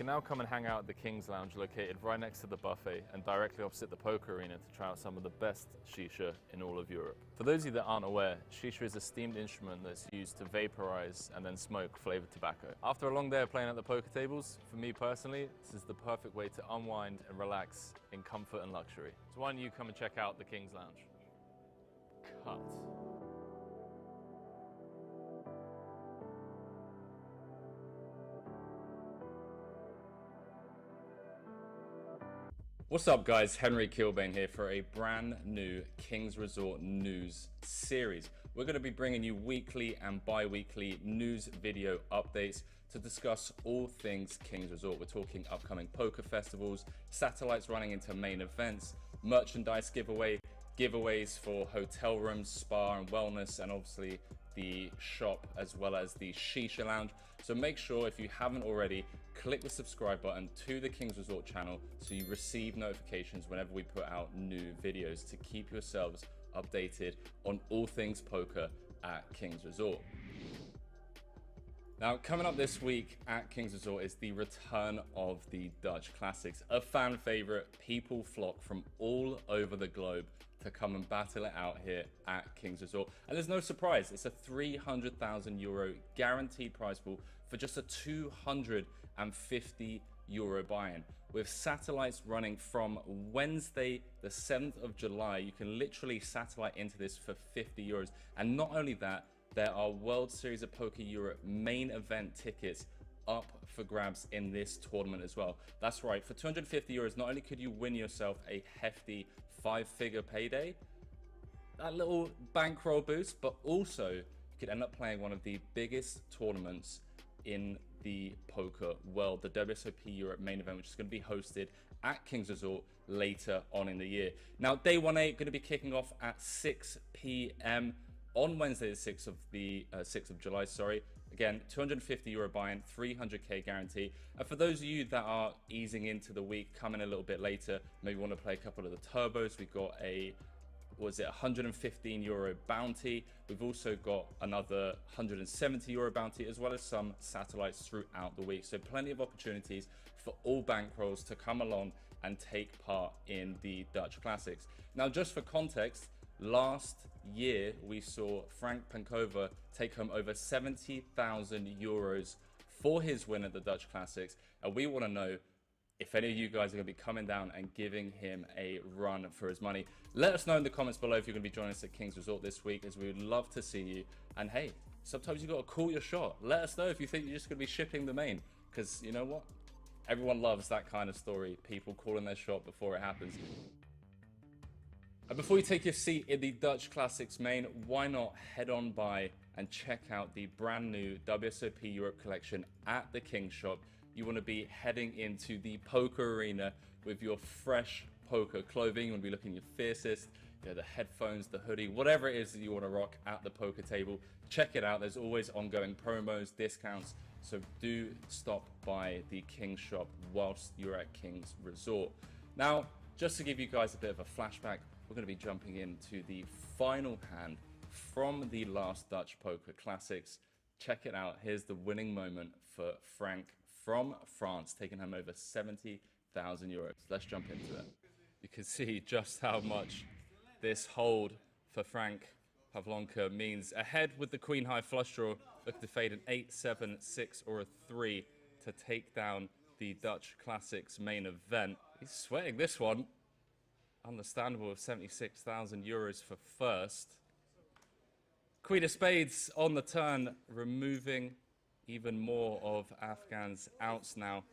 now come and hang out at the King's Lounge, located right next to the buffet and directly opposite the poker arena, to try out some of the best shisha in all of Europe. For those of you that aren't aware, shisha is a steamed instrument that's used to vaporize and then smoke flavored tobacco. After a long day of playing at the poker tables, for me personally, this is the perfect way to unwind and relax in comfort and luxury. So why don't you come and check out the King's Lounge? Cut. What's up guys, Henry Kilbane here for a brand new Kings Resort news series. We're going to be bringing you weekly and bi-weekly news video updates to discuss all things Kings Resort. We're talking upcoming poker festivals, satellites running into main events, merchandise giveaways for hotel rooms, spa and wellness, and obviously the shop as well as the Shisha Lounge. So make sure, if you haven't already, click the subscribe button to the Kings Resort channel so you receive notifications whenever we put out new videos to keep yourselves updated on all things poker at Kings Resort. Now, coming up this week at Kings Resort is the return of the Dutch Classics, a fan favorite. People flock from all over the globe to come and battle it out here at Kings Resort. And there's no surprise, it's a €300,000 guaranteed prize pool for just a €250 buy-in. With satellites running from Wednesday, the 7th of July, you can literally satellite into this for €50. And not only that, there are World Series of Poker Europe main event tickets up for grabs in this tournament as well. That's right, for €250, not only could you win yourself a hefty 5-figure payday, that little bankroll boost, but also you could end up playing one of the biggest tournaments in the poker world, the WSOP Europe main event, which is going to be hosted at Kings Resort later on in the year. Now, day 1-8 going to be kicking off at 6 p.m. on Wednesday, the 6th of July, sorry. Again, €250 buy-in, 300k guarantee. And for those of you that are easing into the week, coming a little bit later, maybe want to play a couple of the turbos, we've got a, was it €115 bounty. We've also got another €170 bounty, as well as some satellites throughout the week. So plenty of opportunities for all bankrolls to come along and take part in the Dutch Classics. Now, just for context, last year, we saw Frank Pankova take home over €70,000 for his win at the Dutch Classics. And we want to know if any of you guys are going to be coming down and giving him a run for his money. Let us know in the comments below if you're going to be joining us at Kings Resort this week, as we would love to see you. And hey, sometimes you've got to call your shot. Let us know if you think you're just going to be shipping the main, because you know what? Everyone loves that kind of story, people calling their shot before it happens. And before you take your seat in the Dutch Classics main, why not head on by and check out the brand new WSOP Europe collection at the King Shop. You want to be heading into the poker arena with your fresh poker clothing. You want to be looking your fiercest, you know, the headphones, the hoodie, whatever it is that you want to rock at the poker table. Check it out. There's always ongoing promos, discounts. So do stop by the King Shop whilst you're at Kings Resort. Now, just to give you guys a bit of a flashback, we're going to be jumping into the final hand from the last Dutch Poker Classics. Check it out. Here's the winning moment for Frank from France, taking home over €70,000. Let's jump into it. You can see just how much this hold for Frank Pavlonka means. Ahead with the Queen High flush draw, looking to fade an 8, 7, 6 or a 3 to take down the Dutch Classics main event. He's sweating this one. Understandable, of €76,000 for first. Queen of Spades on the turn, removing even more of Afghan's outs now.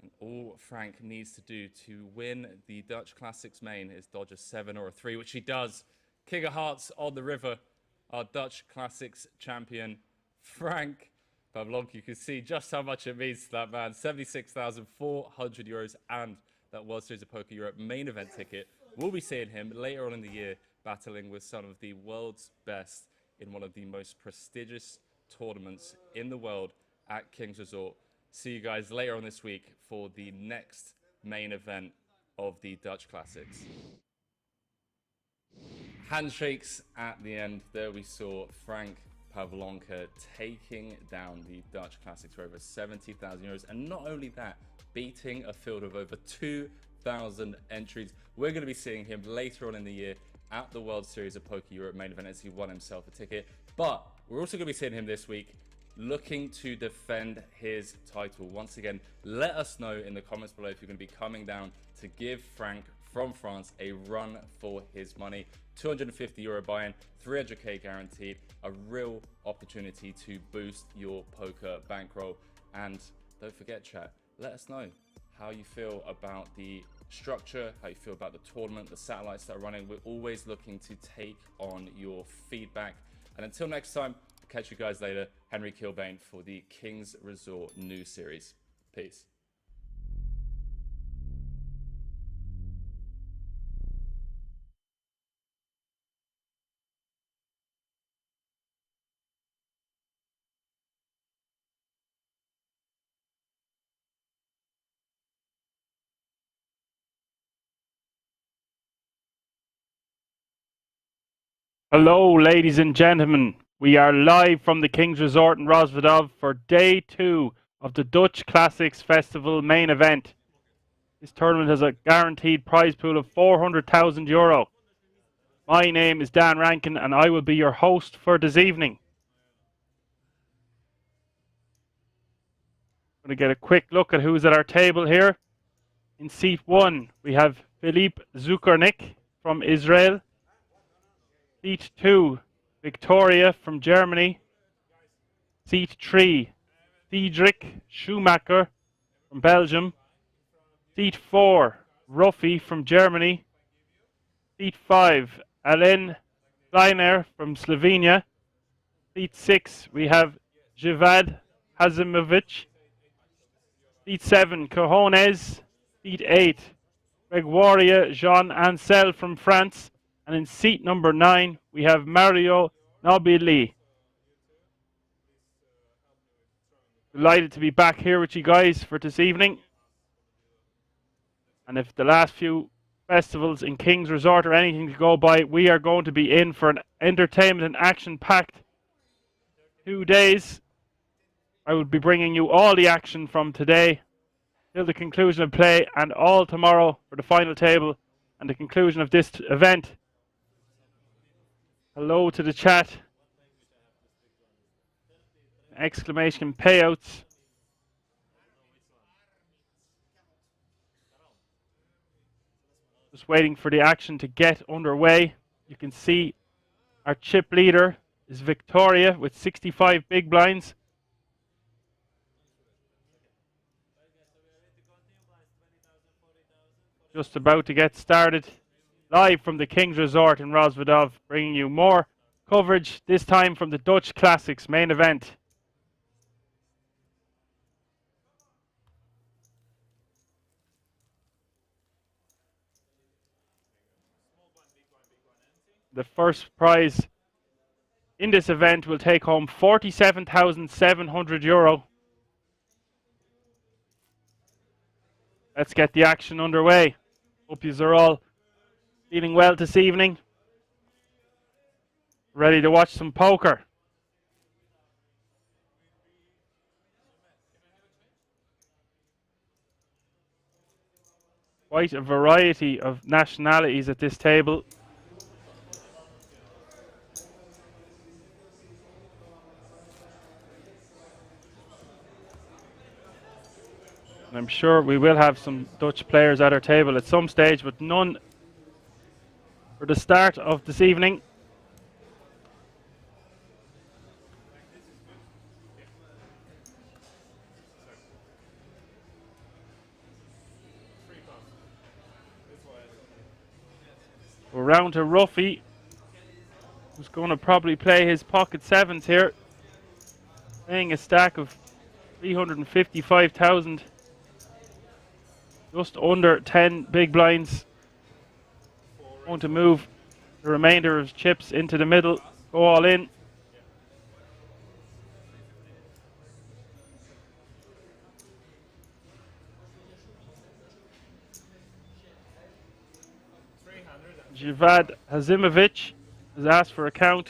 And all Frank needs to do to win the Dutch Classics main is dodge a 7 or a 3, which he does. King of Hearts on the river, our Dutch Classics champion, Frank Pavlonka. You can see just how much it means to that man. €76,400 and that World Series of Poker Europe main event ticket. We'll be seeing him later on in the year battling with some of the world's best in one of the most prestigious tournaments in the world at Kings Resort. See you guys later on this week for the next main event of the Dutch Classics. Handshakes at the end. There we saw Frank Pavlonka taking down the Dutch Classics for over 70,000 euros. And not only that, beating a field of over 2,000 entries. We're going to be seeing him later on in the year at the World Series of Poker Europe main event as he won himself a ticket. But we're also going to be seeing him this week looking to defend his title. Once again, let us know in the comments below if you're going to be coming down to give Frank from France a run for his money. 250 euro buy-in, 300k guaranteed, a real opportunity to boost your poker bankroll. And don't forget, chat, let us know how you feel about the structure, how you feel about the tournament, the satellites that are running. We're always looking to take on your feedback. And until next time, catch you guys later. Henry Kilbane for the Kings Resort new series. Peace. Hello, ladies and gentlemen. We are live from the King's Resort in Rozvadov for day 2 of the Dutch Classics Festival main event. This tournament has a guaranteed prize pool of 400,000 euro. My name is Dan Rankin and I will be your host for this evening. I'm going to get a quick look at who's at our table here. In seat 1, we have Filip Zukernik from Israel. Seat 2, Victoria from Germany. Seat 3, Diedrich Schumacher from Belgium. Seat 4, Ruffy from Germany. Seat 5, Alen Kleiner from Slovenia. Seat 6, we have Javad Hazimovic. Seat 7, Cojones. Seat 8, Gregoria Jean Ansel from France. And in seat number 9, we have Mario Nobili. Delighted to be back here with you guys for this evening. And if the last few festivals in King's Resort are anything to go by, we are going to be in for an entertainment and action-packed 2 days. I will be bringing you all the action from today till the conclusion of play and all tomorrow for the final table and the conclusion of this event. Hello to the chat. Exclamation payouts. Just waiting for the action to get underway. You can see our chip leader is Victoria with 65 big blinds. Just about to get started. Live from the King's Resort in Rozvadov, bringing you more coverage, this time from the Dutch Classics main event. The first prize in this event will take home 47,700 euro. Let's get the action underway. Hope you are all feeling well this evening. Ready to watch some poker. Quite a variety of nationalities at this table. And I'm sure we will have some Dutch players at our table at some stage, but none for the start of this evening. We're round to Ruffy, who's going to probably play his pocket sevens here, playing a stack of 355,000. Just under 10 big blinds. Going to move the remainder of his chips into the middle. Go all in. Javad Hazimovic has asked for a count.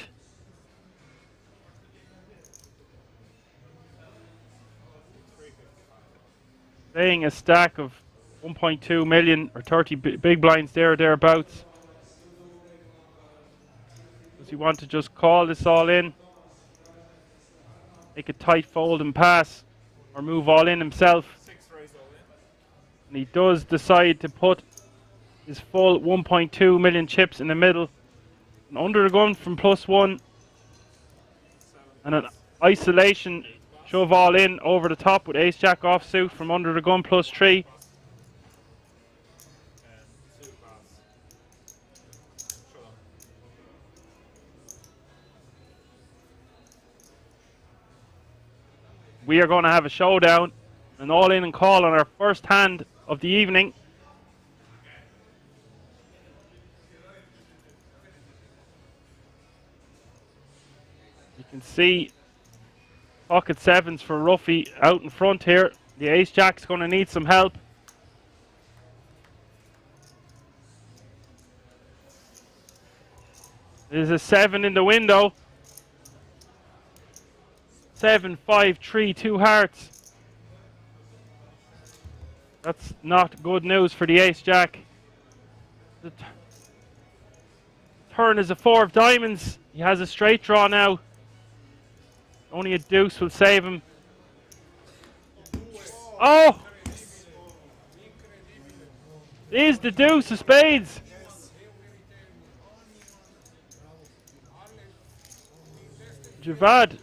playing a stack of 1.2 million or 30 big blinds there or thereabouts. Does he want to just call this all in? Make a tight fold and pass, or move all in himself? And he does decide to put his full 1.2 million chips in the middle. And under the gun from +1. And an isolation shove all in over the top with ace jack offsuit from under the gun +3. We are going to have a showdown, an all in and call on our first hand of the evening. You can see pocket sevens for Ruffy out in front here. The ace jack's going to need some help. There's a 7 in the window. 7, 5, 3, 2 hearts. That's not good news for the ace jack. The turn is a 4 of diamonds. He has a straight draw now. Only a deuce will save him. Oh! It is the deuce of spades. Javad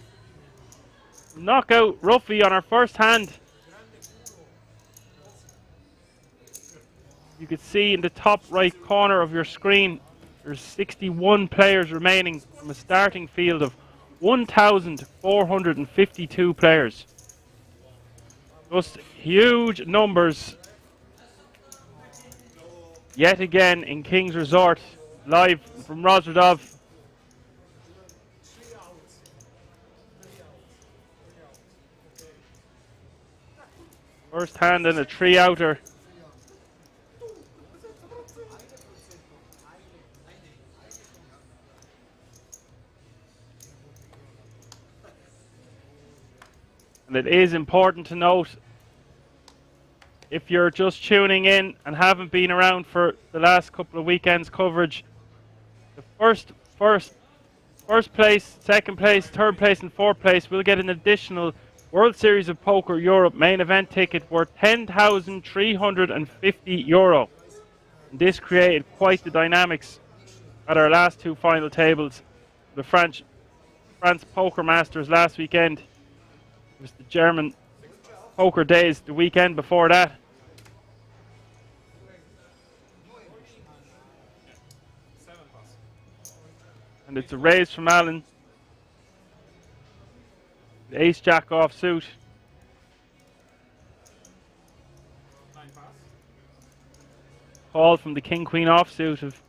knock out Ruffy on our first hand. You can see in the top right corner of your screen there's 61 players remaining from a starting field of 1,452 players. Just huge numbers yet again in King's Resort, live from Rozvadov. First hand and a 3-outer. And it is important to note, if you're just tuning in and haven't been around for the last couple of weekends coverage, the first place, second place, third place and fourth place will get an additional World Series of Poker Europe main event ticket worth €10,350. This created quite the dynamics at our last two final tables. The France Poker Masters last weekend. It was the German Poker Days the weekend before that. And it's a raise from Alan. The ace jack off suit. Call from the king queen offsuit of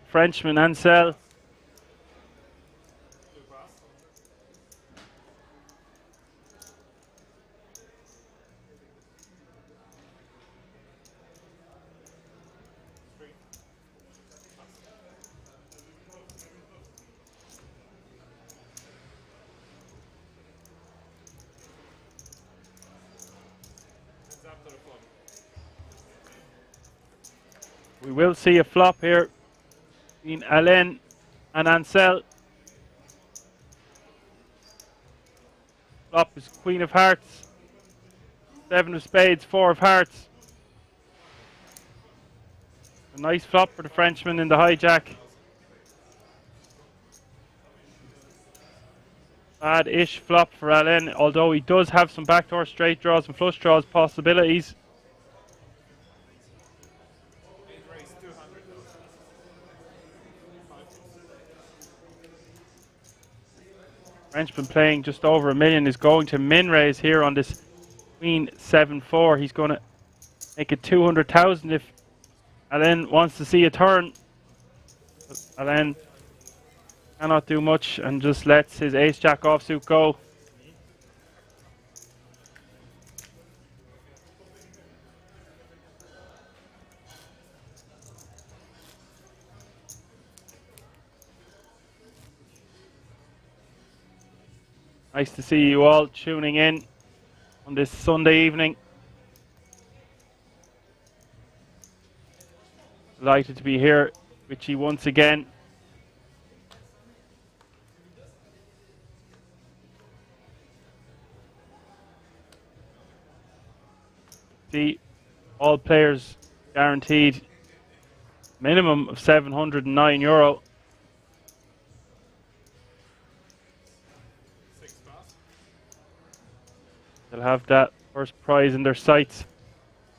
Frenchman Ansel. We will see a flop here between Alain and Ansel. Flop is Queen of Hearts, 7 of Spades, 4 of Hearts. A nice flop for the Frenchman in the hijack. Bad-ish flop for Alain, although he does have some backdoor straight draws and flush draws possibilities. Frenchman playing just over $1 million is going to min raise here on this Queen 7-4. He's going to make it 200,000 if Alain wants to see a turn. But Alain cannot do much and just lets his ace jack offsuit go. Nice to see you all tuning in on this Sunday evening. Delighted to be here with you once again. See, all players guaranteed minimum of €709. They'll have that first prize in their sights.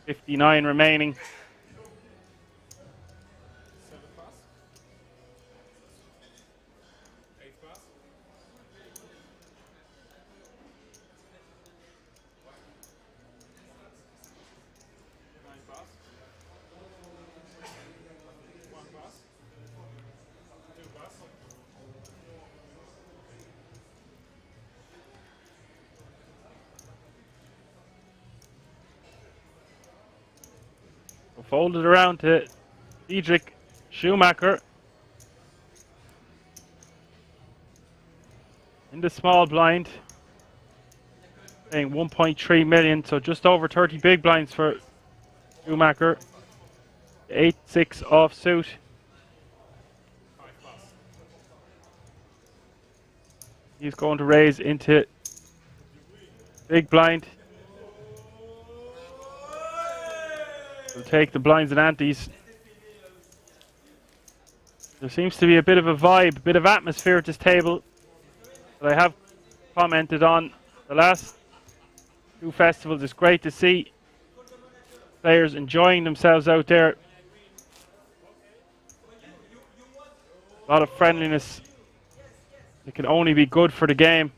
59 remaining. Folded around to Diedrich Schumacher in the small blind, paying 1.3 million, so just over 30 big blinds for Schumacher. 8-6 offsuit. He's going to raise into big blind. We'll take the blinds and antes. There seems to be a bit of a vibe, a bit of atmosphere at this table that I have commented on the last two festivals. It's great to see players enjoying themselves out there. A lot of friendliness. It can only be good for the game.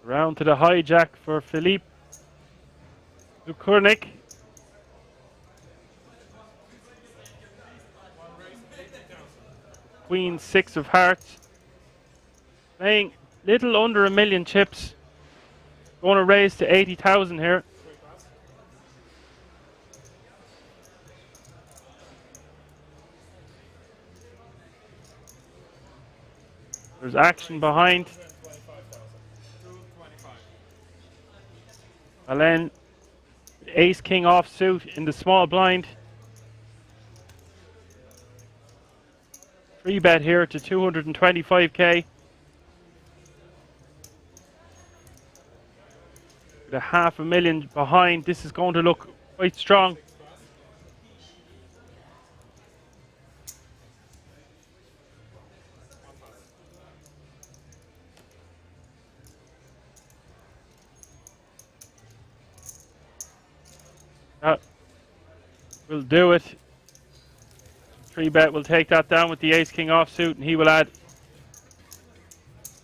Round to the hijack for Philippe Zukurnik. Queen 6 of hearts. Playing little under a million chips. Going to raise to 80,000 here. There's action behind. Alain, ace king offsuit in the small blind. 3-bet here to 225k. With a $500,000 behind, this is going to look quite strong. Will do it. 3-bet will take that down with the ace king offsuit, and he will add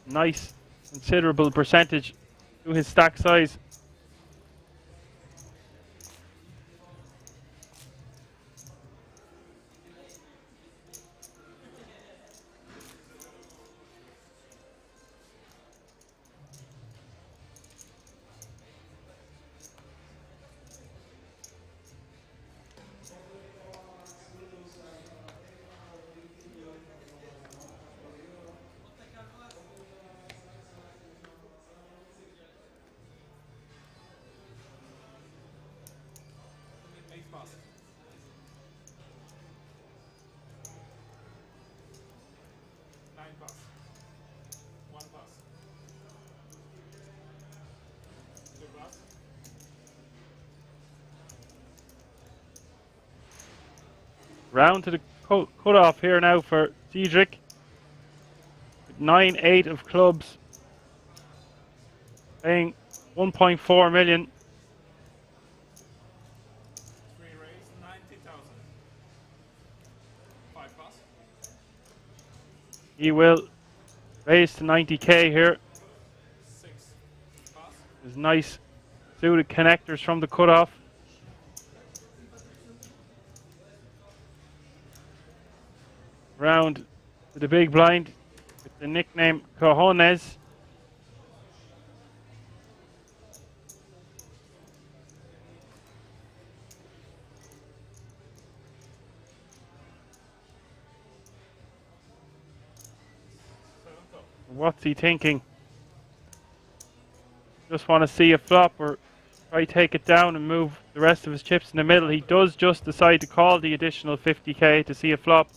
nice considerable percentage to his stack size. Round to the cut-off here now for Diedrich. 9-8 of clubs. Paying 1.4 million. He will raise to 90k here. There's nice suited connectors from the cutoff. Round to the big blind with the nickname Cojones. What's he thinking? Just want to see a flop or try take it down and move the rest of his chips in the middle. He does just decide to call the additional 50k to see a flop.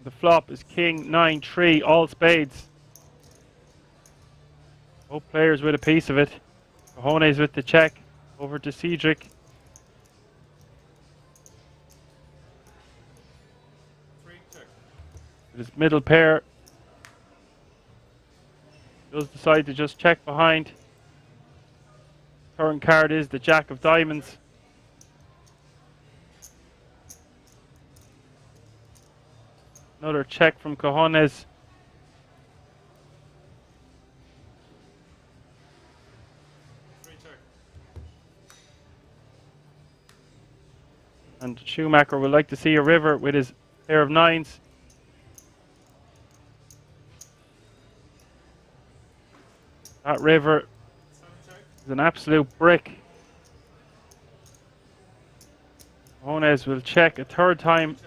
The flop is King 9-3, all spades. Both players with a piece of it. Cojones with the check over to Cedric. His middle pair does decide to just check behind. Turn card is the Jack of Diamonds. Another check from Cojones. And Schumacher would like to see a river with his pair of nines. That river is an absolute brick. Cojones will check a third time.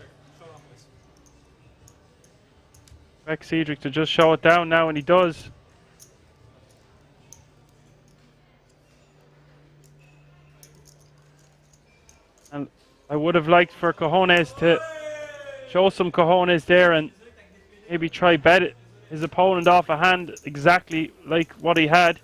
Expect Cedric to just show it down now, and he does. And I would have liked for Cojones to show some cojones there and maybe try bet it. His opponent off a hand exactly like what he had.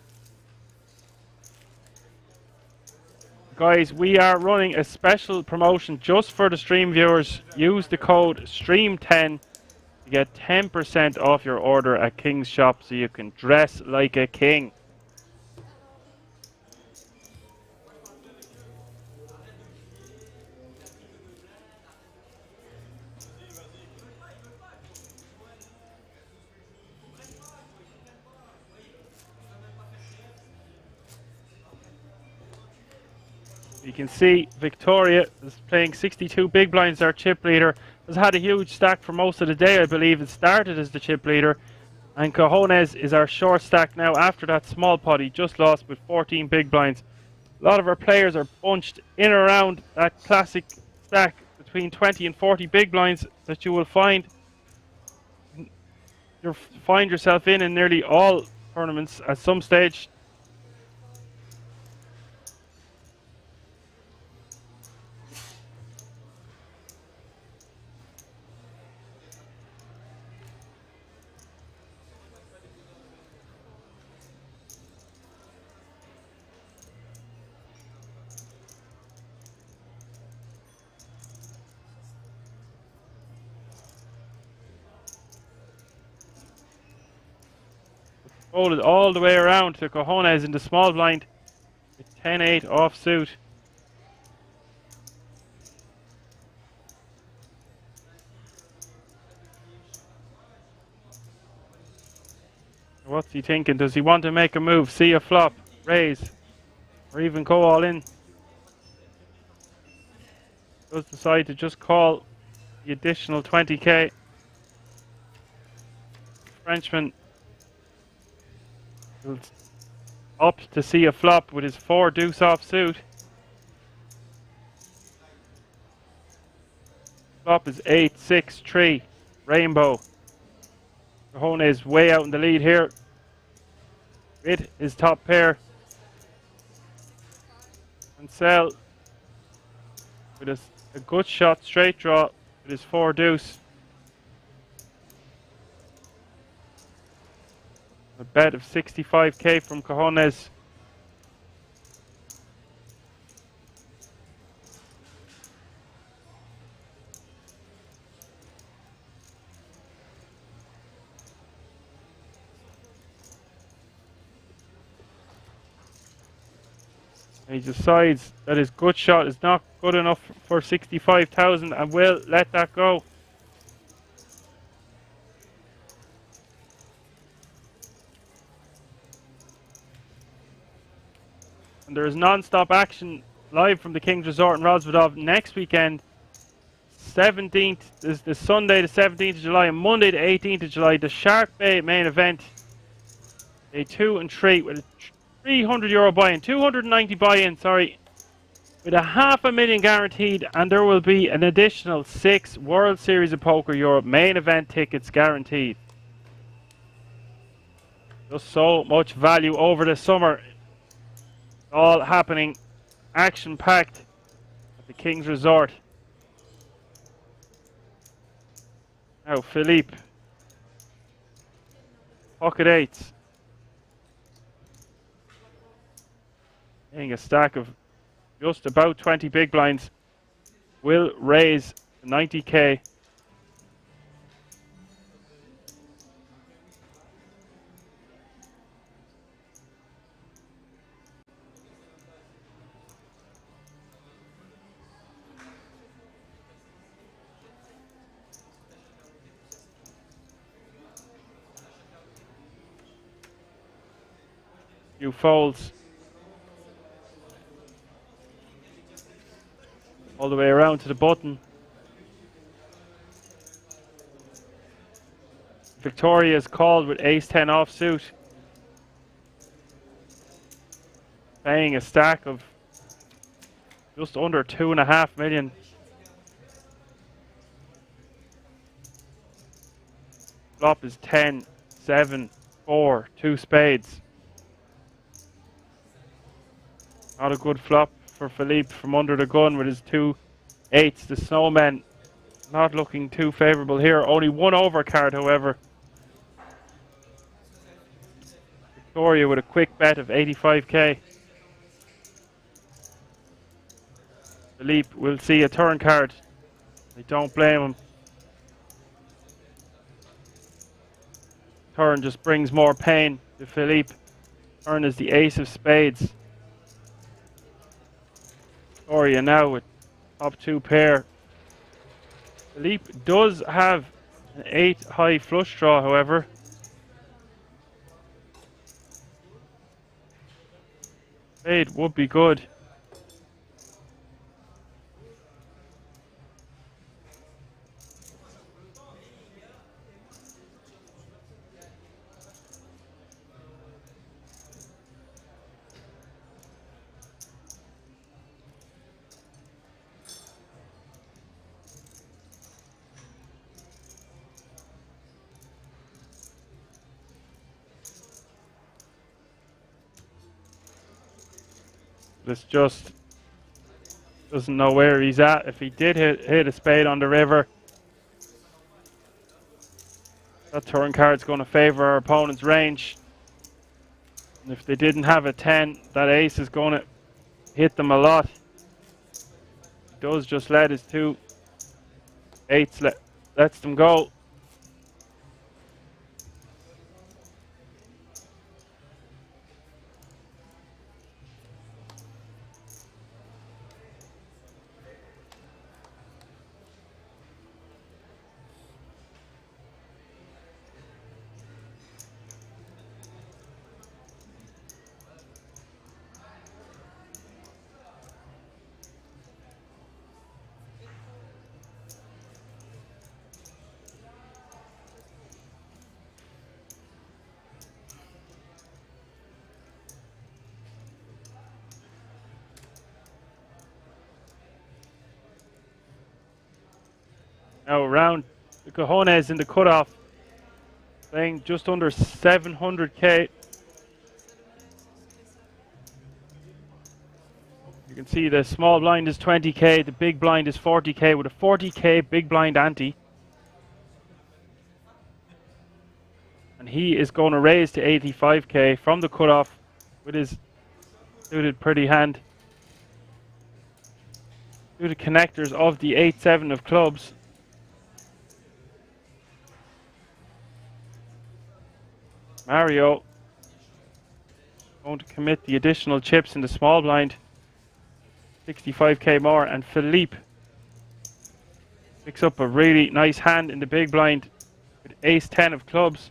Guys, we are running a special promotion just for the stream viewers. Use the code STREAM10 to get 10% off your order at King's Shop so you can dress like a king. You can see Victoria is playing 62 big blinds. Our chip leader has had a huge stack for most of the day, I believe. It started as the chip leader. And Cojones is our short stack now after that small pot. He just lost with 14 big blinds. A lot of our players are bunched in and around that classic stack between 20 and 40 big blinds that you will find. You'll find yourself in nearly all tournaments at some stage. Folded all the way around to Cojones in the small blind with 10-8 offsuit. What's he thinking? Does he want to make a move, see a flop, raise, or even go all in? Does decide to just call the additional 20k. Frenchman up to see a flop with his 4 deuce offsuit. Flop is 8-6-3 rainbow. Cojones is way out in the lead here with his top pair. And Sell with a good shot straight draw with his 4 deuce. A bet of 65k from Cojones. And he decides that his good shot is not good enough for 65,000 and will let that go. And there is non-stop action live from the King's Resort in Rozvadov next weekend. 17th is the Sunday the 17th of July and Monday the 18th of July. The Shark Bay main event. Day 2 and 3 with a €300 buy-in. 290 buy-in, sorry. With a $500,000 guaranteed, and there will be an additional 6 World Series of Poker Europe main event tickets guaranteed. Just so much value over the summer. All happening action-packed at the King's Resort. Now Philippe. Pocket eights. Getting a stack of just about 20 big blinds. Will raise 90k. Few folds. All the way around to the button. Victoria is called with ace-10 offsuit. Paying a stack of just under 2.5 million. Flop is 10, 7, 4, 2 spades. Not a good flop for Philippe from under the gun with his 2 eights. The Snowman not looking too favourable here. Only one overcard, however. Victoria with a quick bet of 85k. Philippe will see a turn card. I don't blame him. Turn just brings more pain to Philippe. Turn is the ace of spades. Victoria now with top 2 pair. Philippe does have an 8 high flush draw, however. Spade would be good. This just doesn't know where he's at. If he did hit a spade on the river, that turn card's going to favour our opponent's range. And if they didn't have a 10, that ace is going to hit them a lot. He does just let his 2 eights lets them go. Now around the cojones in the cutoff, playing just under 700k. You can see the small blind is 20k, the big blind is 40k with a 40k big blind ante. And he is going to raise to 85k from the cutoff with his suited pretty hand. Suited connectors of the 8-7 of clubs. Mario going to commit the additional chips in the small blind, 65k more, and Philippe picks up a really nice hand in the big blind with ace-10 of clubs.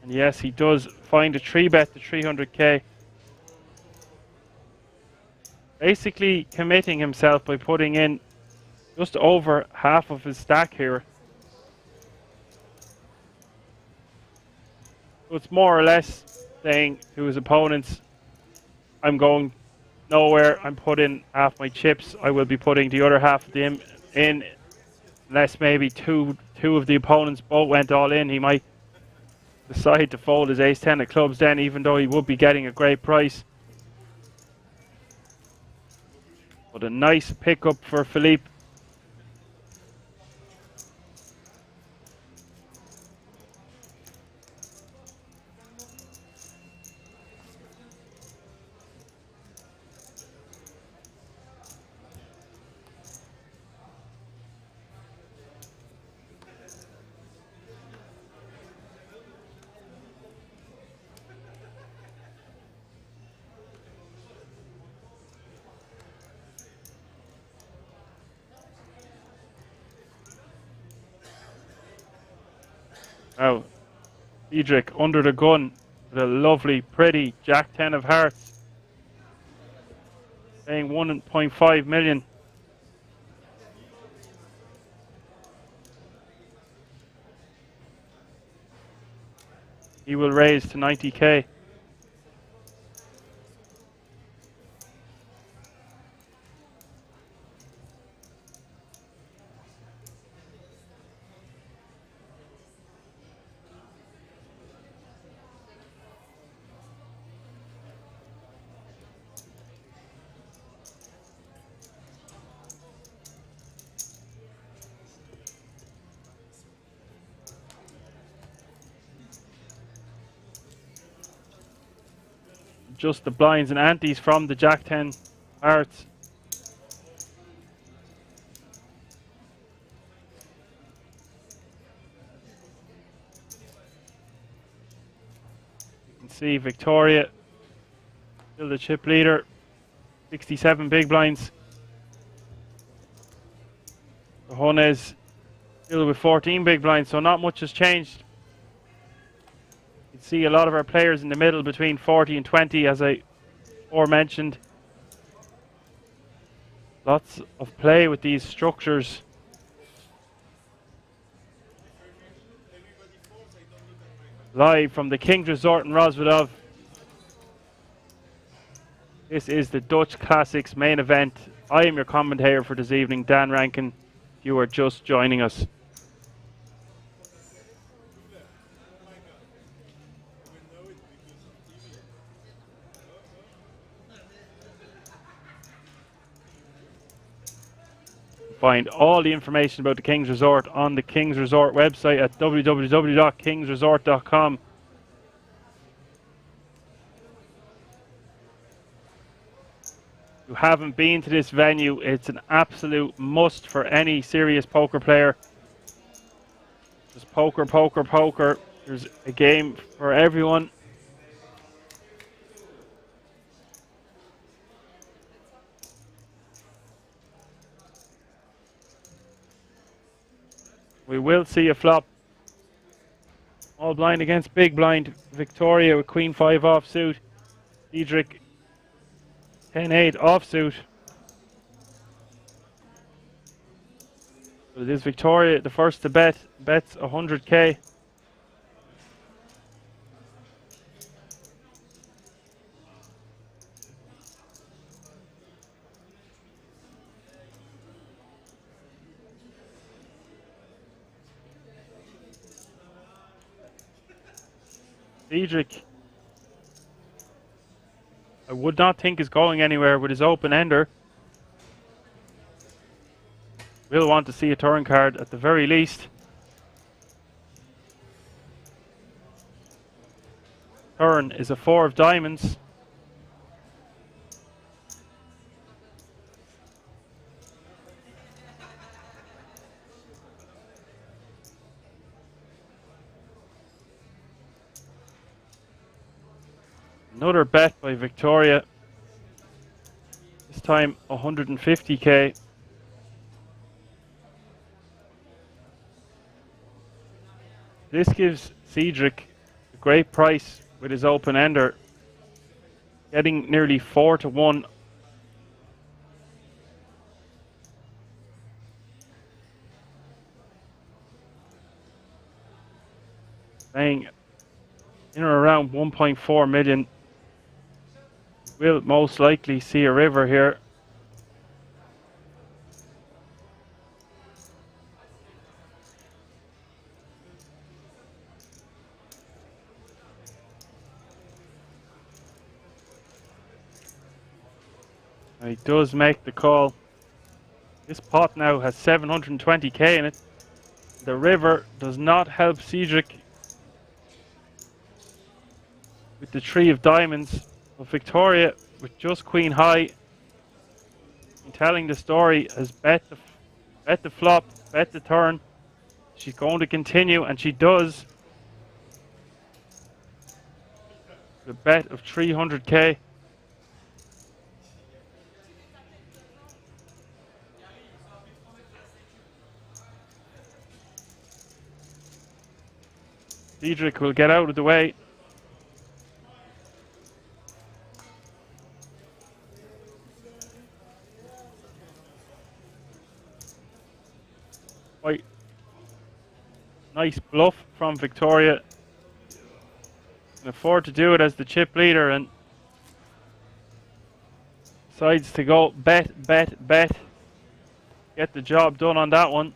And yes, he does find a 3-bet to 300k. Basically committing himself by putting in just over half of his stack here. So it's more or less saying to his opponents, I'm going nowhere, I'm putting half my chips, I will be putting the other half of them in, unless maybe two of the opponents both went all in. He might decide to fold his ace-10 of clubs then, even though he would be getting a great price. But a nice pickup for Philippe. Now, Cedric under the gun with a lovely, pretty Jack-10 of hearts. Paying 1.5 million. He will raise to 90k. Just the blinds and antes from the Jack-10 hearts. You can see Victoria, still the chip leader, 67 big blinds. Johannes still with 14 big blinds, so not much has changed. You can see a lot of our players in the middle between 40 and 20, as I aforementioned. Lots of play with these structures. Live from the King's Resort in Rozvadov. This is the Dutch Classics main event. I am your commentator for this evening, Dan Rankin. You are just joining us. Find all the information about the King's Resort on the King's Resort website at www.kingsresort.com. If you haven't been to this venue, it's an absolute must for any serious poker player. Just poker, poker, poker. There's a game for everyone. We will see a flop. All blind against big blind. Victoria with Queen 5 offsuit. Cedric 10-8 offsuit. But it is Victoria the first to bet. Bets 100k. Cedric, I would not think is going anywhere with his open ender. We'll want to see a turn card at the very least. Turn is a 4 of diamonds. Another bet by Victoria. This time 150k. This gives Cedric a great price with his open ender, getting nearly 4-1. Playing in or around 1.4 million. Will most likely see a river here. And he does make the call. This pot now has 720k in it. The river does not help Cedric with the 3 of diamonds. But Victoria, with just queen high, and telling the story, has bet the flop, bet the turn. She's going to continue, and she does. The bet of 300k. Cedric will get out of the way. Quite nice bluff from Victoria. Can afford to do it as the chip leader and decides to go bet. Get the job done on that one.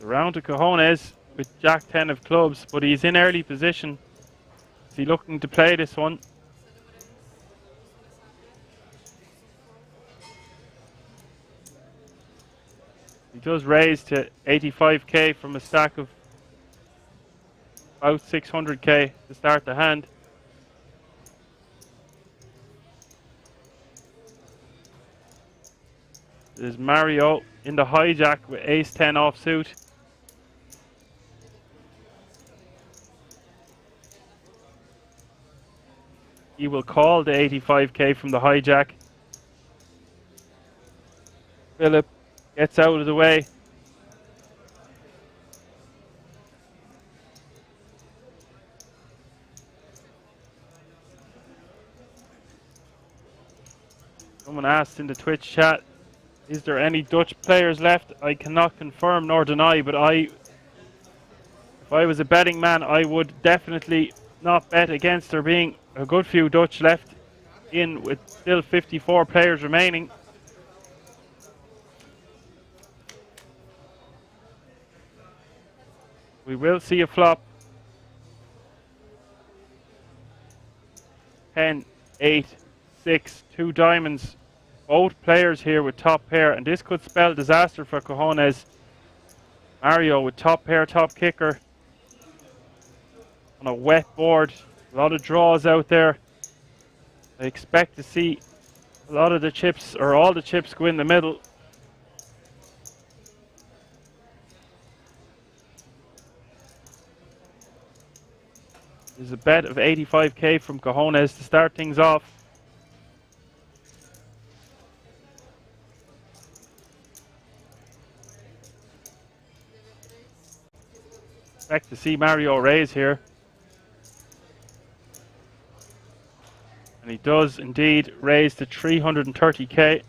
The round to cojones with Jack 10 of clubs, but he's in early position. Is he looking to play this one? He does raise to 85k from a stack of about 600k to start the hand. There's Mario in the hijack with ace 10 offsuit. He will call the 85k from the hijack. Philip gets out of the way. Someone asked in the Twitch chat, is there any Dutch players left? I cannot confirm nor deny, but if I was a betting man, I would definitely not bet against there being a good few Dutch left in, with still 54 players remaining. We will see a flop. 10, 8, 6, 2 diamonds. Both players here with top pair, and this could spell disaster for cojones. Mario with top pair, top kicker on a wet board. A lot of draws out there. I expect to see a lot of the chips, or all the chips, go in the middle. There's a bet of 85k from cojones to start things off. Expect to see Mario raise here. And he does indeed raise to 330k.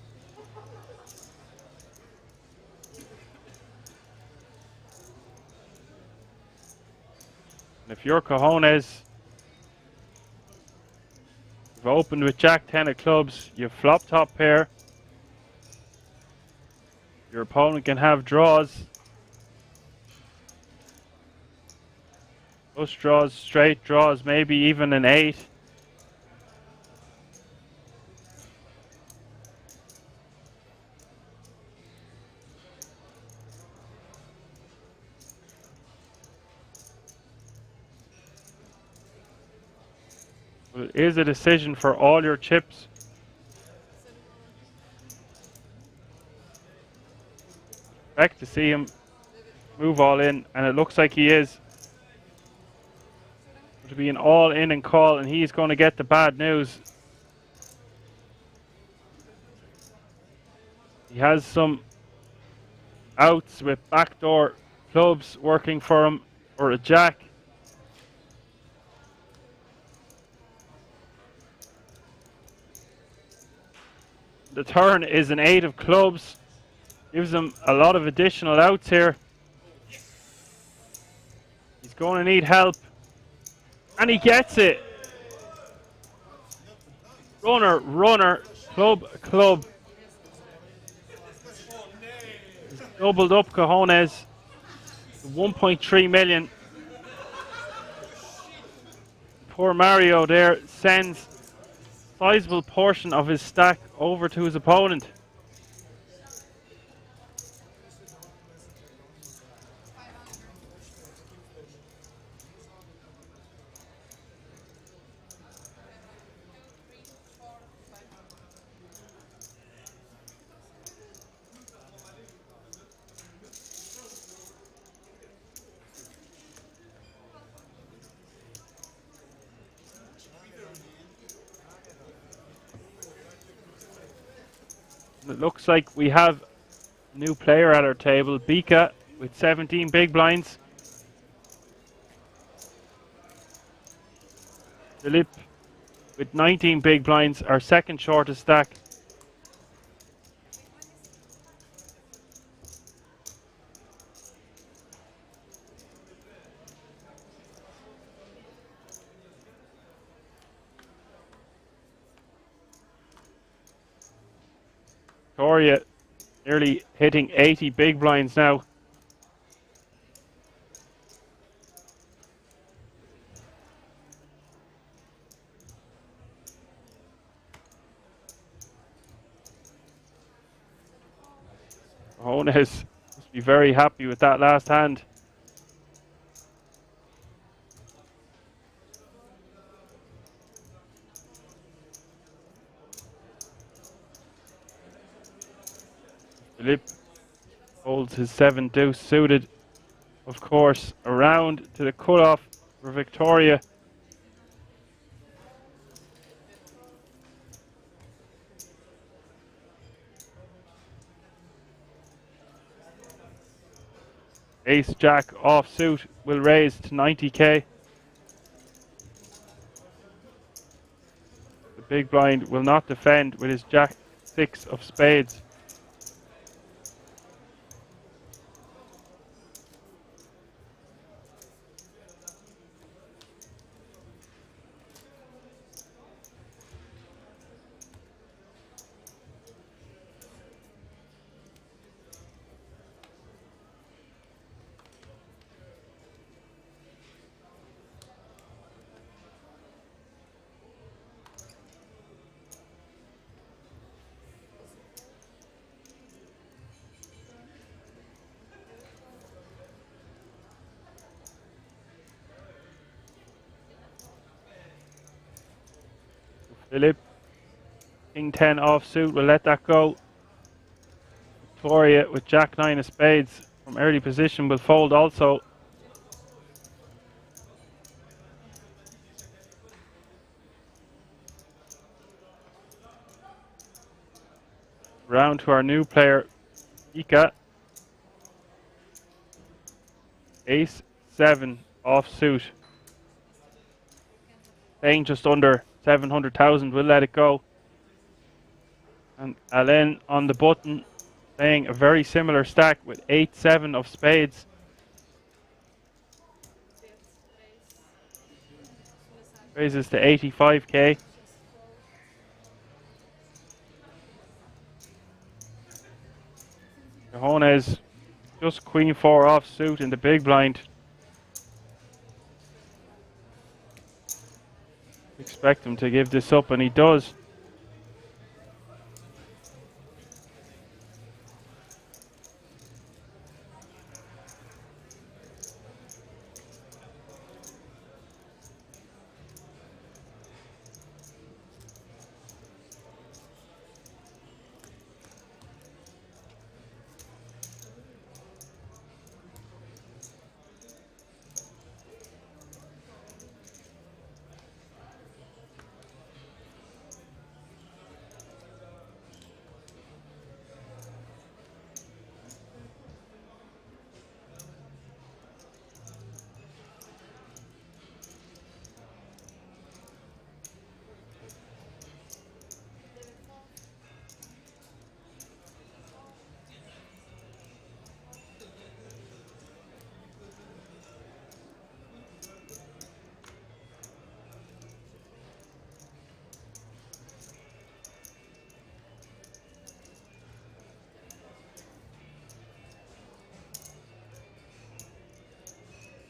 And if you're cojones, you've opened with Jack 10 of clubs, you've flop top pair. Your opponent can have draws. Flush draws, straight draws, maybe even an 8. But it is a decision for all your chips. Expect to see him move all in, and it looks like he is. It'll be an all-in and call, and he's going to get the bad news. He has some outs with backdoor clubs working for him, or a jack. The turn is an 8 of clubs. Gives him a lot of additional outs here. He's going to need help. And he gets it. Runner, runner, club, club. He's doubled up cojones. 1.3 million. Poor Mario there sends a sizable portion of his stack over to his opponent. It looks like we have a new player at our table, Bika, with 17 big blinds. Philip with 19 big blinds, our second shortest stack. Victoria nearly hitting 80 big blinds now. Jones must be very happy with that last hand. Philip holds his 7 deuce suited, of course, around to the cutoff for Victoria. Ace Jack offsuit will raise to 90k. The big blind will not defend with his Jack 6 of spades. Philip, King 10 offsuit, will let that go. Victoria with Jack 9 of spades from early position will fold also. Round to our new player, Ika. Ace 7 offsuit. Paying just under 700,000, we'll let it go. And Alain on the button, playing a very similar stack with 8-7 of spades. Raises to 85k. Jones just Queen 4 offsuit in the big blind. Expect him to give this up, and he does.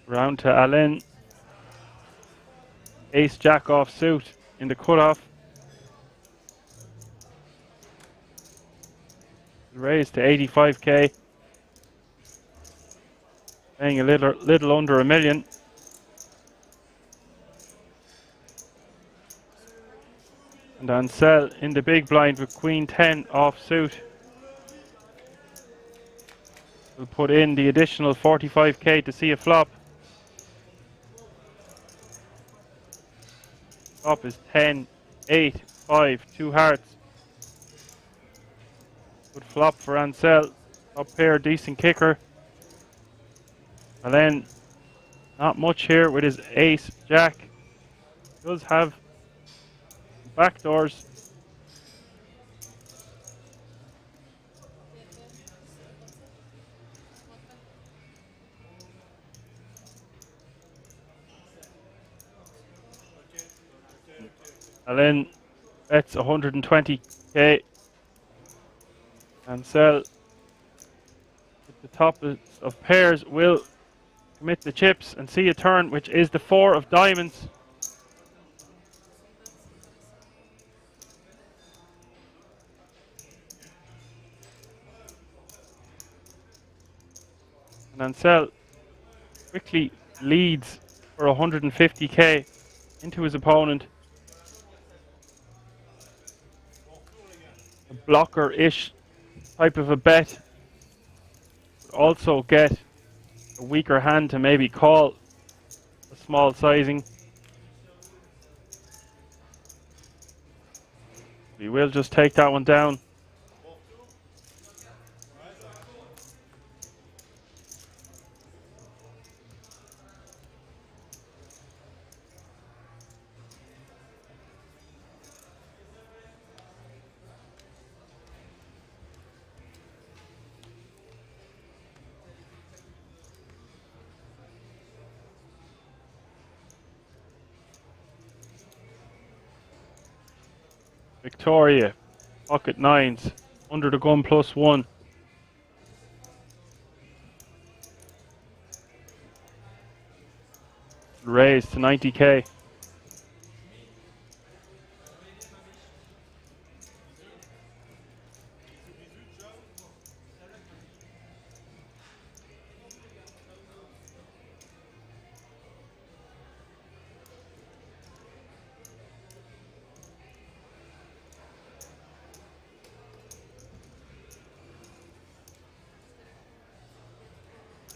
Round to Alain. Ace jack off suit in the cutoff. Raised to 85k. Paying a little under $1 million. And Ansel in the big blind with Queen 10 off suit. We'll put in the additional 45k to see a flop. Flop is 10, 8, 5, 2 hearts. Good flop for Ansel. Top pair, decent kicker. And then not much here with his ace jack. Does have backdoors. Alain bets 120k. Ansel at the top of pairs will commit the chips and see a turn, which is the 4 of diamonds. And Ansel quickly leads for 150k into his opponent. A blocker-ish type of a bet. Would also get a weaker hand to maybe call a small sizing. We will just take that one down. Victoria, pocket nines, under the gun +1. Raised to 90k.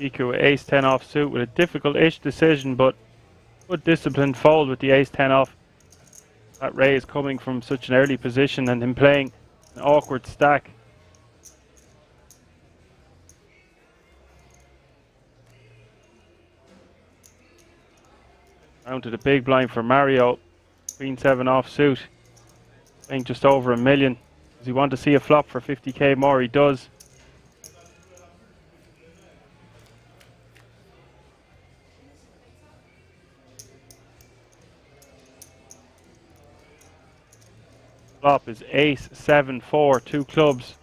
Iku ace 10 off suit with a difficult-ish decision, but good disciplined fold with the ace 10 off. That raise coming from such an early position and him playing an awkward stack. Down to the big blind for Mario. Queen 7 off suit. Paying just over $1 million. Does he want to see a flop for 50k more? He does. Flop is ace 7 4, 2 clubs.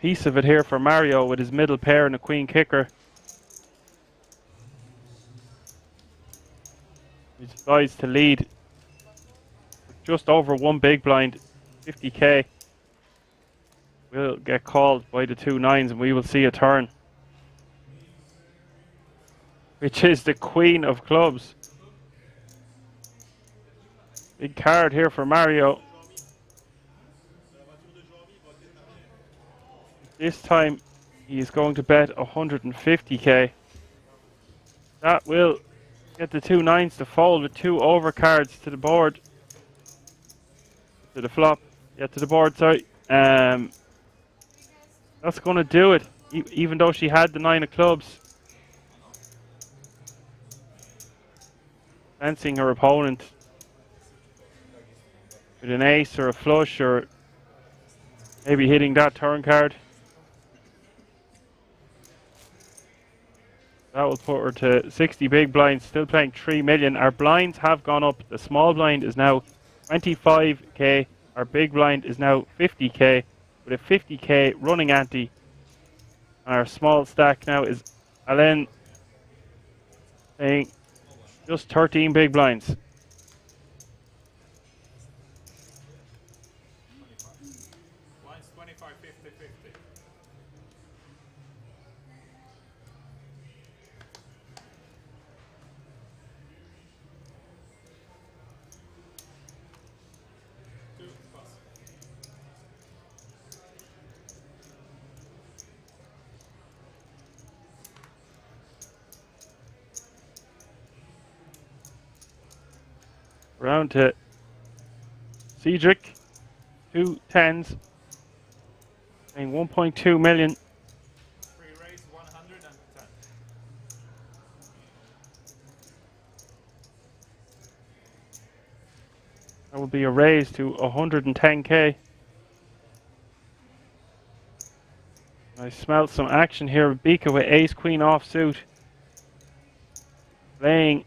Piece of it here for Mario with his middle pair and a queen kicker. He decides to lead just over 1 big blind, 50k. Will get called by the 2 nines and we will see a turn, which is the queen of clubs. Big card here for Mario. This time he is going to bet 150k. That will get the 2 nines to fold with 2 overcards to the board. To the flop. Yeah, to the board, sorry. That's going to do it, even though she had the 9 of clubs. Fencing her opponent with an ace or a flush, or maybe hitting that turn card. That will put her to 60 big blinds, still playing 3 million. Our blinds have gone up. The small blind is now 25k. Our big blind is now 50k, with a 50k running ante. And our small stack now is Alain Playing just 13 big blinds. Blinds 25, 50, 50. Two, pass. Round to Cedric. 2 10s. Paying 1.2 million. Free raise 110. That would be a raise to 110k. I smelt some action here with Bika with ace queen offsuit. Playing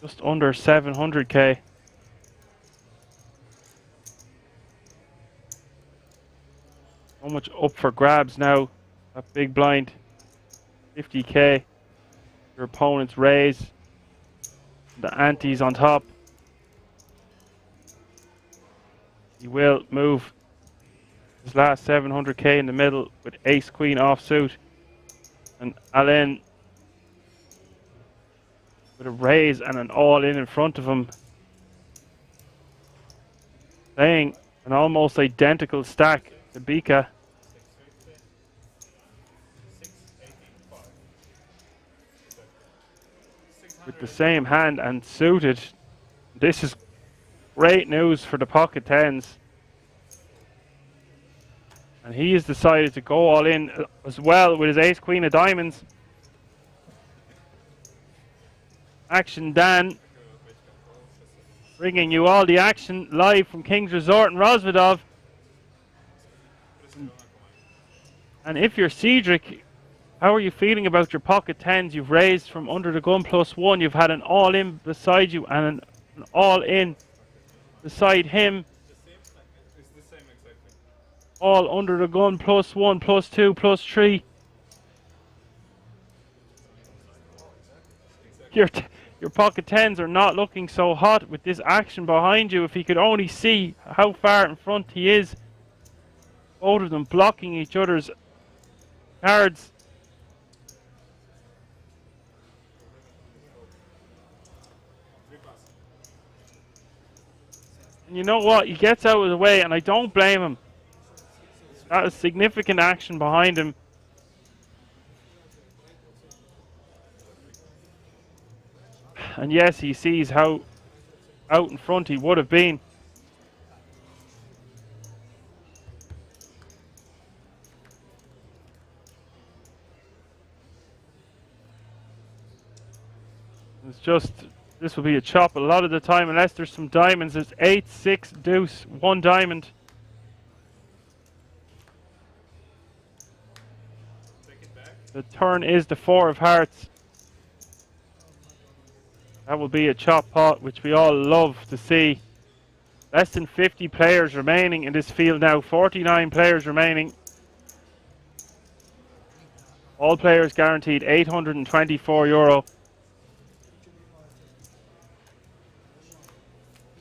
just under 700k. So much up for grabs now. That big blind. 50k. Your opponent's raise. The ante's on top. He will move his last 700k in the middle with ace queen offsuit. And Alain with a raise and an all-in in front of him. Playing an almost identical stack to Bika. 685. With the same hand and suited. This is great news for the pocket tens. And he has decided to go all in as well with his ace queen of diamonds. Action Dan, bringing you all the action live from King's Resort in Rozvadov. And if you're Cedric, how are you feeling about your pocket tens? You've raised from under the gun +1. You've had an all-in beside you and an all-in beside him. It's the same exactly. All under the gun +1, +2, +3. Your pocket tens are not looking so hot with this action behind you. If he could only see how far in front he is. Both of them blocking each other's cards. And you know what? He gets out of the way, and I don't blame him. That is significant action behind him. And yes, he sees how out in front he would have been. It's just, this will be a chop a lot of the time unless there's some diamonds. It's 8, 6, deuce, 1 diamond. Take it back. The turn is the 4 of hearts. That will be a chop pot, which we all love to see. Less than 50 players remaining in this field now. 49 players remaining. All players guaranteed €824.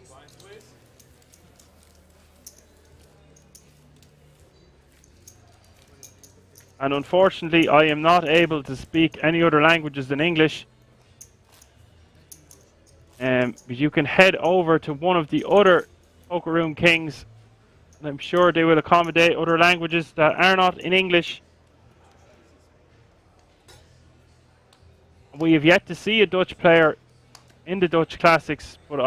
Blinds, please. And unfortunately, I am not able to speak any other languages than English. But you can head over to one of the other Poker Room Kings, and I'm sure they will accommodate other languages that are not in English. We have yet to see a Dutch player in the Dutch Classics, but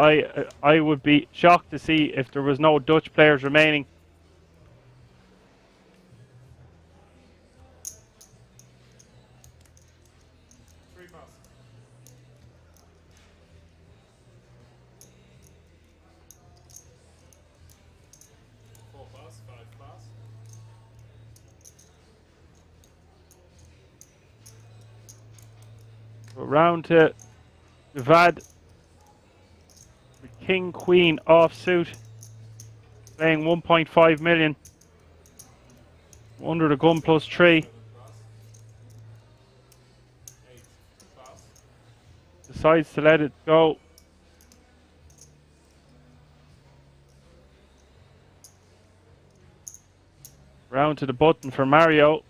I would be shocked to see if there was no Dutch players remaining. Three pass. Four pass, 5 pass. Round to Vad. King Queen offsuit. Playing 1.5 million. Under the gun +3. 7 pass. 8 pass. decides to let it go. Round to the button for Mario.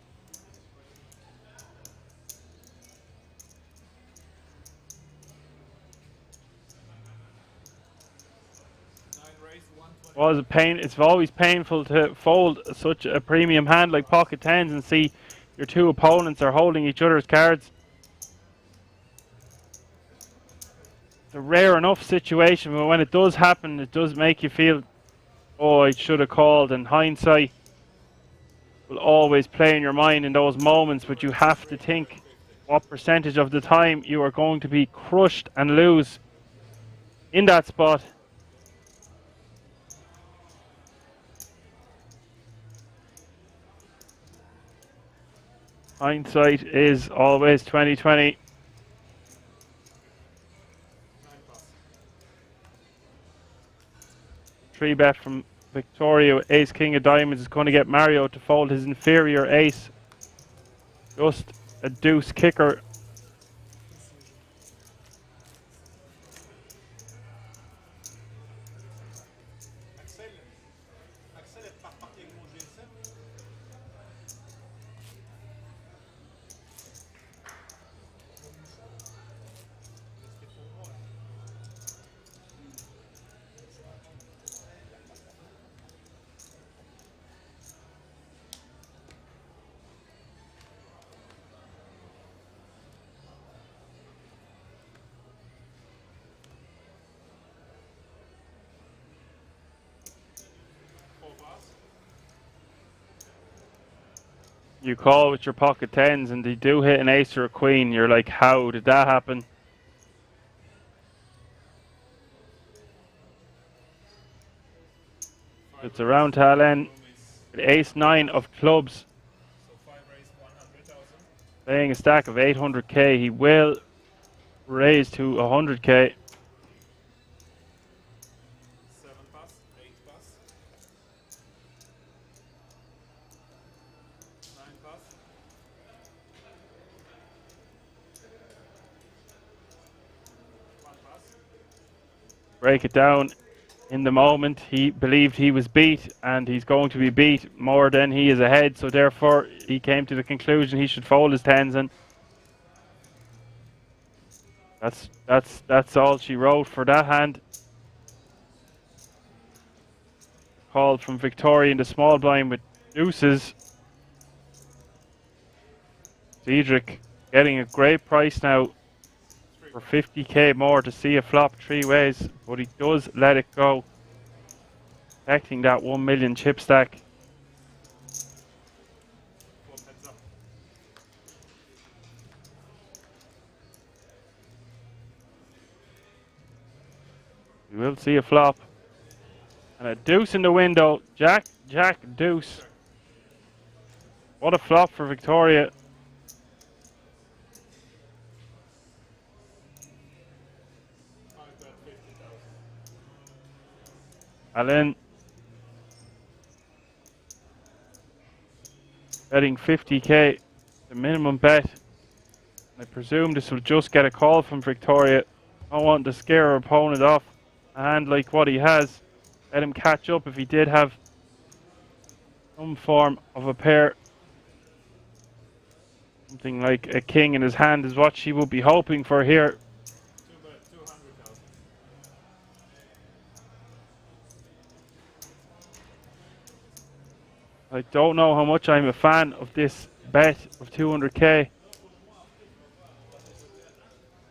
Was a pain. It's always painful to fold such a premium hand like pocket tens and see your two opponents are holding each other's cards. It's a rare enough situation, but when it does happen, it does make you feel, oh, I should have called. And hindsight will always play in your mind in those moments, but you have to think what percentage of the time you are going to be crushed and lose in that spot. Hindsight is always 20/20. Three bet from Victoria. Ace King of Diamonds is going to get Mario to fold his inferior ace. Just a deuce kicker. You call with your pocket tens and they do hit an ace or a queen. You're like, how did that happen? It's around to Allen. Ace 9 of clubs. Playing a stack of 800k. He will raise to 100k. Break it down. In the moment, he believed he was beat, and he's going to be beat more than he is ahead. So therefore, he came to the conclusion he should fold his tens, and that's all she wrote for that hand. Called from Victoria in the small blind with deuces. Cedric getting a great price now for 50k more to see a flop three ways, but he does let it go, protecting that 1 million chip stack. We will see a flop and a deuce in the window. Jack, deuce. What a flop for Victoria. Allen betting 50k, the minimum bet. I presume this will just get a call from Victoria. I want to scare her opponent off a hand like what he has. Let him catch up if he did have some form of a pair. Something like a king in his hand is what she would be hoping for here. I don't know how much I'm a fan of this bet of 200k.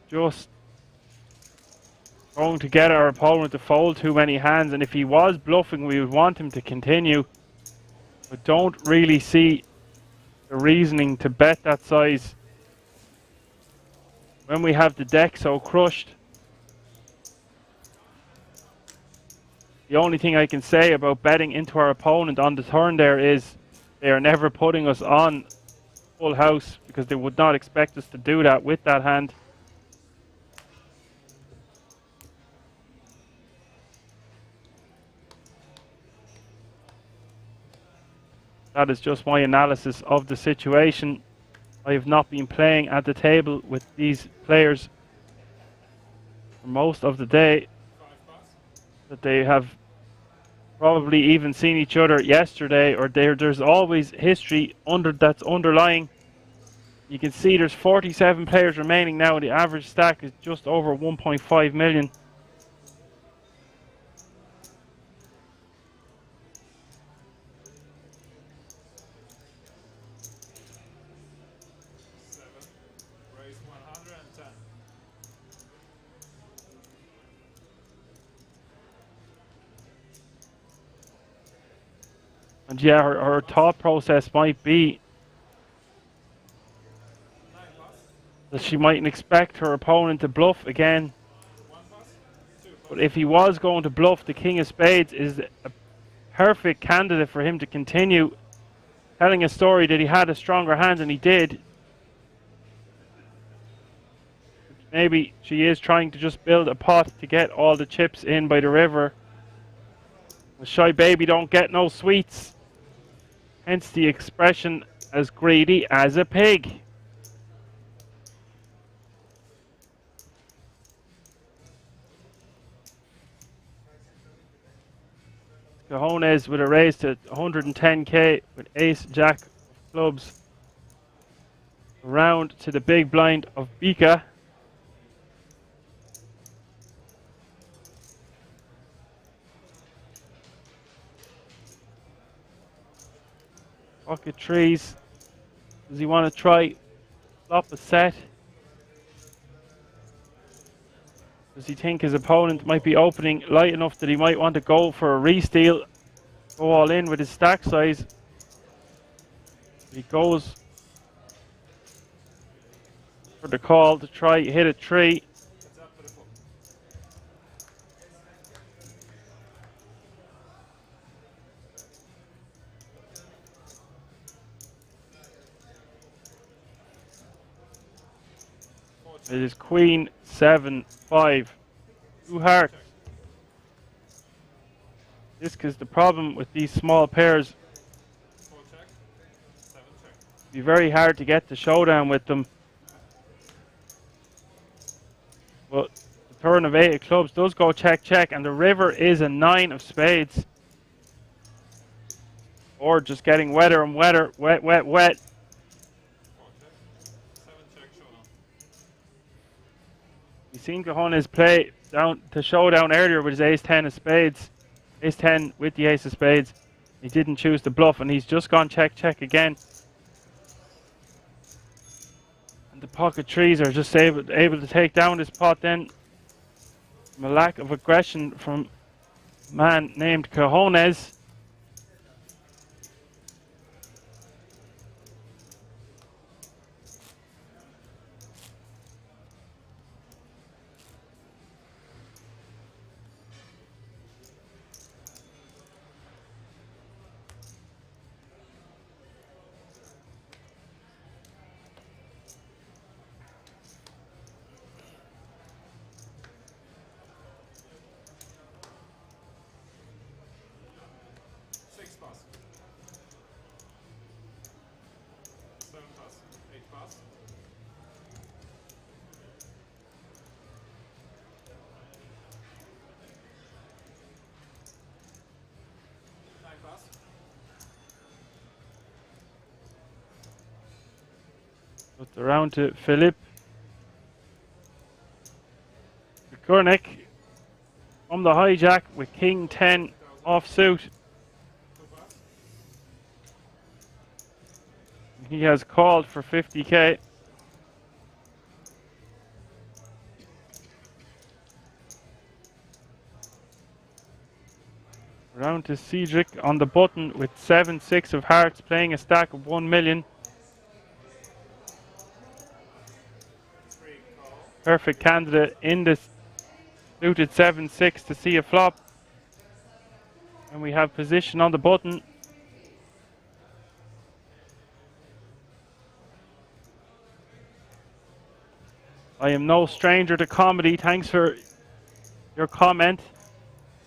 Just going to get our opponent to fold too many hands, and if he was bluffing, we would want him to continue. But don't really see the reasoning to bet that size when we have the deck so crushed. The only thing I can say about betting into our opponent on the turn there is they are never putting us on full house, because they would not expect us to do that with that hand. That is just my analysis of the situation. I have not been playing at the table with these players for most of the day, 5 pass. that they have probably even seen each other yesterday, or there's always history that's underlying. You can see there's 47 players remaining now, and the average stack is just over 1.5 million. Raise 110. And yeah, her thought process might be 9 pass. that she mightn't expect her opponent to bluff again. 1 pass. 2 pass. But if he was going to bluff, the King of Spades is a perfect candidate for him to continue telling a story that he had a stronger hand, and he did. Maybe she is trying to just build a pot to get all the chips in by the river. The shy baby don't get no sweets. Hence the expression, as greedy as a pig. Cojones with a raise to 110k with ace jack of clubs. Round to the big blind of Bika. Pocket trees. Does he want to try flop a set? Does he think his opponent might be opening light enough that he might want to go for a re-steal? Go all in with his stack size. He goes for the call to try hit a tree. It's up for the flop. It is Queen 7-5. 2 hearts. This is the problem with these small pairs. 4 check. 7 check. It'd be very hard to get the showdown with them. But the turn of 8 of clubs does go check check, and the river is a 9 of spades. Or just getting wetter and wetter. Wet, wet, wet. 4 check. 7 check showdown. We seen Cojones play down to showdown earlier with his ace 10 of spades. Ace 10 with the ace of spades. He didn't choose to bluff, and he's just gone check check again. And the pocket trees are just able to take down this pot then. From a lack of aggression from a man named Cojones. Six pass. 7 pass. 8 pass. 9 pass. Put around to Philippe Kurnik from the hijack with King 10 offsuit. 2 pass. He has called for 50k. Round to Cedric on the button with 7-6 of hearts, playing a stack of 1 million. 3 call. Perfect candidate in this suited 7-6 to see a flop. And we have position on the button. I am no stranger to comedy. Thanks for your comment.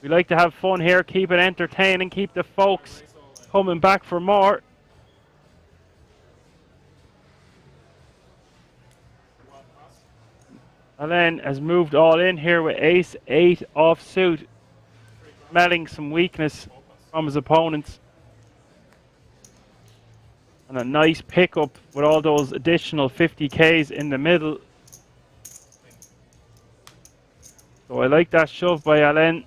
We like to have fun here, keep it entertaining, keep the folks Raise all in. coming back for more. 1 pass. Alain has moved all in here with ace-8 offsuit, smelling some weakness from his opponents. And a nice pickup with all those additional 50Ks in the middle. So I like that shove by Alain.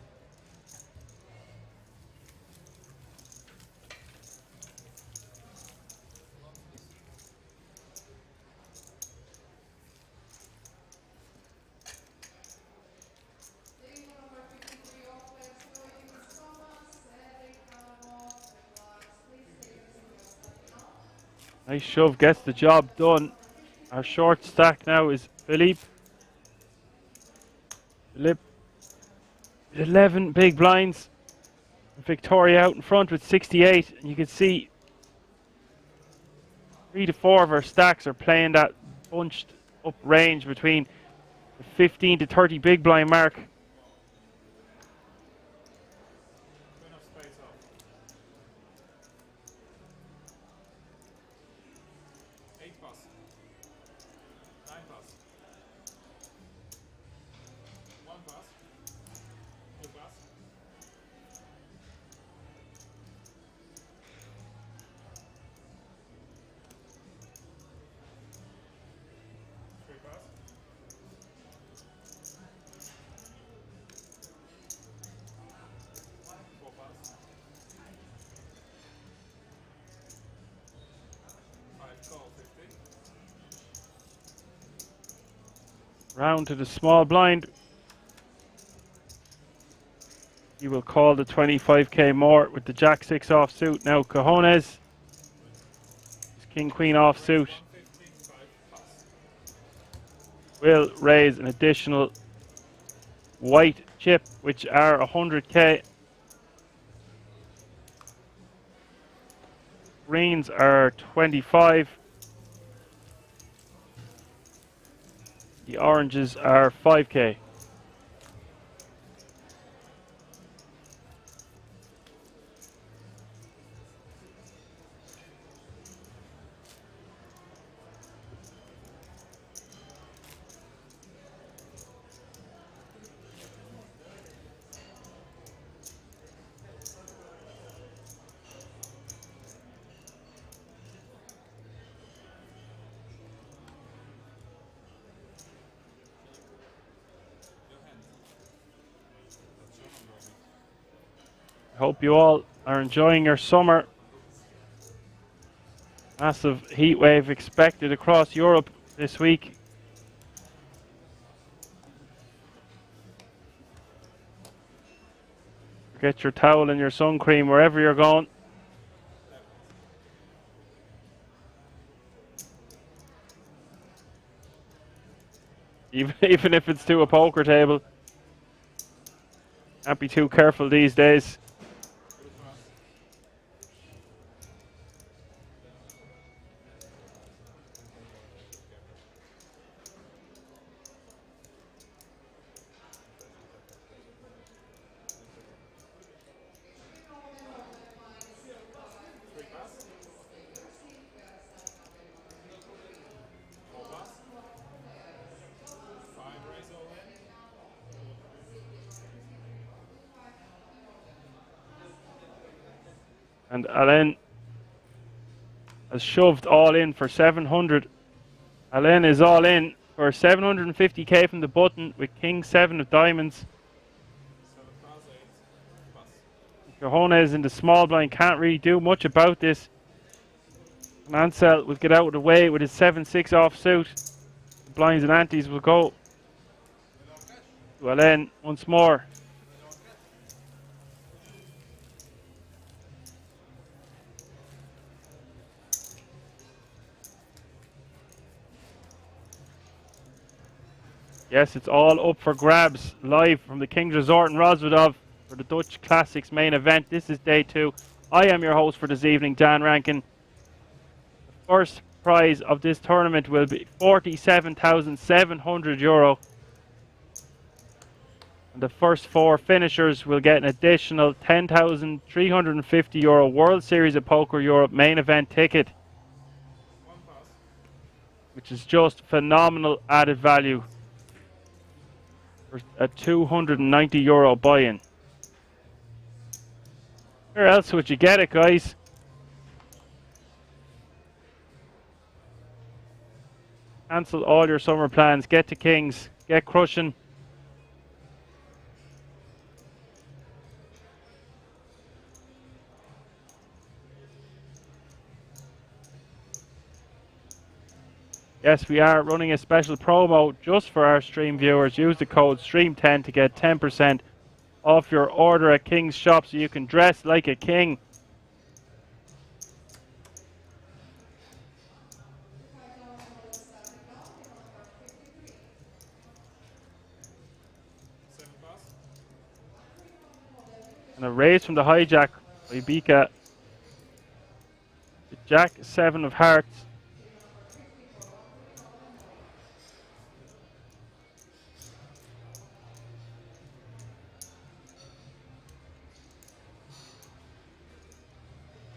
Nice shove, gets the job done. Our short stack now is Philippe. Philippe, 11 big blinds. Victoria out in front with 68. And you can see 3 to 4 of our stacks are playing that bunched up range between the 15 to 30 big blind mark. Enough space off. 8 pass. 9 pass. 1 pass. 2 pass. 3 pass. 4 pass. 5 call 50. Round to the small blind. You will call the 25K more with the Jack-6 offsuit. Now cojones. King-Queen offsuit. 15 5 pass. Will raise an additional white chip, which are 100K. Greens are 25. The oranges are 5K. I hope you all are enjoying your summer. Massive heat wave expected across Europe this week. Get your towel and your sun cream wherever you're going. Even if it's to a poker table. Can't be too careful these days. And Alain has shoved all in for 700. Alain is all in for 750K from the button with King 7 of diamonds. 7 pass 8 pass. Cojones in the small blind can't really do much about this. And Ansel will get out of the way with his 7-6 offsuit. The blinds and antes will go to Alain once more. Yes, it's all up for grabs live from the King's Resort in Rozvadov for the Dutch Classics main event. This is day 2. I am your host for this evening, Dan Rankin. The first prize of this tournament will be €47,700. And the first 4 finishers will get an additional €10,350 World Series of Poker Europe main event ticket, 1 pass. which is just phenomenal added value. for a €290 buy-in. Where else would you get it, guys? Cancel all your summer plans. Get to Kings. Get crushing. Yes, we are running a special promo just for our stream viewers. Use the code STREAM10 to get 10% off your order at King's shop so you can dress like a king. And a raise from the hijack by Bika. The Jack 7 of hearts.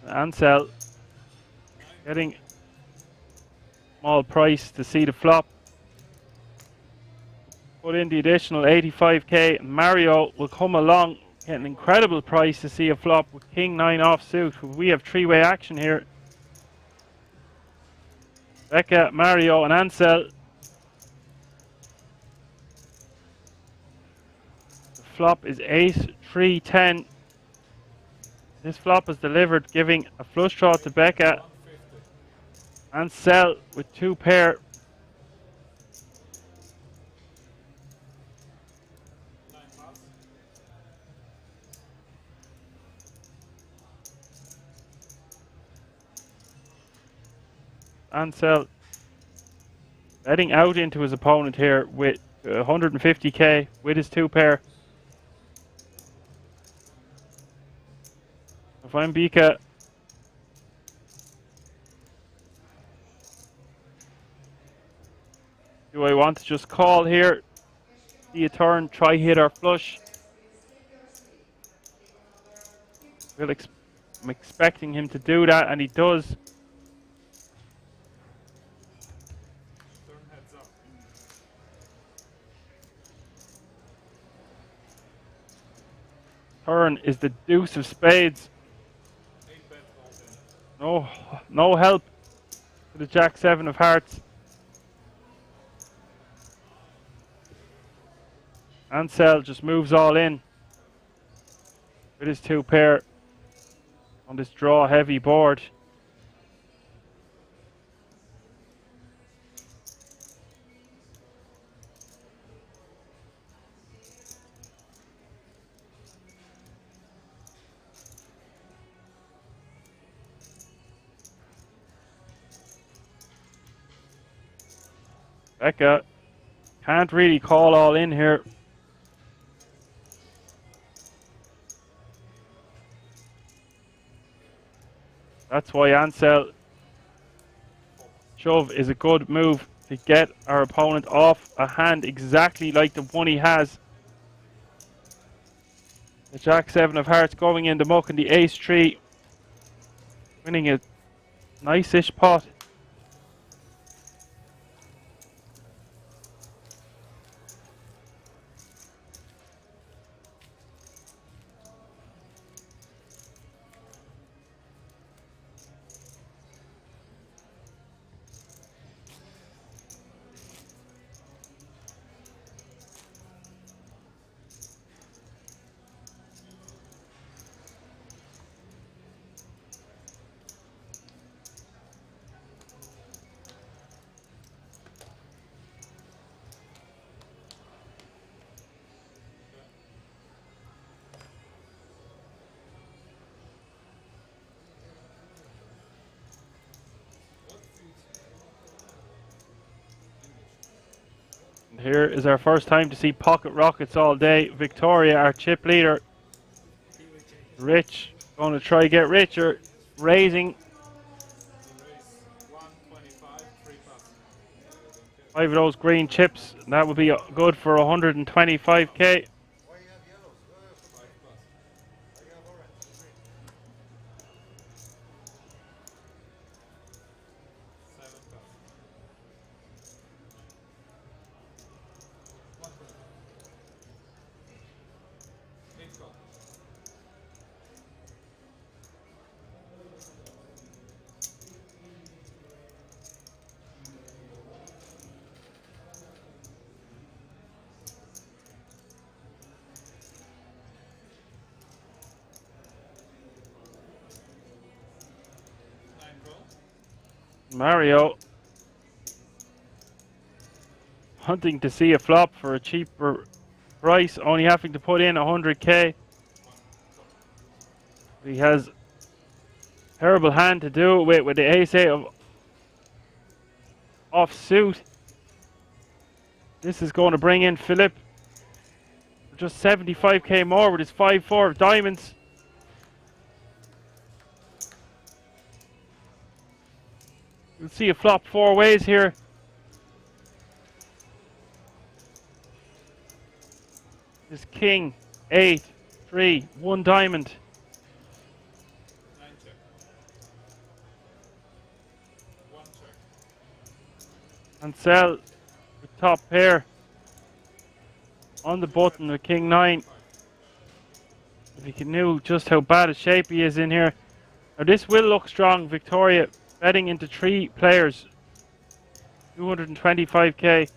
Ansel getting small price to see the flop. Put in the additional 85k. Mario will come along, get an incredible price to see a flop with King 9 offsuit. We have three-way action here. Becca, Mario, and Ansel. The flop is ace 3 10. This flop is delivered, giving a flush draw to Becca. Ansel with 2 pair. Ansel betting out into his opponent here with 150k with his 2 pair. If I'm Bika, do I want to just call here? See a turn, try hit or flush. I'm expecting him to do that, and he does. Turn is the deuce of spades. No help for the Jack 7 of hearts. Ansel just moves all in with his 2 pair on this draw heavy board. Becca can't really call all in here. That's why Ansel shove is a good move to get our opponent off a hand exactly like the one he has. The Jack 7 of hearts going in the muck and the ace 3, winning a nice-ish pot. Here is our first time to see pocket rockets all day. Victoria, our chip leader. Rich, going to try get richer. Raising. 5 of those green chips. That would be good for 125k. Mario hunting to see a flop for a cheaper price, only having to put in 100k. He has terrible hand to do it with the ace-8 of offsuit. This is going to bring in Philip for just 75k more with his 5-4 of diamonds. You'll see a flop 4 ways here. This king, 8, 3, 1 diamond. 9 check. 1 check. And sell the top pair on the button with king 9. If you can know just how bad a shape he is in here. Now this will look strong. Victoria betting into 3 players. 225k.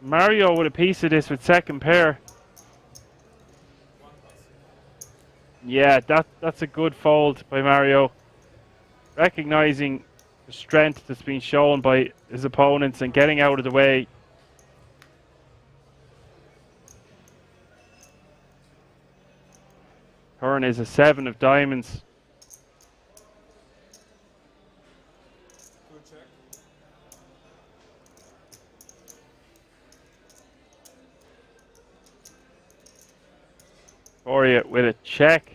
Mario with a piece of this with second pair. Yeah, that's a good fold by Mario. Recognizing the strength that's been shown by his opponents and getting out of the way. Turn is a 7 of diamonds. 2 check. Victoria with a check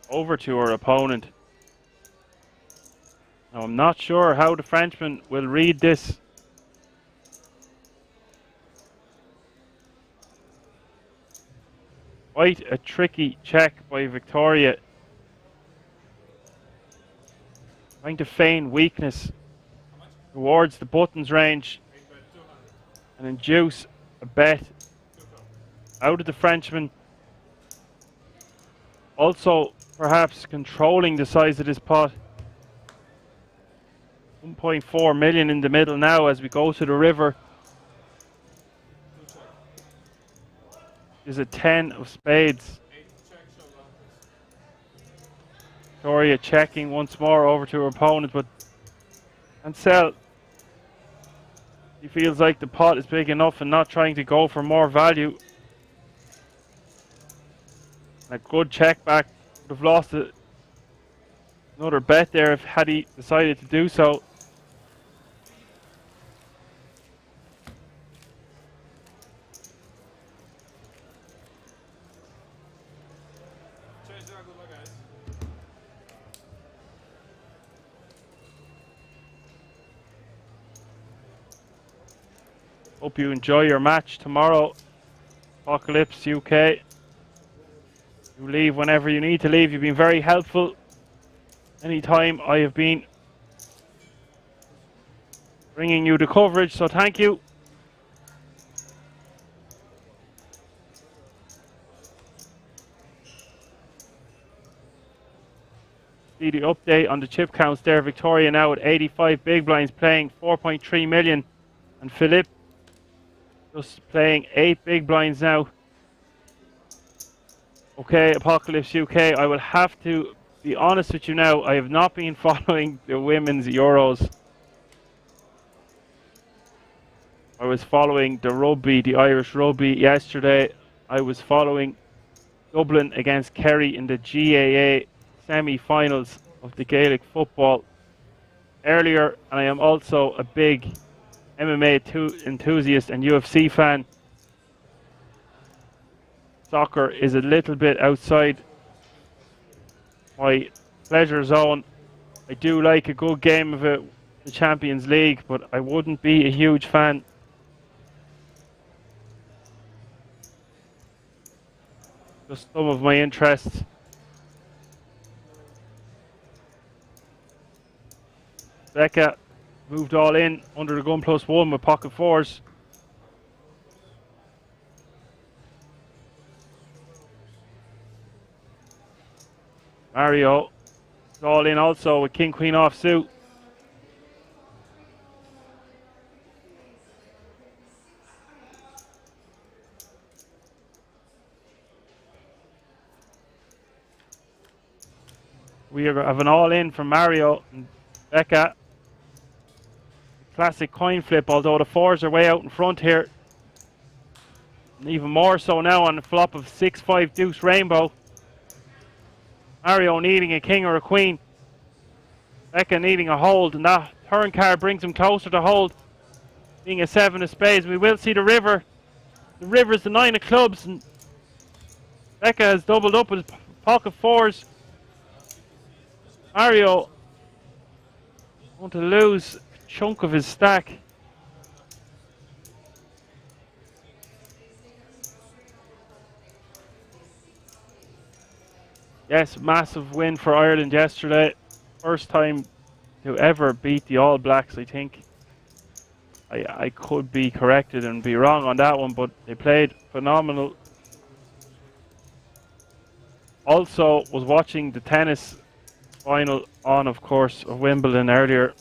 over to her opponent. Now I'm not sure how the Frenchman will read this. Quite a tricky check by Victoria. Trying to feign weakness towards the buttons range 8 bet 200. and induce a bet 2 cup. out of the Frenchman. Also, perhaps controlling the size of this pot. 1.4 million in the middle now as we go to the river. 2 check. Is a 10 of spades. 8 check, shove down, please. Victoria checking once more over to her opponent, but and sell. He feels like the pot is big enough and not trying to go for more value. A good check back. Would have lost another bet there if had he decided to do so. Change there, good luck, guys. Hope you enjoy your match tomorrow. Apocalypse UK. You leave whenever you need to leave. You've been very helpful. Anytime I have been bringing you the coverage, so thank you. See the update on the chip counts there. Victoria now at 85 big blinds playing 4.3 million. And Philippe just playing 8 big blinds now. Okay, Apocalypse UK, I will have to be honest with you now. I have not been following the women's Euros. I was following the rugby, the Irish rugby yesterday. I was following Dublin against Kerry in the GAA semi-finals of the Gaelic football earlier. And I am also a big MMA enthusiast and UFC fan. Soccer is a little bit outside my pleasure zone. I do like a good game of it, the Champions League, but I wouldn't be a huge fan. Just some of my interests. Becca moved all in under the gun +1 with pocket fours. Mario is all in also with king queen offsuit. We have an all-in from Mario and Becca. Classic coin flip, although the fours are way out in front here. And even more so now on the flop of 6-5 deuce rainbow. Mario needing a king or a queen. Becca needing a hold, and that turn card brings him closer to hold. Being a 7 of spades, we will see the river. The river's the 9 of clubs, and Becca has doubled up with pocket fours. Mario going to lose a chunk of his stack. Yes, massive win for Ireland yesterday. First time to ever beat the All Blacks, I think. I could be corrected and be wrong on that one, but they played phenomenal. Also was watching the tennis final on, of course, of Wimbledon earlier.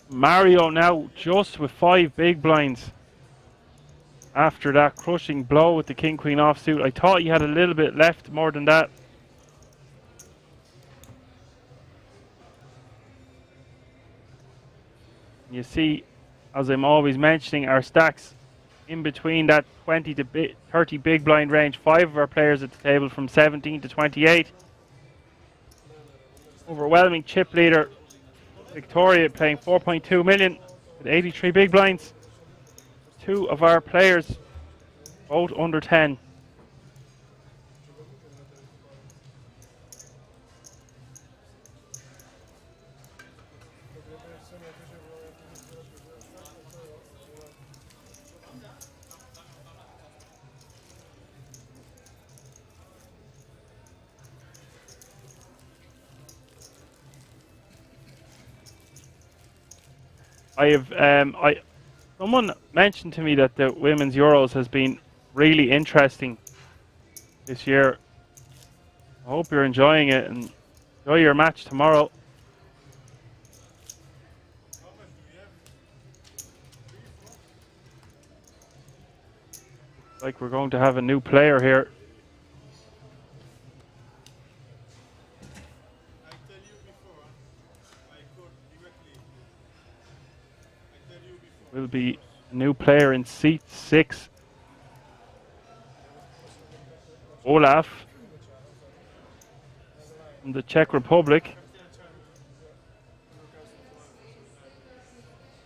Mario now just with 5 big blinds after that crushing blow with the king queen offsuit. I thought he had a little bit left more than that. You see, as I'm always mentioning, our stacks in between that 20 to 30 big blind range. 5 of our players at the table from 17 to 28. Overwhelming chip leader Victoria playing 4.2 million with 83 big blinds. 2 of our players both under 10. Someone mentioned to me that the Women's Euros has been really interesting this year. I hope you're enjoying it and enjoy your match tomorrow. Like we're going to have a new player here. Will be a new player in seat 6. Olaf from the Czech Republic.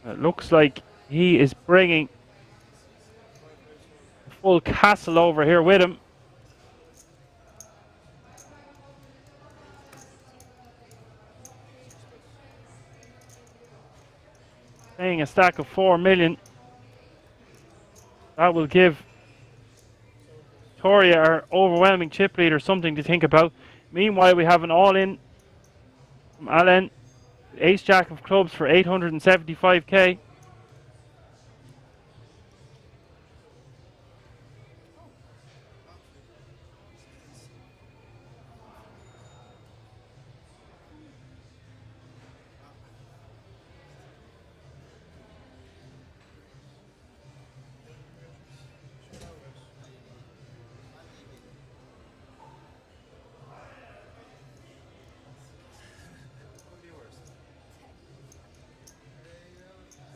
It looks like he is bringing a full castle over here with him. Paying a stack of 4 million. That will give Victoria, our overwhelming chip leader, something to think about. Meanwhile, we have an all-in from Alain, ace jack of clubs for 875k.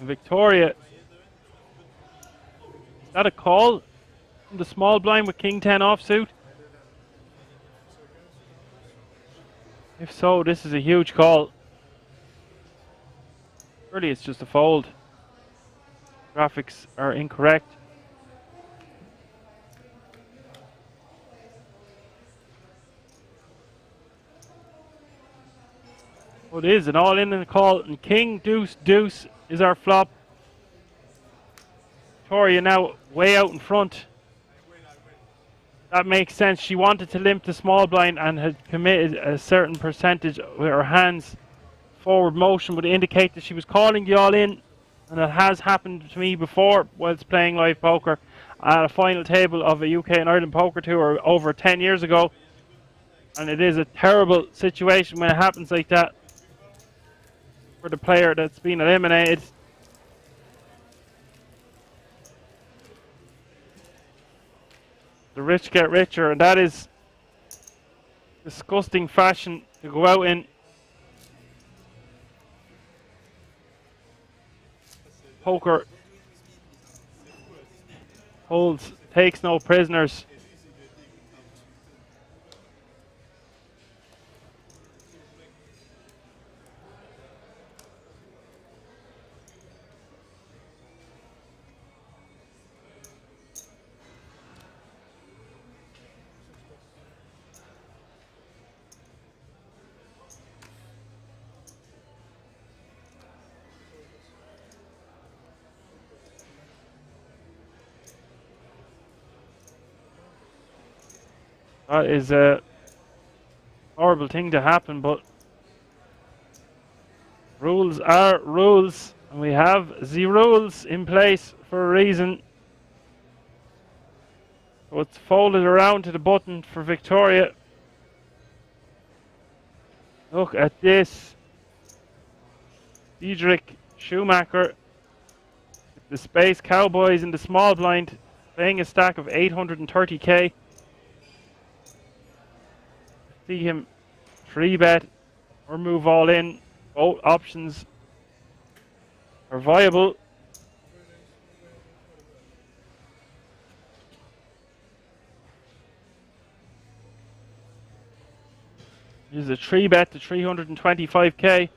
Victoria, is that a call from the small blind with king 10 offsuit? If so, this is a huge call. Surely it's just a fold. Graphics are incorrect. Oh, it is an all-in the call, and king deuce deuce is our flop. Victoria now way out in front. That makes sense. She wanted to limp the small blind and had committed a certain percentage with her hands. Forward motion would indicate that she was calling the all-in, and it has happened to me before whilst playing live poker. at a final table of a UK and Ireland poker tour over 10 years ago. And it is a terrible situation when it happens like that for the player that's been eliminated. The rich get richer, and that is disgusting fashion to go out in. Poker holds, takes no prisoners. That is a horrible thing to happen, but rules are rules, and we have the rules in place for a reason. So it's folded around to the button for Victoria. Look at this. Diedrich Schumacher, the Space Cowboys in the small blind, playing a stack of 830k. See him 3-bet or move all in. Both options are viable. Here's a 3-bet to 325k.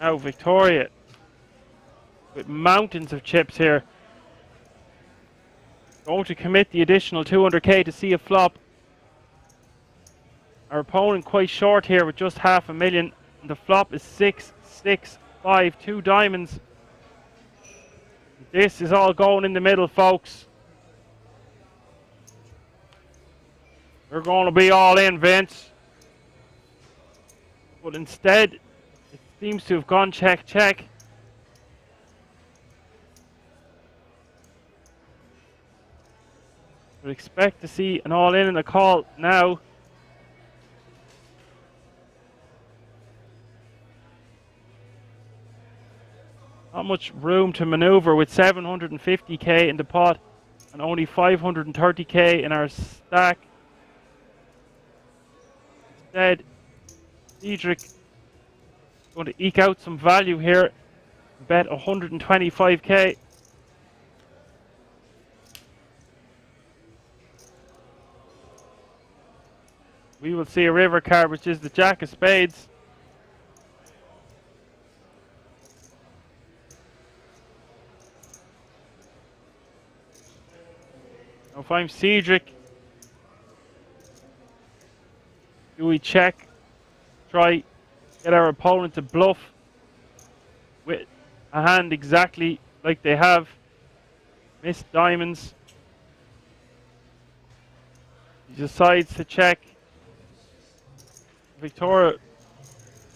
Now Victoria with mountains of chips here. Going to commit the additional 200k to see a flop. Our opponent quite short here with just $500,000. The flop is 6, 6, 5, 2 diamonds. This is all going in the middle, folks. We're going to be all in, Vince. But instead, it seems to have gone check, check. Would expect to see an all-in in the call now. Not much room to maneuver with 750k in the pot and only 530k in our stack. Instead, Diedrich going to eke out some value here. Bet 125k. We will see a river card, which is the Jack of Spades. Now if I'm Cedric, do we check? Try get our opponent to bluff with a hand exactly like they have. Missed diamonds. He decides to check. Victoria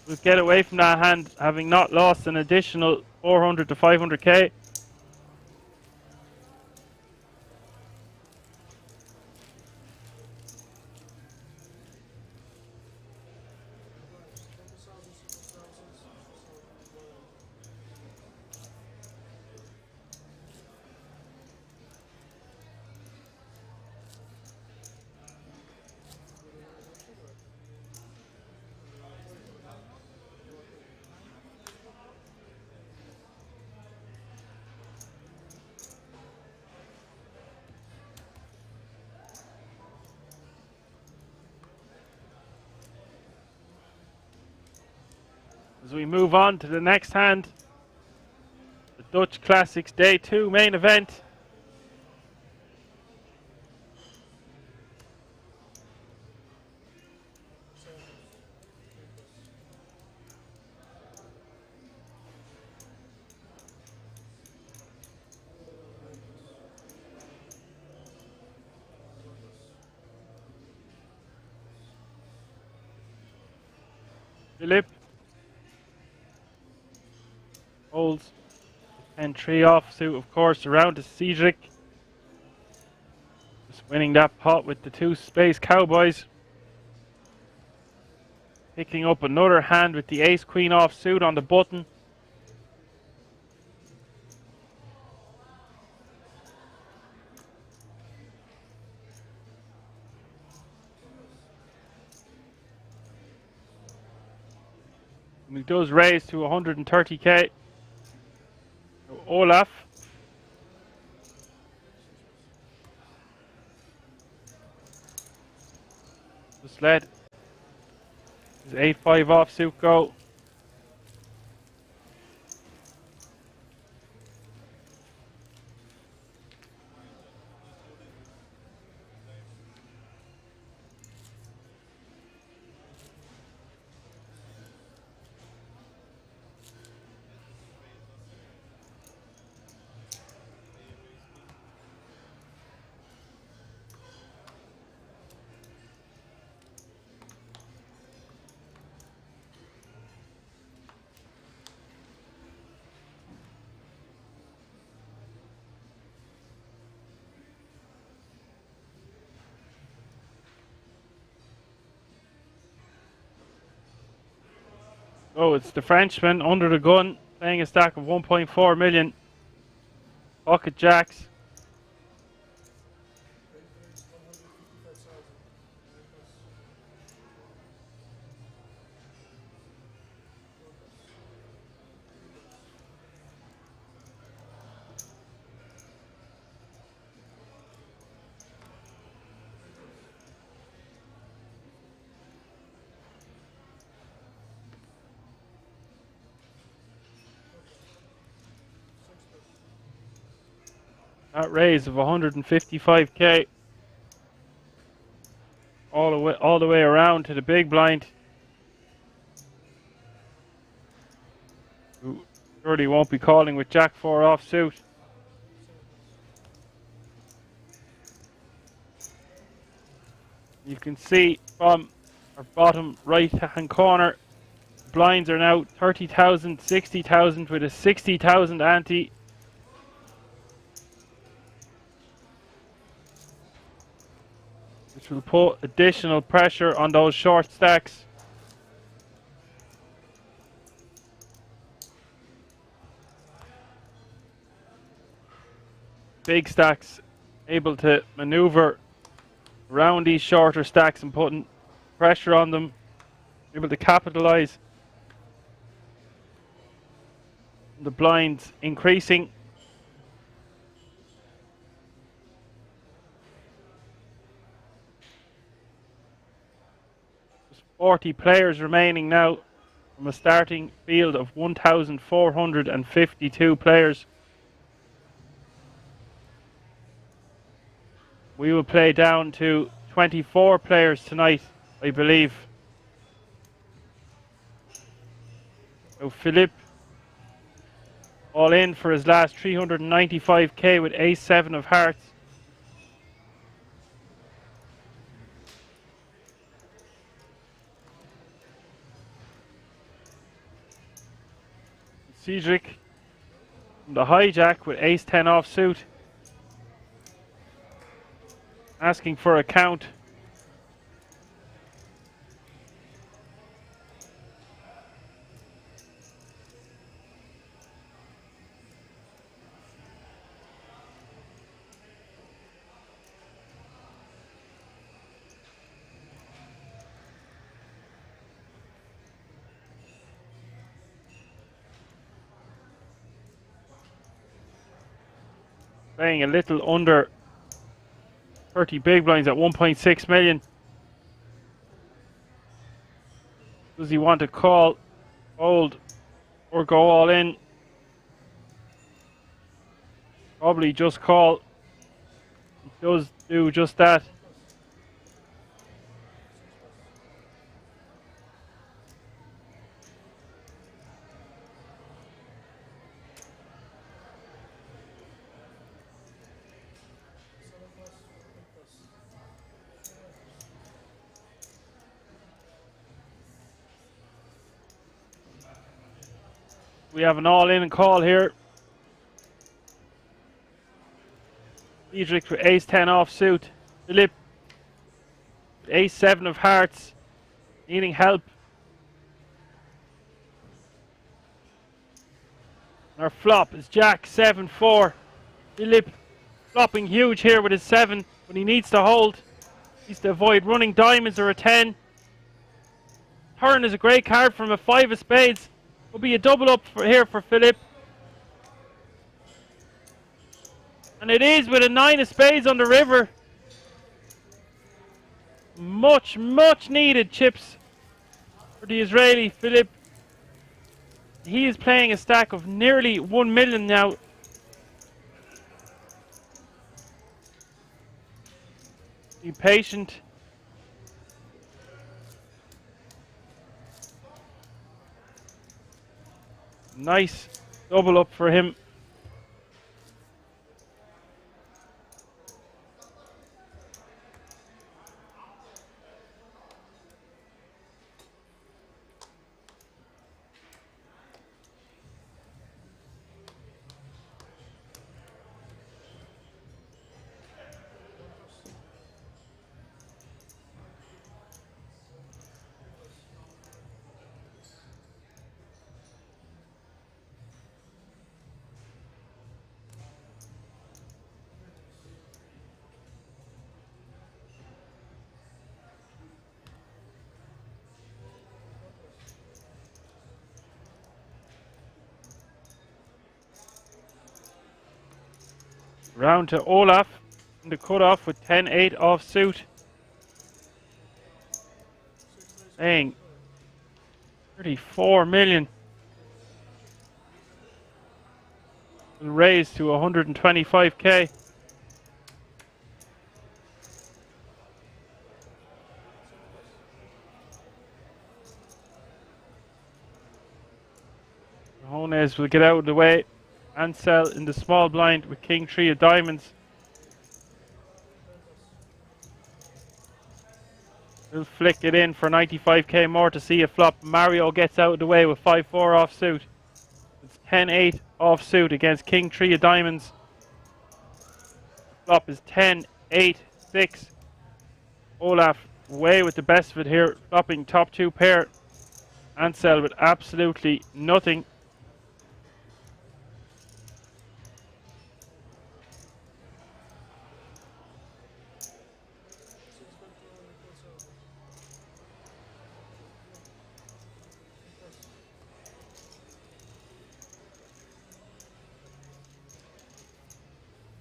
will get away from that hand, having not lost an additional 400 to 500k. As we move on to the next hand, the Dutch Classics Day 2 main event. Philip holds 10-3 offsuit, of course, around to Cedric. Just winning that pot with the two Space Cowboys. Picking up another hand with the Ace-Queen offsuit on the button. And he does raise to 130k. So Olaf just let his 8-5 offsuit go. Oh, it's the Frenchman under the gun, playing a stack of 1.4 million. Pocket jacks. That raise of 155k. All the way around to the big blind. Who surely won't be calling with Jack 4 offsuit. You can see from our bottom right hand corner, blinds are now 30,000, 60,000 with a 60,000 ante. Which will put additional pressure on those short stacks. Big stacks able to maneuver around these shorter stacks and putting pressure on them, able to capitalize. The blinds increasing. 40 players remaining now from a starting field of 1,452 players. We will play down to 24 players tonight, I believe. So Philippe all in for his last 395k with Ace-7 of hearts. Cedric from the hijack with Ace-10 offsuit, asking for a count. Playing a little under 30 big blinds at 1.6 million. Does he want to call, hold, or go all in? Probably just call. He does do just that. We have an all-in call here. Diedrich with ace-10 offsuit. Philippe with ace-7 of hearts. Needing help. Our flop is Jack 7-4. Philippe flopping huge here with his 7, but he needs to hold. He needs to avoid running diamonds or a 10. Turn is a great card from a 5 of spades. Will be a double up here for Philippe. And it is with a 9 of spades on the river. Much needed chips for the Israeli Philippe. He is playing a stack of nearly 1 million now. Be patient. Nice double up for him. Round to Olaf in the cutoff with 10-8 offsuit. Paying 34 million. Will raise to 125k. Jones will get out of the way. Ansel in the small blind with King 3 of diamonds. We'll flick it in for 95k more to see a flop. Mario gets out of the way with 5-4 offsuit. It's 10-8 offsuit against King 3 of diamonds. Flop is 10-8-6. Olaf away with the best of it here, flopping top 2 pair. Ansel with absolutely nothing.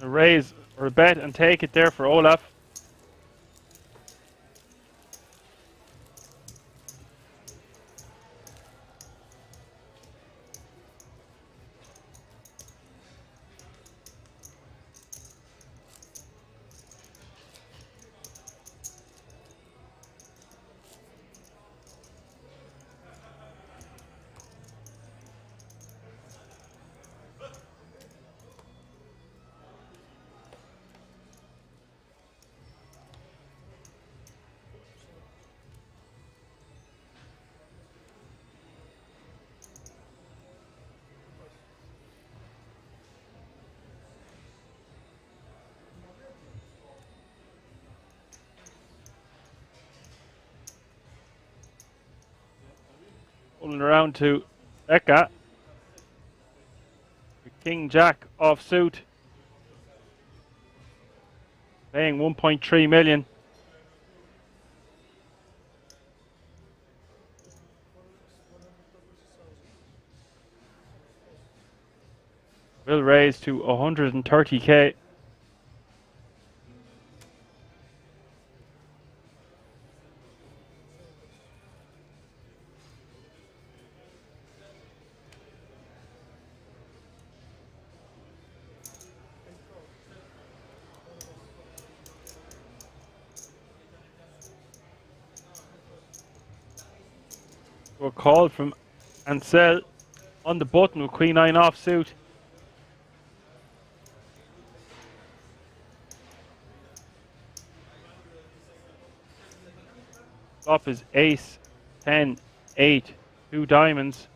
A raise or a bet and take it there for Olaf. Pulling around to Eka. King Jack offsuit. Paying 1.3 million. Will raise to 130k. We're called from Ansel on the button with Queen 9 offsuit. Flop is ace, 10, 8, 2 diamonds.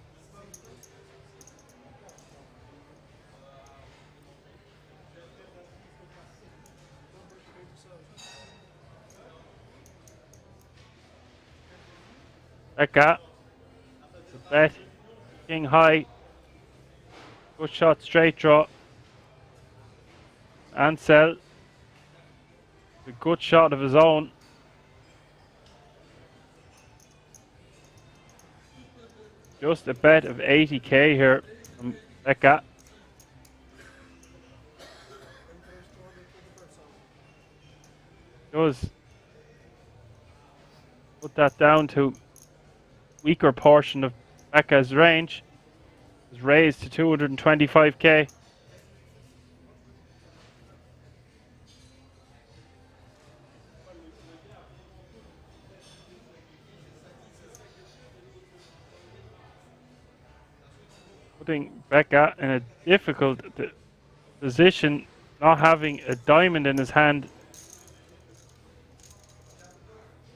Becca. The bet. King high. Good shot, straight draw. Ansel. A good shot of his own. Just a bet of 80k here from Becca. Does put that down to weaker portion of Becca's range. Is raised to 225k. Putting Becca in a difficult position, not having a diamond in his hand.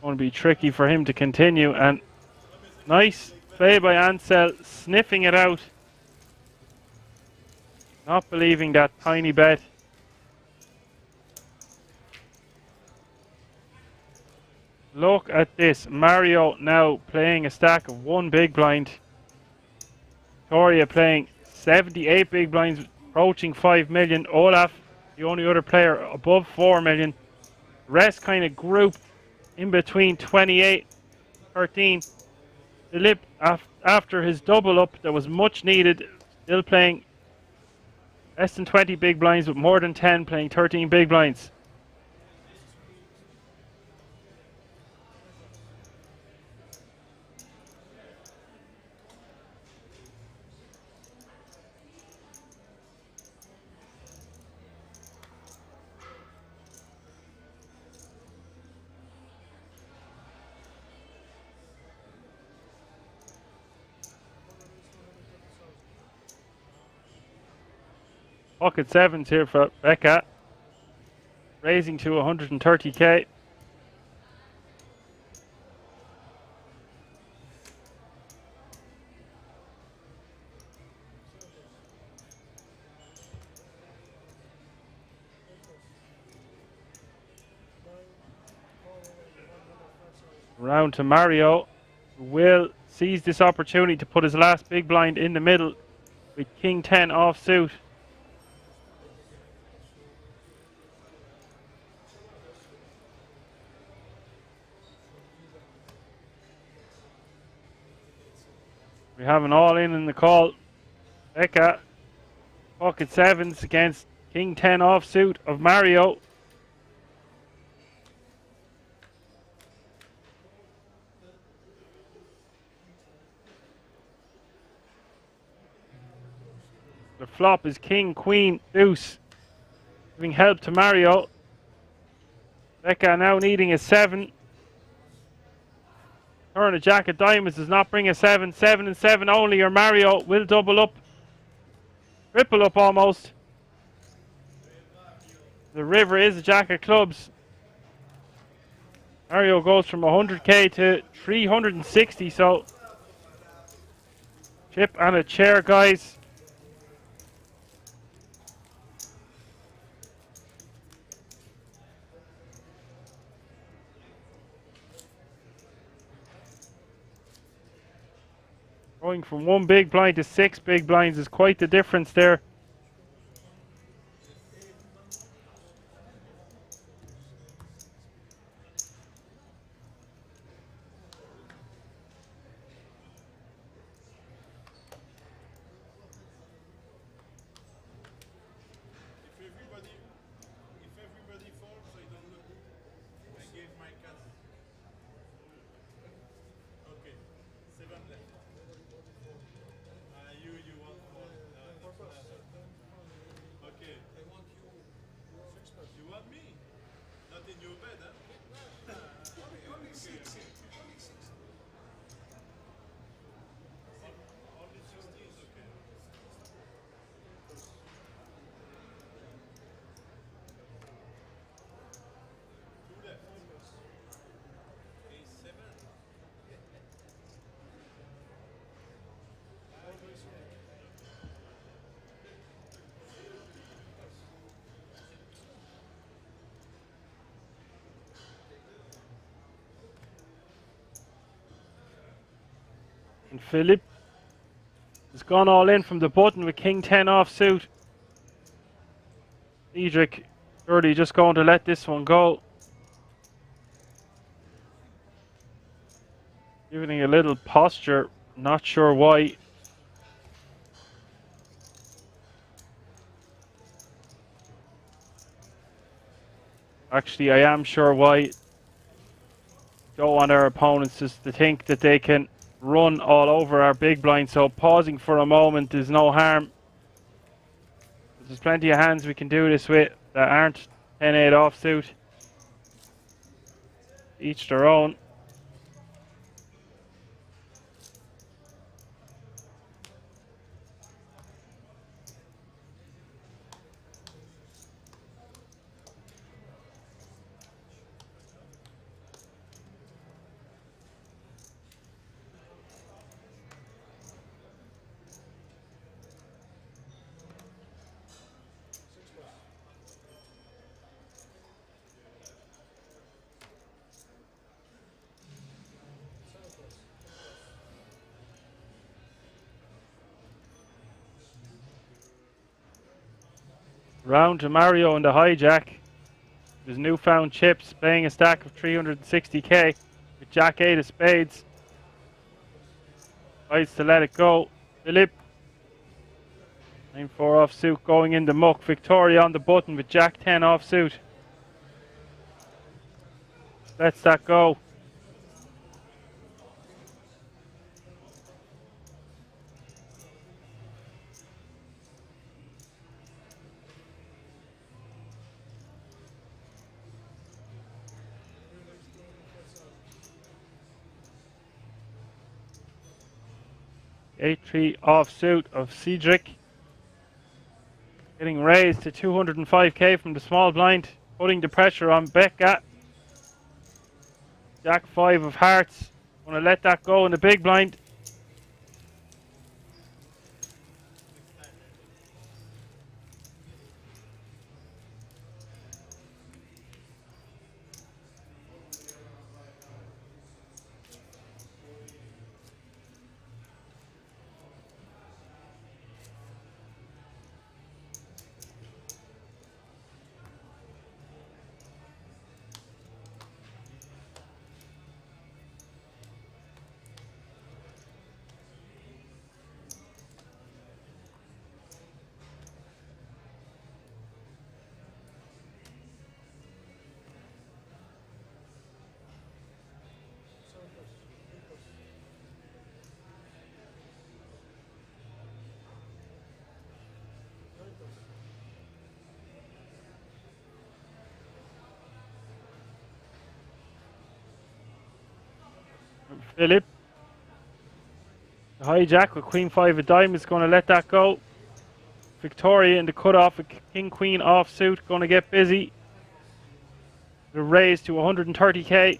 Going to be tricky for him to continue, and nice play by Ansel, sniffing it out. Not believing that tiny bet. Look at this. Mario now playing a stack of 1 big blind. Victoria playing 78 big blinds, approaching 5 million. Olaf, the only other player above 4 million. Rest kind of grouped in between 28, 13. Philip, after his double up that was much needed, still playing less than 20 big blinds, but more than 10, playing 13 big blinds. Pocket sevens here for Becca, raising to 130k. Round to Mario, who will seize this opportunity to put his last big blind in the middle with King 10 offsuit. We have an all-in the call. Becca, pocket sevens against King 10 offsuit of Mario. The flop is King, Queen, Deuce, giving help to Mario. Becca now needing a 7. Turn a jack of diamonds does not bring a 7. 7 and 7 only, or Mario will double up. Triple up almost. The river is a jack of clubs. Mario goes from 100k to 360, so chip and a chair, guys. Going from 1 big blind to 6 big blinds is quite the difference there. If everybody falls, I don't know. I gave my cat. Okay, 7 left. You want 4. And Philip has gone all in from the button with king 10 offsuit. Cedric surely just going to let this one go. Giving a little posture, not sure why. Actually, I am sure why. Don't want our opponents just to think that they can run all over our big blind, so pausing for a moment is no harm. There's plenty of hands we can do this with that aren't 10-8 offsuit. Each their own. Round to Mario and the hijack. His newfound chips, playing a stack of 360k with Jack 8 of spades. Tries to let it go. Philip. 9-4 offsuit going in the muck. Victoria on the button with Jack 10 offsuit. Lets that go. 8-3 offsuit of Cedric. Getting raised to 205k from the small blind. Putting the pressure on Becca. Jack 5 of hearts. Want to let that go in the big blind. Philip. The hijack with Queen 5 of diamonds, going to let that go. Victoria in the cutoff with King Queen offsuit, going to get busy. The raise to 130k.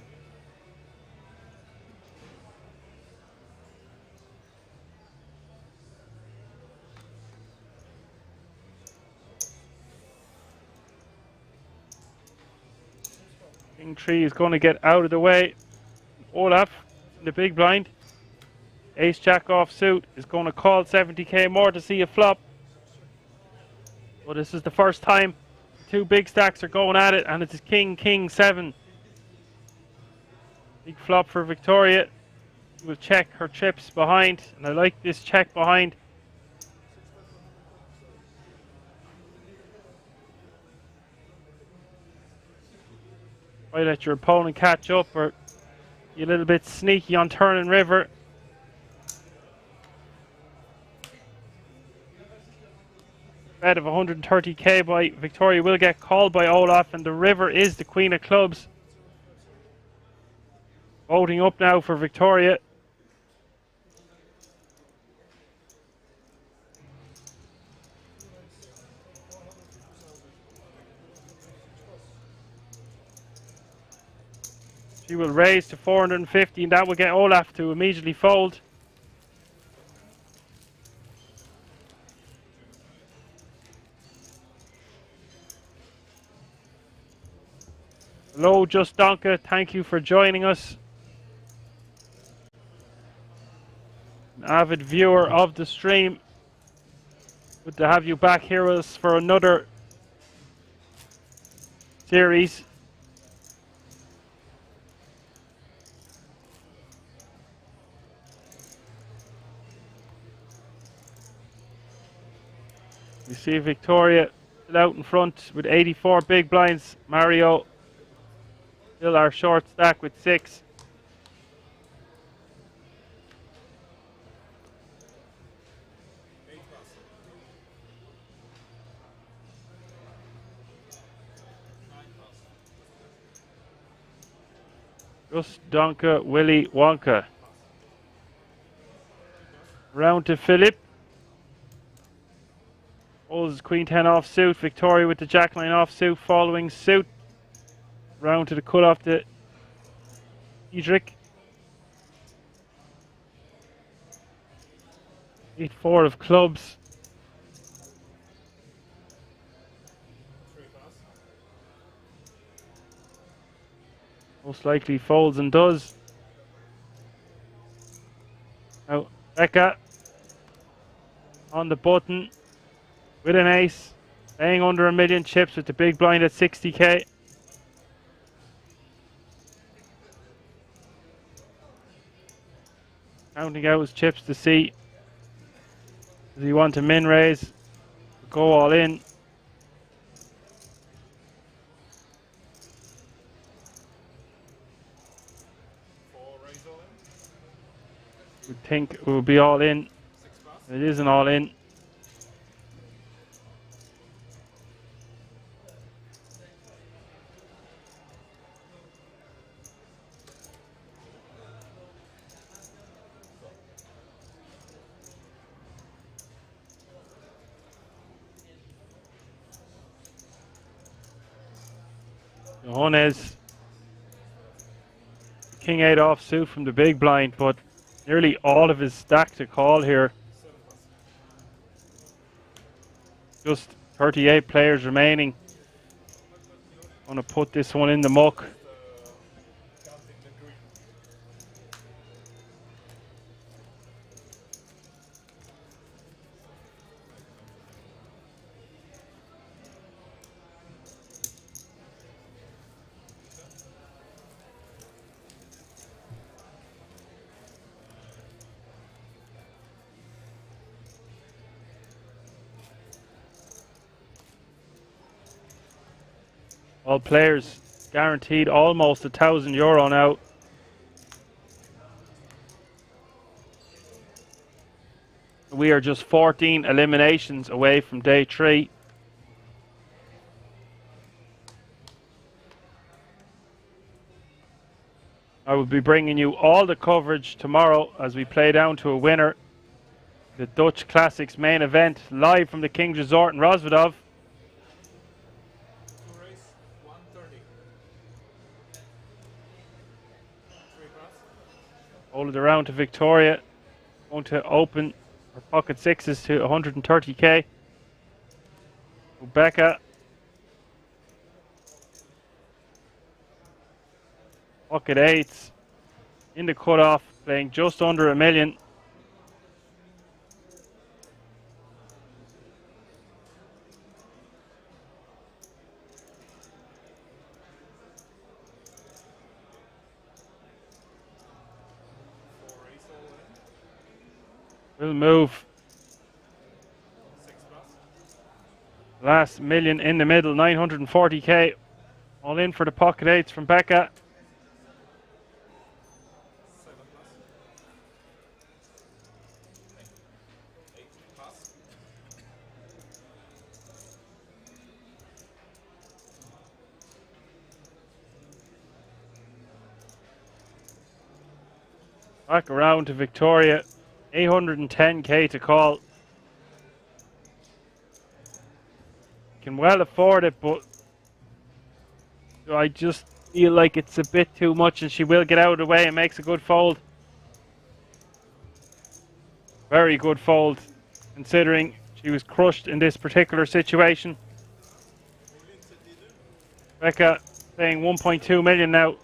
King 3 is going to get out of the way. Olaf in the big blind. Ace Jack offsuit is going to call 70k more to see a flop. But this is the first time two big stacks are going at it, and it's King 7. Big flop for Victoria. We'll check her chips behind, and I like this check behind. Try let your opponent catch up, or you're a little bit sneaky on turning river. Bet of 130k by Victoria will get called by Olaf, and the river is the Queen of Clubs. Voting up now for Victoria. She will raise to 450, and that will get Olaf to immediately fold. Hello, Just Donka. Thank you for joining us. An avid viewer of the stream. Good to have you back here with us for another series. You see Victoria still out in front with 84 big blinds. Mario still our short stack with 6. Just Donka, Willy Wonka. Round to Philip. Holds Queen 10 off suit. Victoria with the Jack 9 off suit. Following suit. Round to the cut off to Edric. 8-4 of clubs. Most likely folds and does. Now Becca on the button with an ace, paying under $1 million chips with the big blind at 60k. Counting out his chips to see, does he want to min raise, go all in? We think it will be all in. It isn't all in. Johannes, King 8 offsuit from the big blind, but nearly all of his stack to call here. Just 38 players remaining. I'm going to put this one in the muck. All players guaranteed almost €1,000 now. We are just 14 eliminations away from day 3. I will be bringing you all the coverage tomorrow as we play down to a winner. The Dutch Classics main event live from the King's Resort in Rozvadov. Hold it around to Victoria. Going to open her pocket 6s to 130k. Rebecca. Pocket 8s. In the cutoff, playing just under $1 million. Will move. Last million in the middle, 940k. All in for the pocket 8s from Becca. Back around to Victoria. 810k to call. Can well afford it, but I just feel like it's a bit too much, and she will get out of the way and makes a good fold. Very good fold, considering she was crushed in this particular situation. Becca paying 1.2 million now.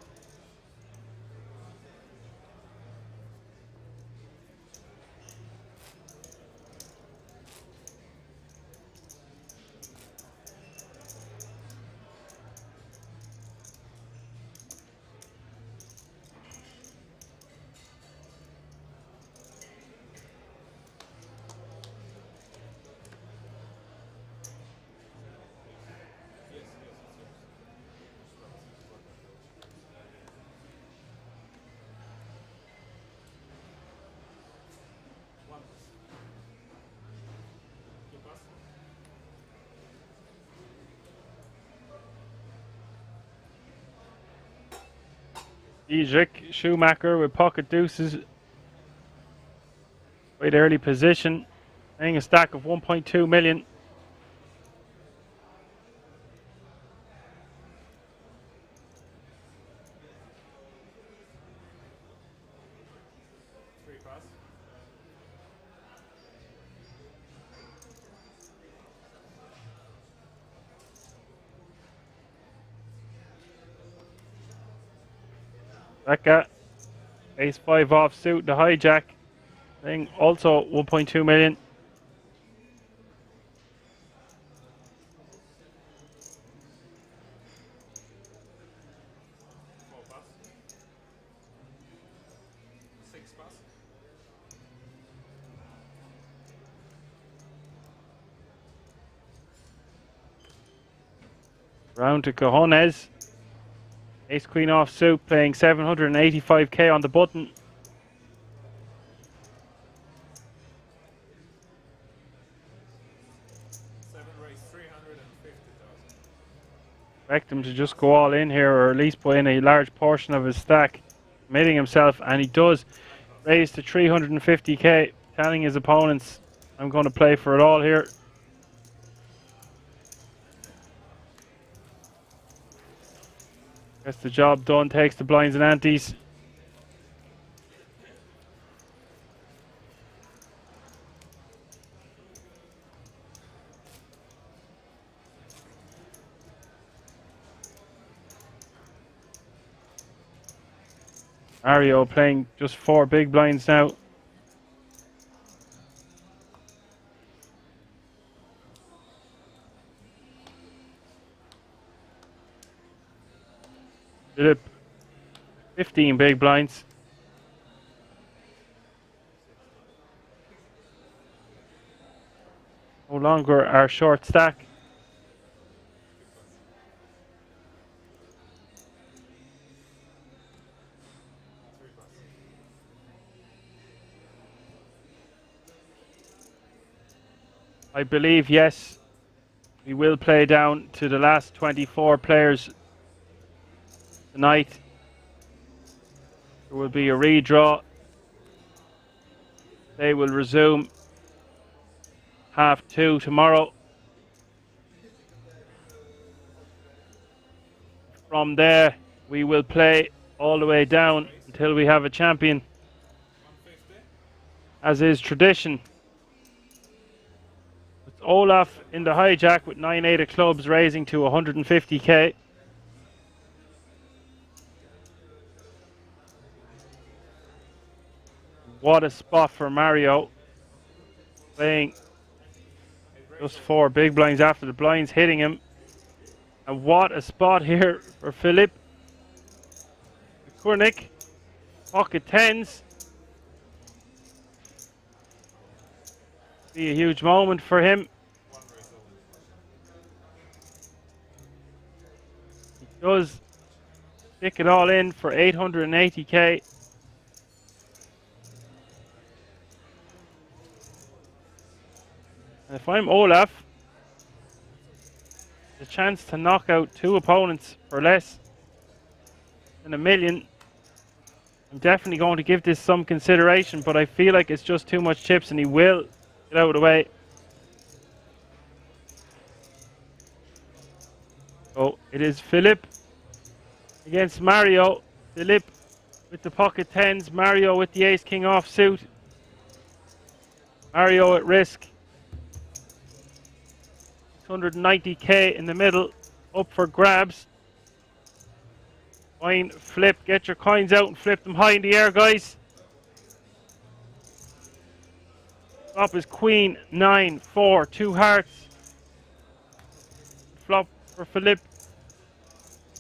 Diedrich Schumacher with pocket deuces. Quite early position. Paying a stack of 1.2 million. Becca. Ace 5 offsuit, the hijack. Paying also 1.2 million. Round to cojones. Ace queen offsuit, playing 785k on the button. Expect him to just go all in here, or at least put in a large portion of his stack, committing himself, and he does. Raise to 350k, telling his opponents, I'm going to play for it all here. Gets the job done, takes the blinds and antes. Mario playing just 4 big blinds now. Philip, 15 big blinds. No longer our short stack. I believe, yes, we will play down to the last 24 players tonight. There will be a redraw. They will resume 2:30 tomorrow. From there, we will play all the way down until we have a champion, as is tradition. It's Olaf in the hijack with 9-8 of clubs, raising to 150k. What a spot for Mario, playing just 4 big blinds after the blinds hitting him. And what a spot here for Philip. Kurnik, pocket tens. Be a huge moment for him. He does stick it all in for 880k. And if I'm Olaf, the chance to knock out 2 opponents for less than $1 million. I'm definitely going to give this some consideration, but I feel like it's just too much chips and he will get out of the way. So it is Philip against Mario. Philip with the pocket tens, Mario with the ace king offsuit. Mario at risk. 190k in the middle, up for grabs. Coin flip, get your coins out and flip them high in the air, guys. Flop is queen, 9, 4, 2 hearts. Flop for Philip.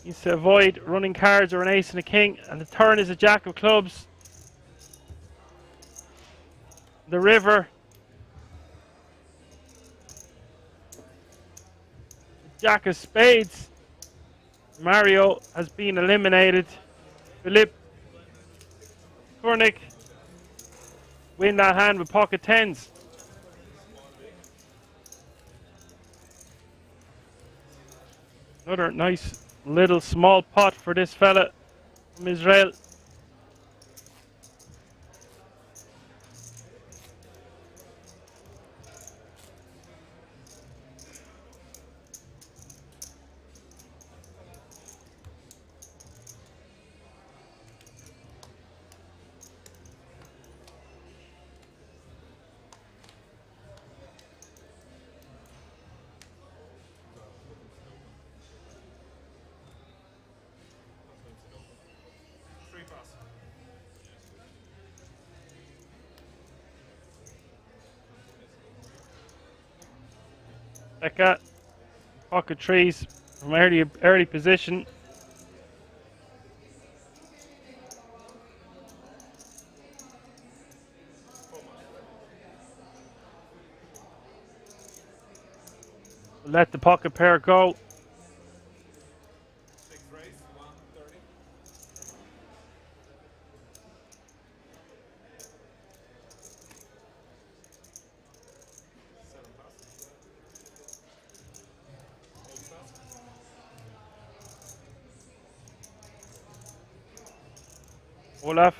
Needs to avoid running cards or an ace and a king, and the turn is a jack of clubs. The river. Jack of spades. Mario has been eliminated. Philip Kurnik win that hand with pocket tens. Another nice little small pot for this fella. from Israel. Free pass. Becca, pocket trees from early position. Let the pocket pair go. 6 race, 130. 7 pass. 8 pass. Olaf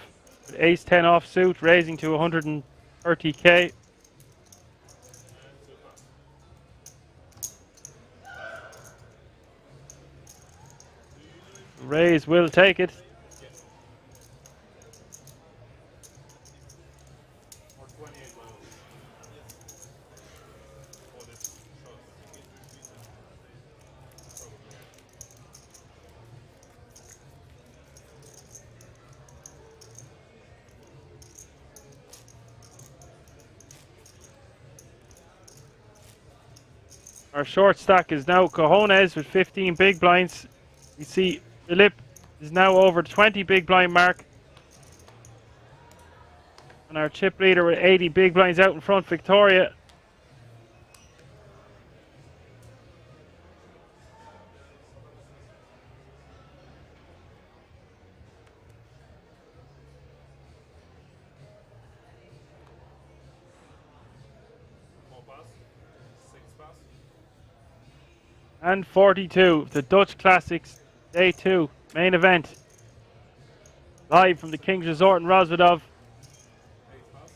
with ace 10 offsuit, raising to 130k. And 2 pass. Raise will take it. Yes. Or 28 levels. For this shot. Probably. Our short stack is now Cojones with 15 big blinds. We see Philip is now over the 20 big blind mark. And our chip leader with 80 big blinds out in front, Victoria. More pass. 6 pass. And 42, the Dutch Classics, Day 2, main event. Live from the King's Resort in Rozvadov. 8 pass.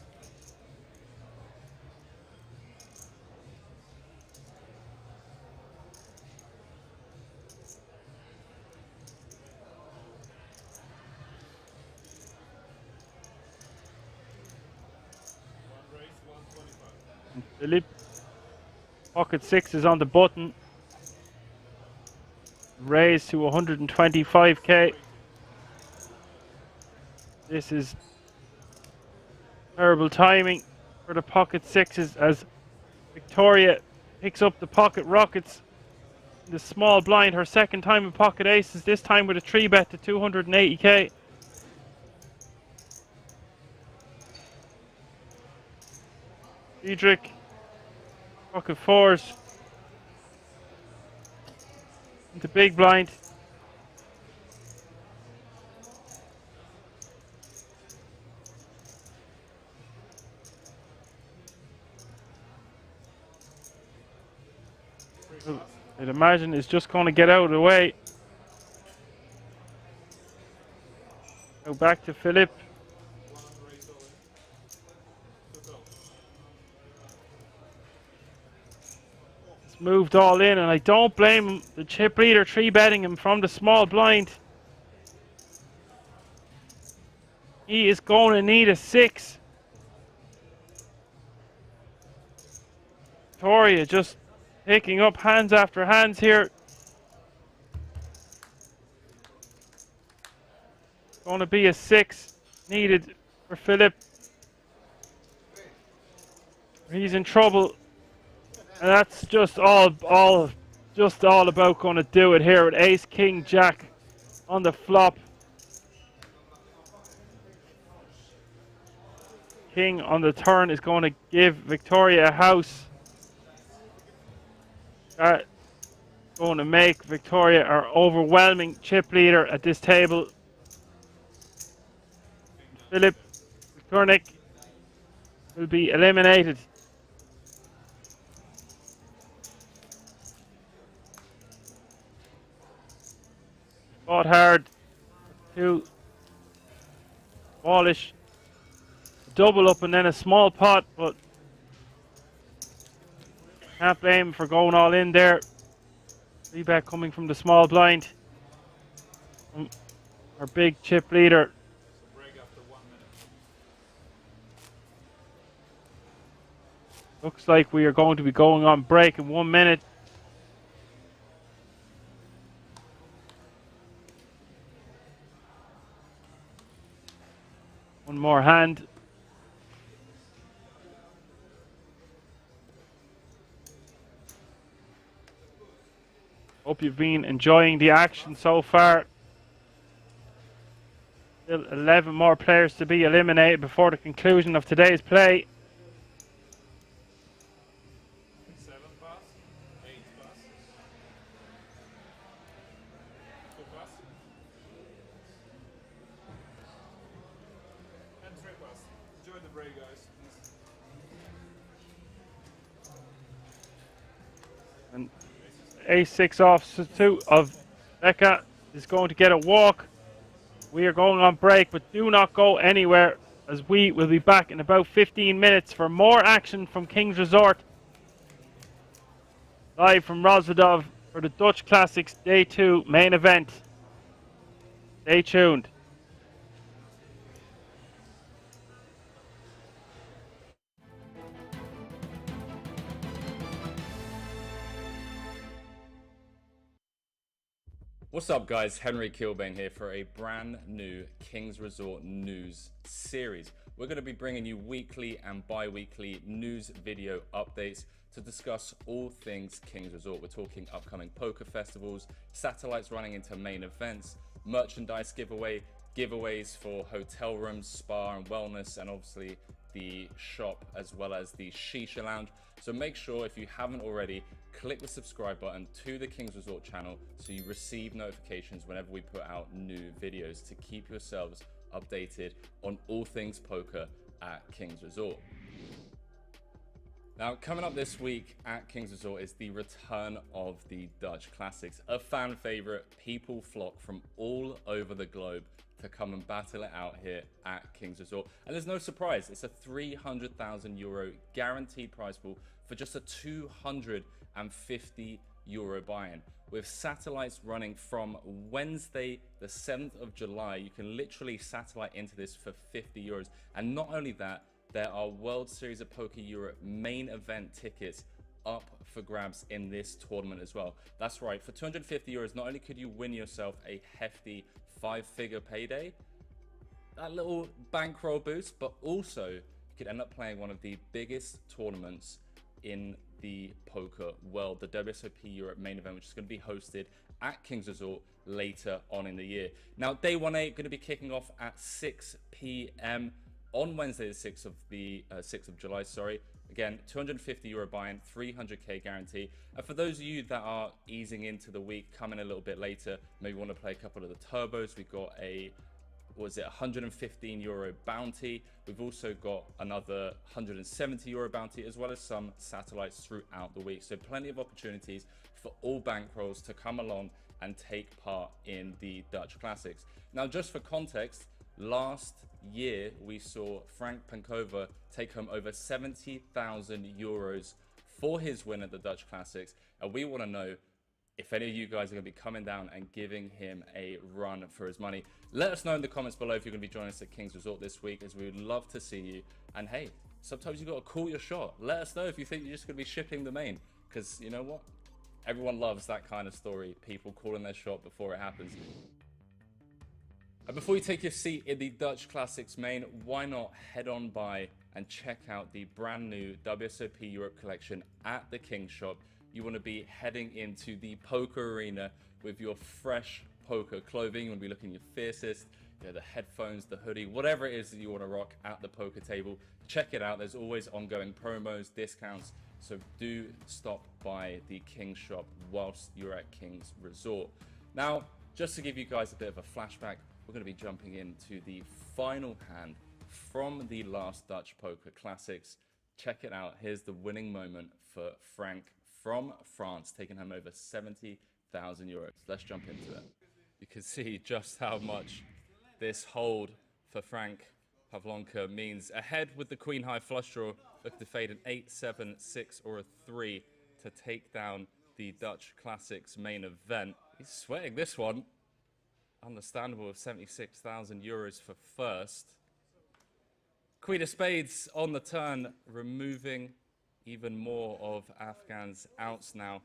One race, 125. Philip, pocket 6 is on the button. Raised to 125k. This is terrible timing for the pocket 6s as Victoria picks up the pocket rockets. The small blind, her second time in pocket aces, this time with a 3-bet to 280k. Friedrich, pocket 4s. The big blind. I'd imagine it's just going to get out of the way. Go back to Philip. One race all in. 2 go. It's moved all in, and I don't blame him. The chip leader 3-betting him from the small blind. He is going to need a 6. Victoria just picking up hands after hands here. Going to be a 6 needed for Philip. He's in trouble, and that's just all about going to do it here with Ace King Jack on the flop. King on the turn is going to give Victoria a house. That going to make Victoria our overwhelming chip leader at this table. Philip Kurnik will be eliminated. Fought hard to smallish double up and then a small pot, but can't blame him for going all in there. 3-bet coming from the small blind. Our big chip leader. So break after 1 minute. Looks like we are going to be going on break in 1 minute. One more hand. Hope you've been enjoying the action so far. Still 11 more players to be eliminated before the conclusion of today's play. 7 pass, 8 pass, 2 pass, and 3 pass. Enjoy the break, guys. And A6 off 2 of Becca is going to get a walk. We are going on break, but do not go anywhere, as we will be back in about 15 minutes for more action from King's Resort. Live from Rozvadov for the Dutch Classics Day 2 main event. Stay tuned. What's up, guys? Henry Kilbane here for a brand new King's Resort news series. We're going to be bringing you weekly and bi-weekly news video updates to discuss all things King's Resort. We're talking upcoming poker festivals, satellites running into main events, merchandise giveaways for hotel rooms, spa and wellness, and obviously the shop as well as the Shisha Lounge. So make sure, if you haven't already, click the subscribe button to the King's Resort channel so you receive notifications whenever we put out new videos to keep yourselves updated on all things poker at King's Resort. Now, coming up this week at King's Resort is the return of the Dutch Classics, a fan favorite. People flock from all over the globe to come and battle it out here at King's Resort. And there's no surprise, it's a €300,000 guaranteed prize pool for just a €250 buy-in. With satellites running from Wednesday the 7th of July, you can literally satellite into this for €50. And not only that, there are World Series of Poker Europe main event tickets up for grabs in this tournament as well. That's right, for €250, not only could you win yourself a hefty 5-figure payday, that little bankroll boost, but also you could end up playing one of the biggest tournaments in the poker world, the WSOP Europe main event, which is going to be hosted at King's Resort later on in the year. Now, day 1-8 going to be kicking off at 6 p.m. on Wednesday the 6th of July, sorry. Again, €250 buy-in, 300k guarantee. And for those of you that are easing into the week, coming a little bit later, maybe want to play a couple of the turbos, we've got a, €115 bounty. We've also got another €170 bounty, as well as some satellites throughout the week. So plenty of opportunities for all bankrolls to come along and take part in the Dutch Classics. Now, just for context, last year we saw Frank Pankova take home over €70,000 for his win at the Dutch Classics, and we want to know if any of you guys are going to be coming down and giving him a run for his money. Let us know in the comments below if you're going to be joining us at King's Resort this week, as we would love to see you. And hey, sometimes you got to call your shot. Let us know if you think you're just going to be shipping the main, because you know what, everyone loves that kind of story, people calling their shot before it happens. And before you take your seat in the Dutch Classics main, why not head on by and check out the brand new WSOP Europe collection at the King Shop. You want to be heading into the poker arena with your fresh poker clothing. You want to be looking your fiercest, you know, the headphones, the hoodie, whatever it is that you want to rock at the poker table. Check it out. There's always ongoing promos, discounts. So do stop by the King Shop whilst you're at King's Resort. Now, just to give you guys a bit of a flashback, we're going to be jumping into the final hand from the last Dutch Poker Classics. Check it out. Here's the winning moment for Frank from France, taking home over €70,000. Let's jump into it. You can see just how much this hold for Frank Pavlonka means ahead with the queen high flush draw, looking to fade an 8, 7, 6 or a 3 to take down the Dutch Classics main event. He's sweating this one. Understandable, of 76,000 euros for first. Queen of Spades on the turn, removing even more of Afghan's outs now.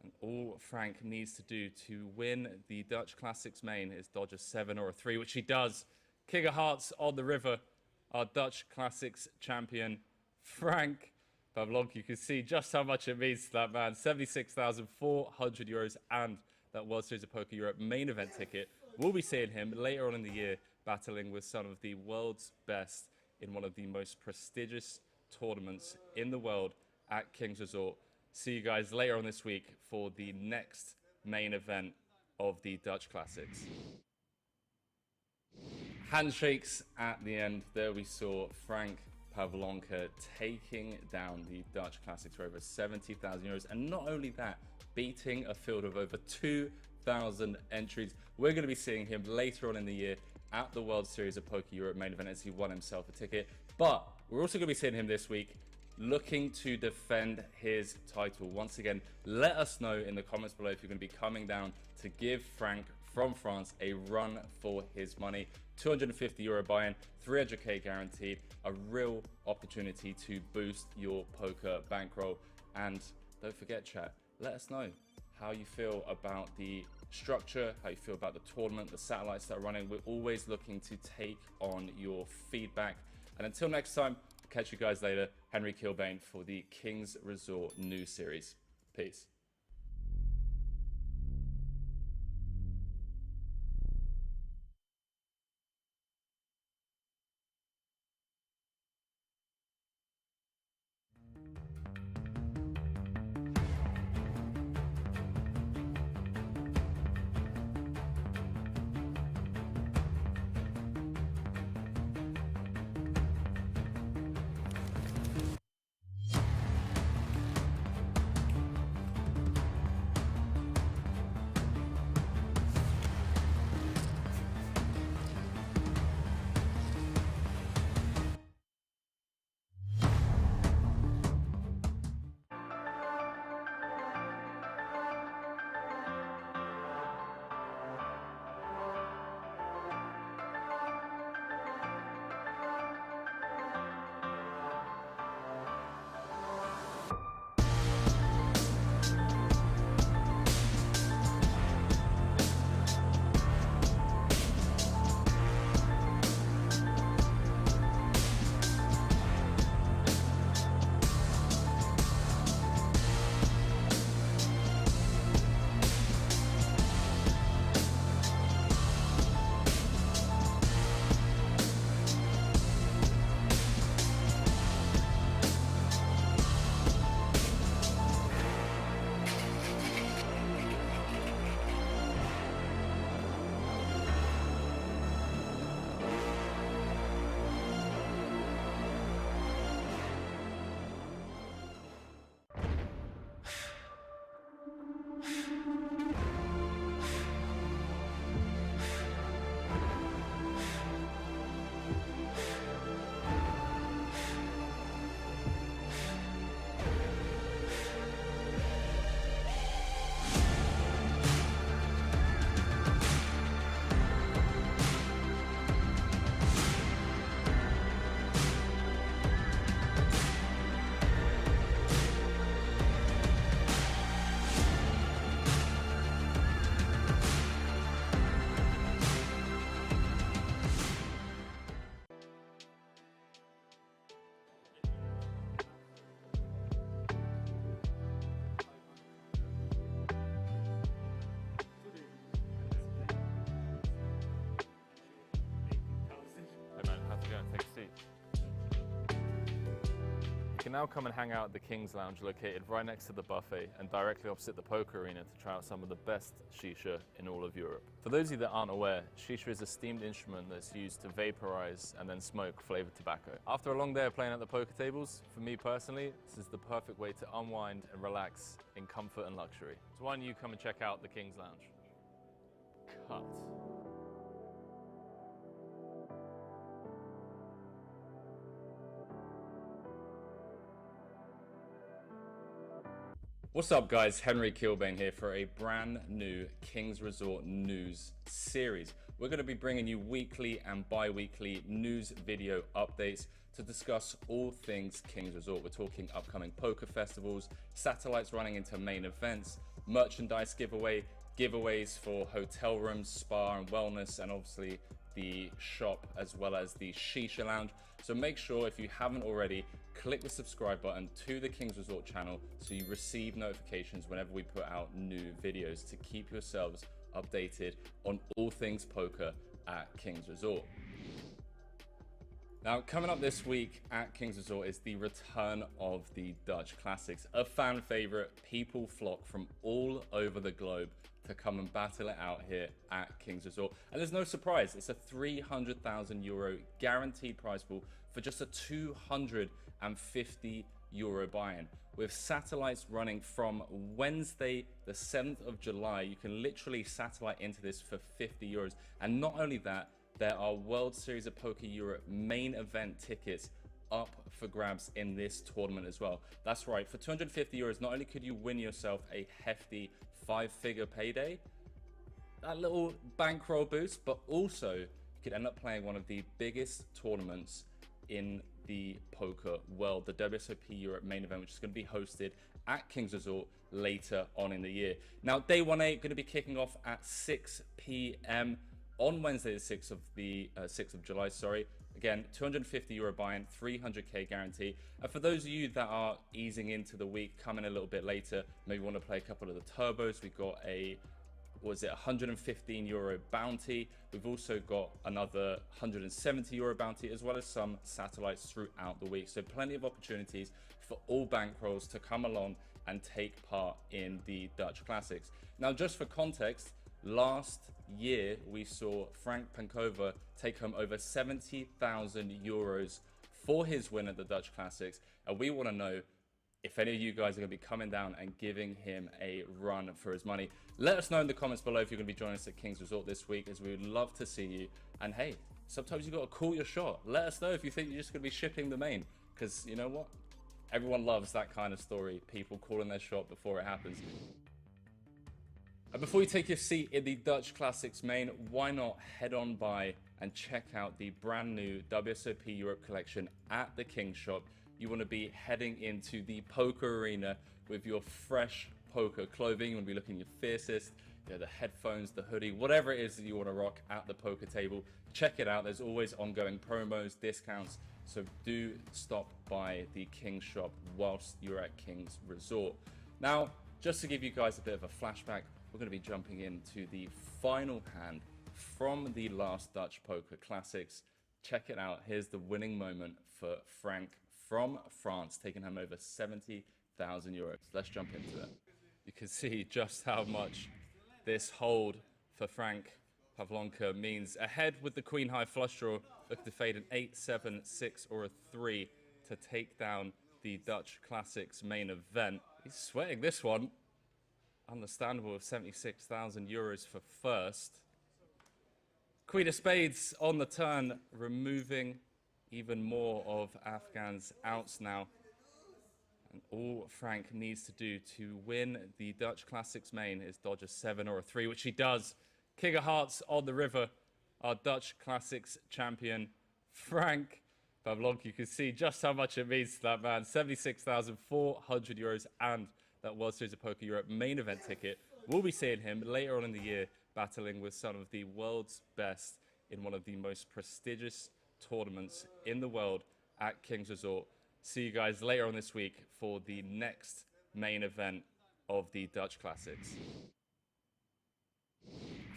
And all Frank needs to do to win the Dutch Classics main is dodge a 7 or a 3, which he does. King of Hearts on the river, our Dutch Classics champion, Frank Pavlonka. You can see just how much it means to that man. 76,400 euros and that World Series of Poker Europe main event ticket. We'll be seeing him later on in the year battling with some of the world's best in one of the most prestigious tournaments in the world at King's Resort. See you guys later on this week for the next main event of the Dutch Classics. Handshakes at the end. There we saw Frank Pavlonka taking down the Dutch Classics for over 70,000 euros. And not only that, beating a field of over 2,000 entries. We're going to be seeing him later on in the year at the World Series of Poker Europe main event as he won himself a ticket. But we're also going to be seeing him this week looking to defend his title. Once again, let us know in the comments below if you're going to be coming down to give Frank from France a run for his money. 250 euro buy-in, 300k guaranteed, a real opportunity to boost your poker bankroll. And don't forget, chat, let us know how you feel about the structure, how you feel about the tournament, the satellites that are running. We're always looking to take on your feedback. And until next time, I'll catch you guys later. Henry Kilbane for the King's Resort news series. Peace. You can now come and hang out at the King's Lounge, located right next to the buffet and directly opposite the poker arena, to try out some of the best shisha in all of Europe. For those of you that aren't aware, shisha is a steamed instrument that's used to vaporize and then smoke flavored tobacco. After a long day of playing at the poker tables, for me personally, this is the perfect way to unwind and relax in comfort and luxury. So why don't you come and check out the King's Lounge? Cut. What's up guys, Henry Kilbane here for a brand new Kings Resort news series. We're going to be bringing you weekly and bi-weekly news video updates to discuss all things Kings Resort. We're talking upcoming poker festivals, satellites running into main events, merchandise giveaways for hotel rooms, spa and wellness, and obviously the shop as well as the Shisha Lounge. So make sure, if you haven't already, click the subscribe button to the Kings Resort channel so you receive notifications whenever we put out new videos to keep yourselves updated on all things poker at Kings Resort. Now, coming up this week at Kings Resort is the return of the Dutch Classics, a fan favorite. People flock from all over the globe to come and battle it out here at Kings Resort. And there's no surprise, it's a €300,000 guaranteed prize pool for just a €250 buy-in. With satellites running from Wednesday, the 7th of July, you can literally satellite into this for €50. And not only that, there are World Series of Poker Europe main event tickets up for grabs in this tournament as well. That's right, for €250, not only could you win yourself a hefty 5-figure payday, that little bankroll boost, but also you could end up playing one of the biggest tournaments in the poker world, the WSOP Europe main event, which is going to be hosted at Kings Resort later on in the year. Now, day 1-8 going to be kicking off at 6 p.m. on Wednesday, the 6th of July. Sorry. Again, €250 buy-in, 300k guarantee. And for those of you that are easing into the week, coming a little bit later, maybe want to play a couple of the turbos, we've got a €115 bounty. We've also got another €170 bounty, as well as some satellites throughout the week. So plenty of opportunities for all bankrolls to come along and take part in the Dutch Classics. Now, just for context, last year we saw Frank Pankova take home over €70,000 for his win at the Dutch Classics, and we want to know if any of you guys are going to be coming down and giving him a run for his money. Let us know in the comments below if you're going to be joining us at Kings Resort this week, as we would love to see you. And hey, sometimes you got to call your shot. Let us know if you think you're just going to be shipping the main, because you know what, everyone loves that kind of story, people calling their shot before it happens. And before you take your seat in the Dutch Classics main, why not head on by and check out the brand new WSOP Europe collection at the King Shop. You want to be heading into the poker arena with your fresh poker clothing. You want to be looking your fiercest, you know, the headphones, the hoodie, whatever it is that you want to rock at the poker table. Check it out. There's always ongoing promos, discounts. So do stop by the King Shop whilst you're at Kings Resort. Now, just to give you guys a bit of a flashback, we're going to be jumping into the final hand from the last Dutch Poker Classics. Check it out. Here's the winning moment for Frank from France, taking home over €70,000. Let's jump into it. You can see just how much this hold for Frank Pavlonka means. Ahead with the Queen High flush draw, looking to fade an 8, 7, 6 or a 3 to take down the Dutch Classics main event. He's sweating this one. Understandable, of €76,000 for first. Queen of Spades on the turn, removing even more of Afghan's outs now. And all Frank needs to do to win the Dutch Classics main is dodge a 7 or a 3, which he does. King of Hearts on the river, our Dutch Classics champion, Frank Pavlonka. You can see just how much it means to that man. €76,400 and that World Series of Poker Europe main event ticket. We'll be seeing him later on in the year battling with some of the world's best in one of the most prestigious tournaments in the world at Kings Resort. See you guys later on this week for the next main event of the Dutch Classics.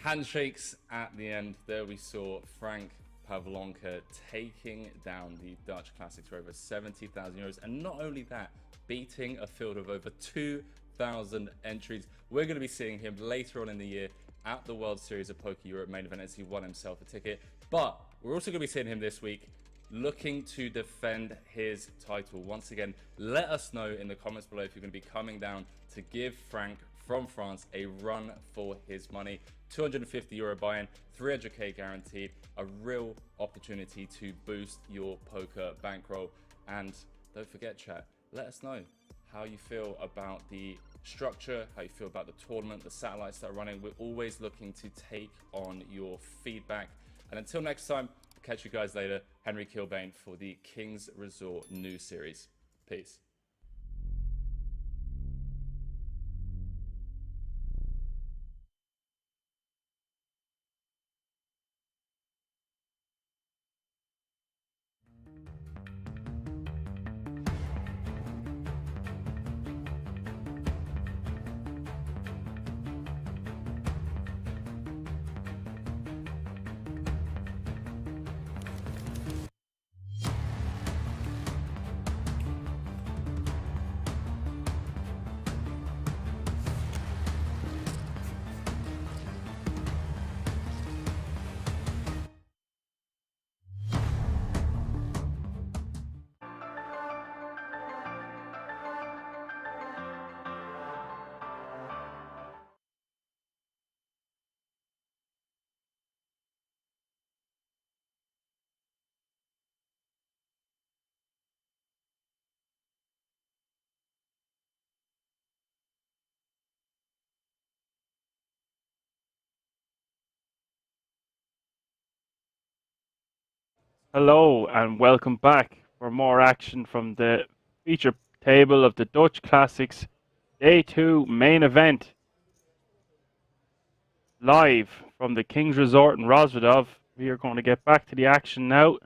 Handshakes at the end. There we saw Frank Pavlonka taking down the Dutch Classics for over €70,000. And not only that, beating a field of over 2,000 entries. We're going to be seeing him later on in the year at the World Series of Poker Europe main event as he won himself a ticket. But we're also going to be seeing him this week looking to defend his title. Once again, let us know in the comments below if you're going to be coming down to give Frank from France a run for his money. €250 buy-in, 300k guaranteed, a real opportunity to boost your poker bankroll. And don't forget, chat, let us know how you feel about the structure, how you feel about the tournament, the satellites that are running. We're always looking to take on your feedback. And until next time, I'll catch you guys later. Henry Kilbane for the Kings Resort News Series. Peace. Hello and welcome back for more action from the feature table of the Dutch Classics Day 2 main event. Live from the King's Resort in Rozvadov. We are going to get back to the action now.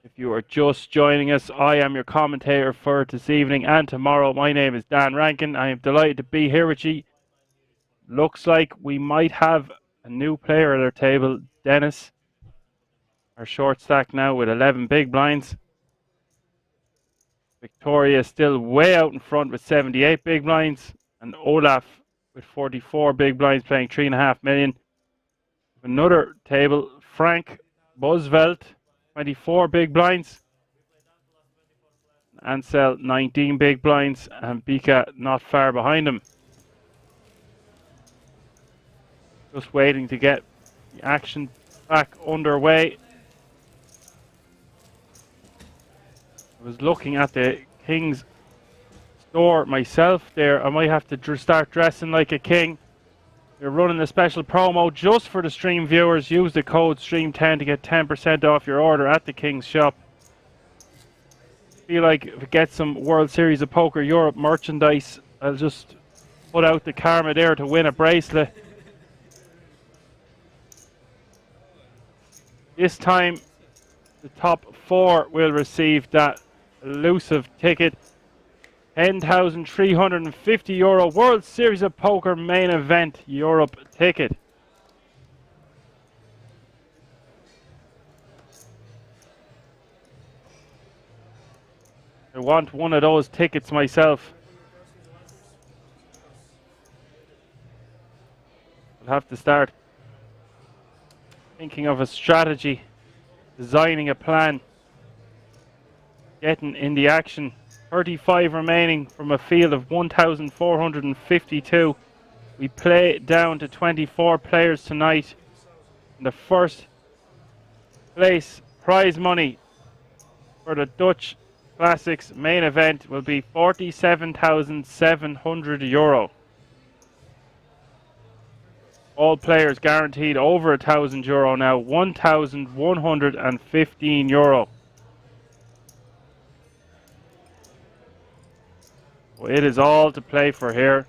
If you are just joining us, I am your commentator for this evening and tomorrow. My name is Dan Rankin. I am delighted to be here with you. Looks like we might have a new player at our table, Dennis. Our short stack now with 11 big blinds. Victoria still way out in front with 78 big blinds. And Olaf with 44 big blinds playing 3.5 million. Another table, Frank Busvelt, 24 big blinds. Ansel, 19 big blinds. And Bika not far behind him. Just waiting to get the action back underway. I was looking at the King's store myself there. I might have to start dressing like a king. They're running a special promo just for the stream viewers. Use the code STREAM10 to get 10% off your order at the King's shop. Feel like if it gets some World Series of Poker Europe merchandise, I'll just put out the karma there to win a bracelet. This time, the top 4 will receive that elusive ticket. €10,350 World Series of Poker main event Europe ticket. I want one of those tickets myself. I'll have to start thinking of a strategy, designing a plan, getting in the action. 35 remaining from a field of 1,452. We play down to 24 players tonight. And the first place prize money for the Dutch Classics main event will be €47,700. All players guaranteed over €1,000 now, €1,115. Well, it is all to play for here.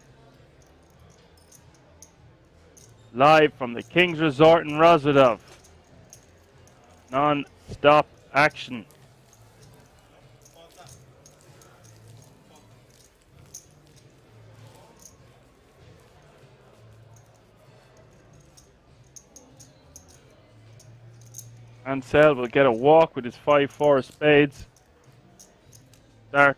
Live from the King's Resort in Rozvadov. Non-stop action. Ansel will get a walk with his 5-4 of spades. Start.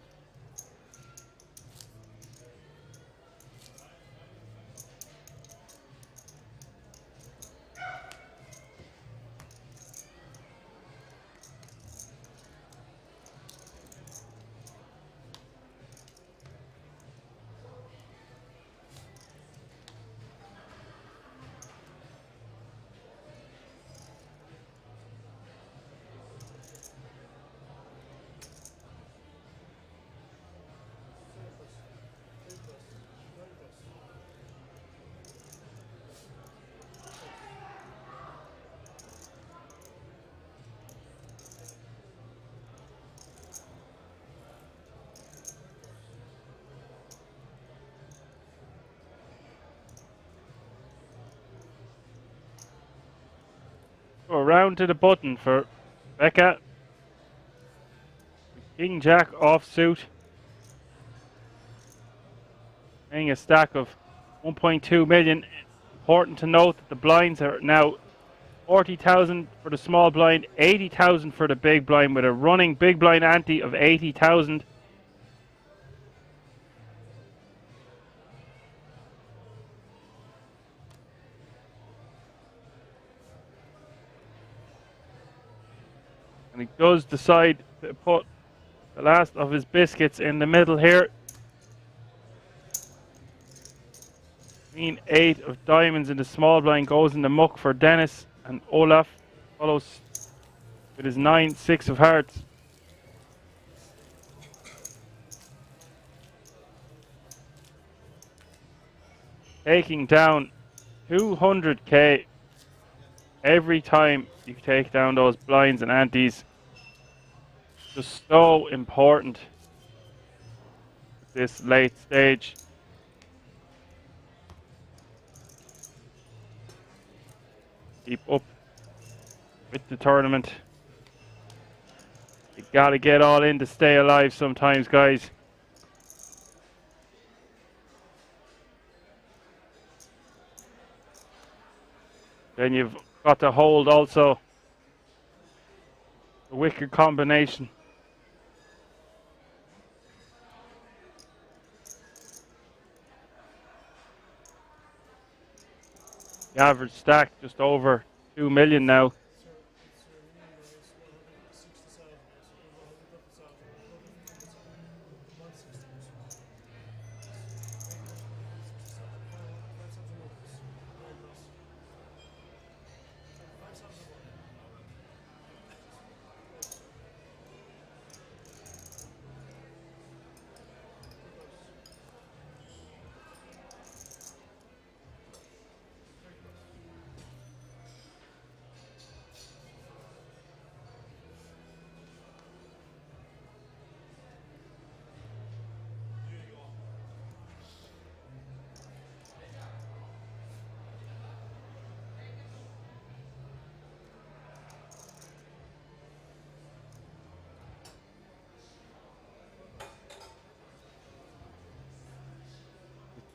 So around to the button for Becca. King Jack offsuit. Paying a stack of 1.2 million. Important to note that the blinds are now 40,000 for the small blind, 80,000 for the big blind, with a running big blind ante of 80,000. And he does decide to put the last of his biscuits in the middle here. Queen 8 of diamonds in the small blind goes in the muck for Dennis, and Olaf follows with his 9-6 of hearts. Taking down 200k every time you take down those blinds and antes. Just so important at this late stage. Keep up with the tournament. You gotta get all in to stay alive sometimes, guys. Then you've got to hold also the wicked combination. The average stack just over 2 million now.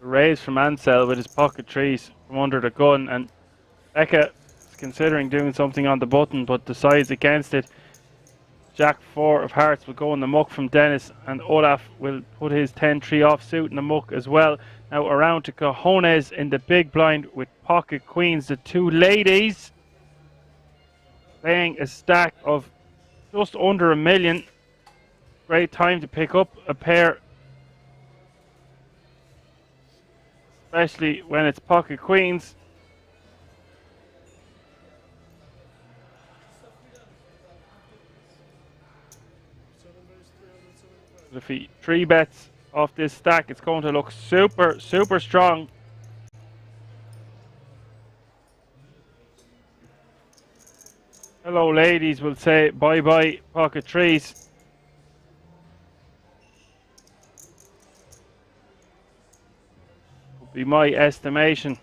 Raise from Ansel with his pocket trees from under the gun, and Becca is considering doing something on the button but decides against it. Jack 4 of hearts will go in the muck from Dennis, and Olaf will put his 10-3 offsuit in the muck as well. Now around to Cojones in the big blind with pocket queens, the two ladies playing a stack of just under 1 million. Great time to pick up a pair, especially when it's pocket queens. If he 3 bets off this stack, it's going to look super, super strong. Hello, ladies, will say bye-bye, pocket trees. Would be my estimation.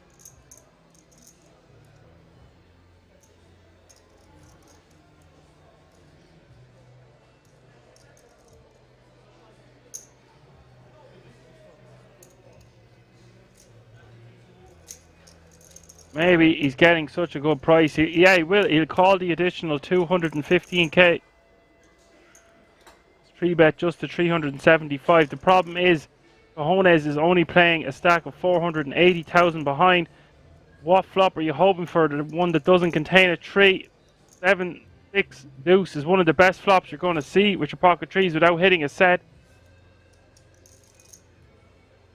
Maybe he's getting such a good price. Yeah, he will. He'll call the additional 215k. 3-bet just to 375. The problem is, Cojones is only playing a stack of 480,000 behind. What flop are you hoping for? The one that doesn't contain a 3, 7, 6 deuce is one of the best flops you're going to see with your pocket trees without hitting a set.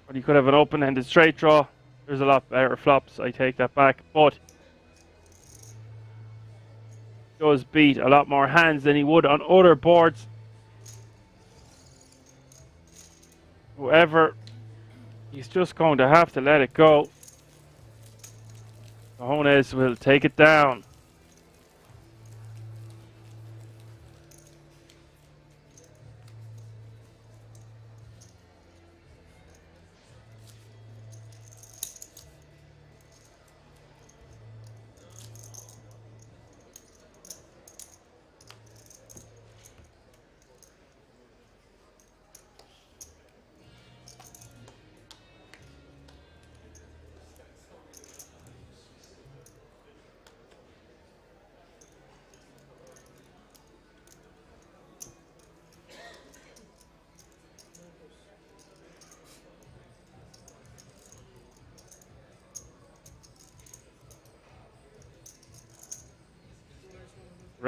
But you could have an open-ended straight draw. There's a lot better flops, I take that back, but does beat a lot more hands than he would on other boards. However, he's just going to have to let it go. Cojones will take it down.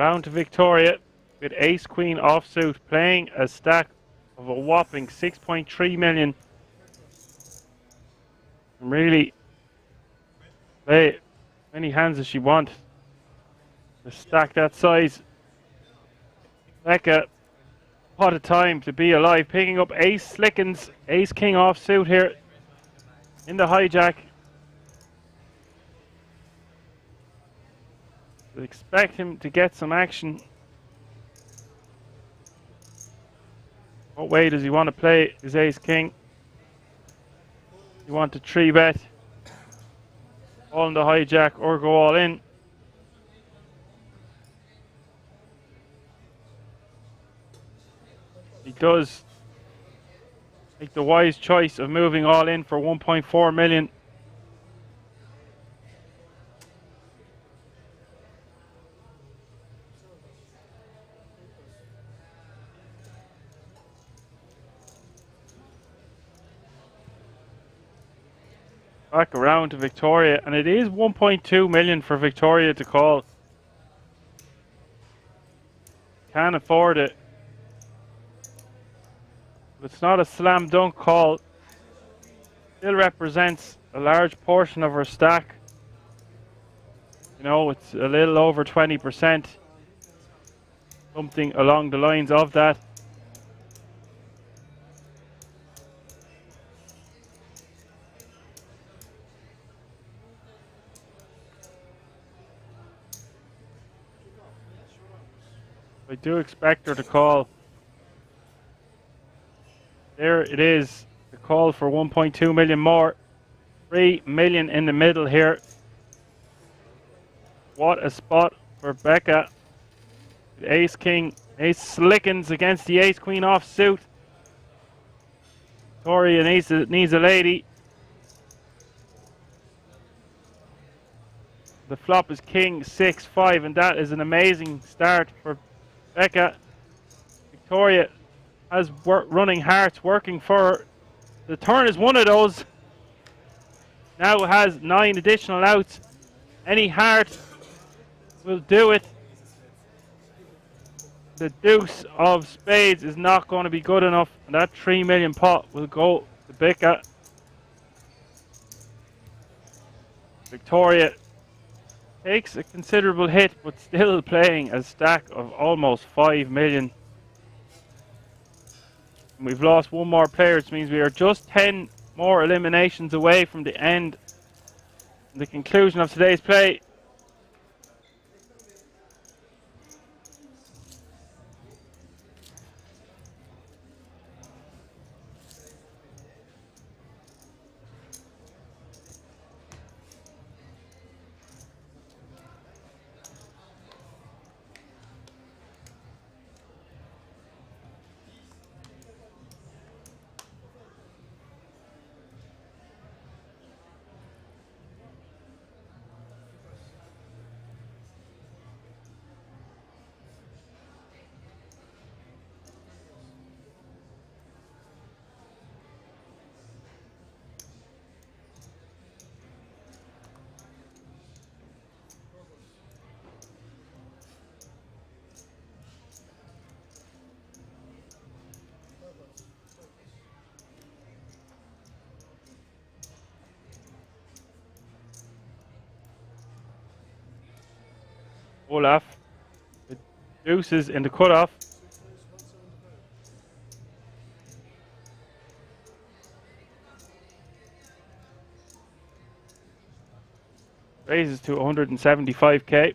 Round to Victoria with ace queen offsuit, playing a stack of a whopping 6.3 million. And really play many hands as she wants. To stack that size. Becca, what a time to be alive. Picking up ace slickens, ace king offsuit here in the hijack. We expect him to get some action. What way does he want to play his ace king? You want to 3-bet, all in the hijack, or go all in? He does make the wise choice of moving all in for 1.4 million. Back around to Victoria, and it is 1.2 million for Victoria to call. Can't afford it. It's not a slam dunk call. Still represents a large portion of her stack. You know, it's a little over 20%. Something along the lines of that. I do expect her to call. There it is. The call for 1.2 million more. 3 million in the middle here. What a spot for Becca. Ace king, ace slickens against the ace queen offsuit. Victoria needs a lady. The flop is king 6-5, and that is an amazing start for Becca. Victoria has running hearts working for her. The turn is one of those. Now has 9 additional outs. Any heart will do it. The deuce of spades is not going to be good enough, and that 3 million pot will go to Becca. Victoria takes a considerable hit, but still playing a stack of almost 5 million. And we've lost one more player, which means we are just 10 more eliminations away from the end, the conclusion of today's play. Olaf, the deuces in the cutoff. Raises to 175k.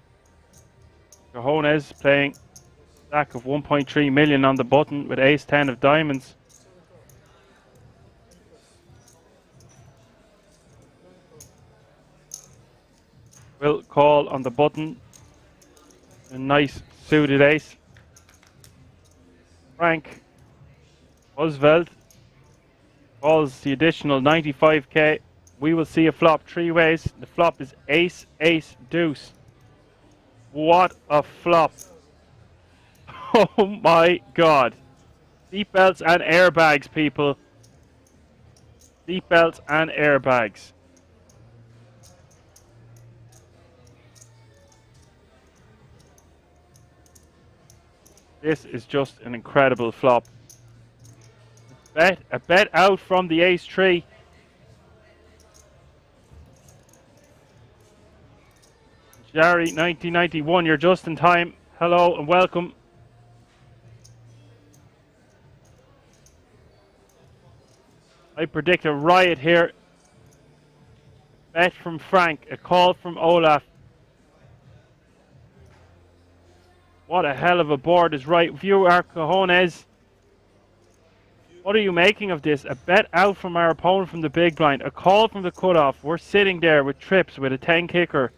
Cajones playing a stack of 1.3 million on the button with ace 10 of diamonds. Will call on the button. A nice suited ace. Frank Rozvadov calls the additional 95k. We will see a flop 3 ways. The flop is ace, ace, deuce. What a flop. Oh my god. Seatbelts and airbags, people. Seatbelts and airbags. This is just an incredible flop. A bet out from the ace-3. Jerry, 1991, you're just in time. Hello and welcome. I predict a riot here. Bet from Frank, a call from Olaf. What a hell of a board is right. View our cojones. What are you making of this? A bet out from our opponent from the big blind. A call from the cutoff. We're sitting there with trips with a 10 kicker.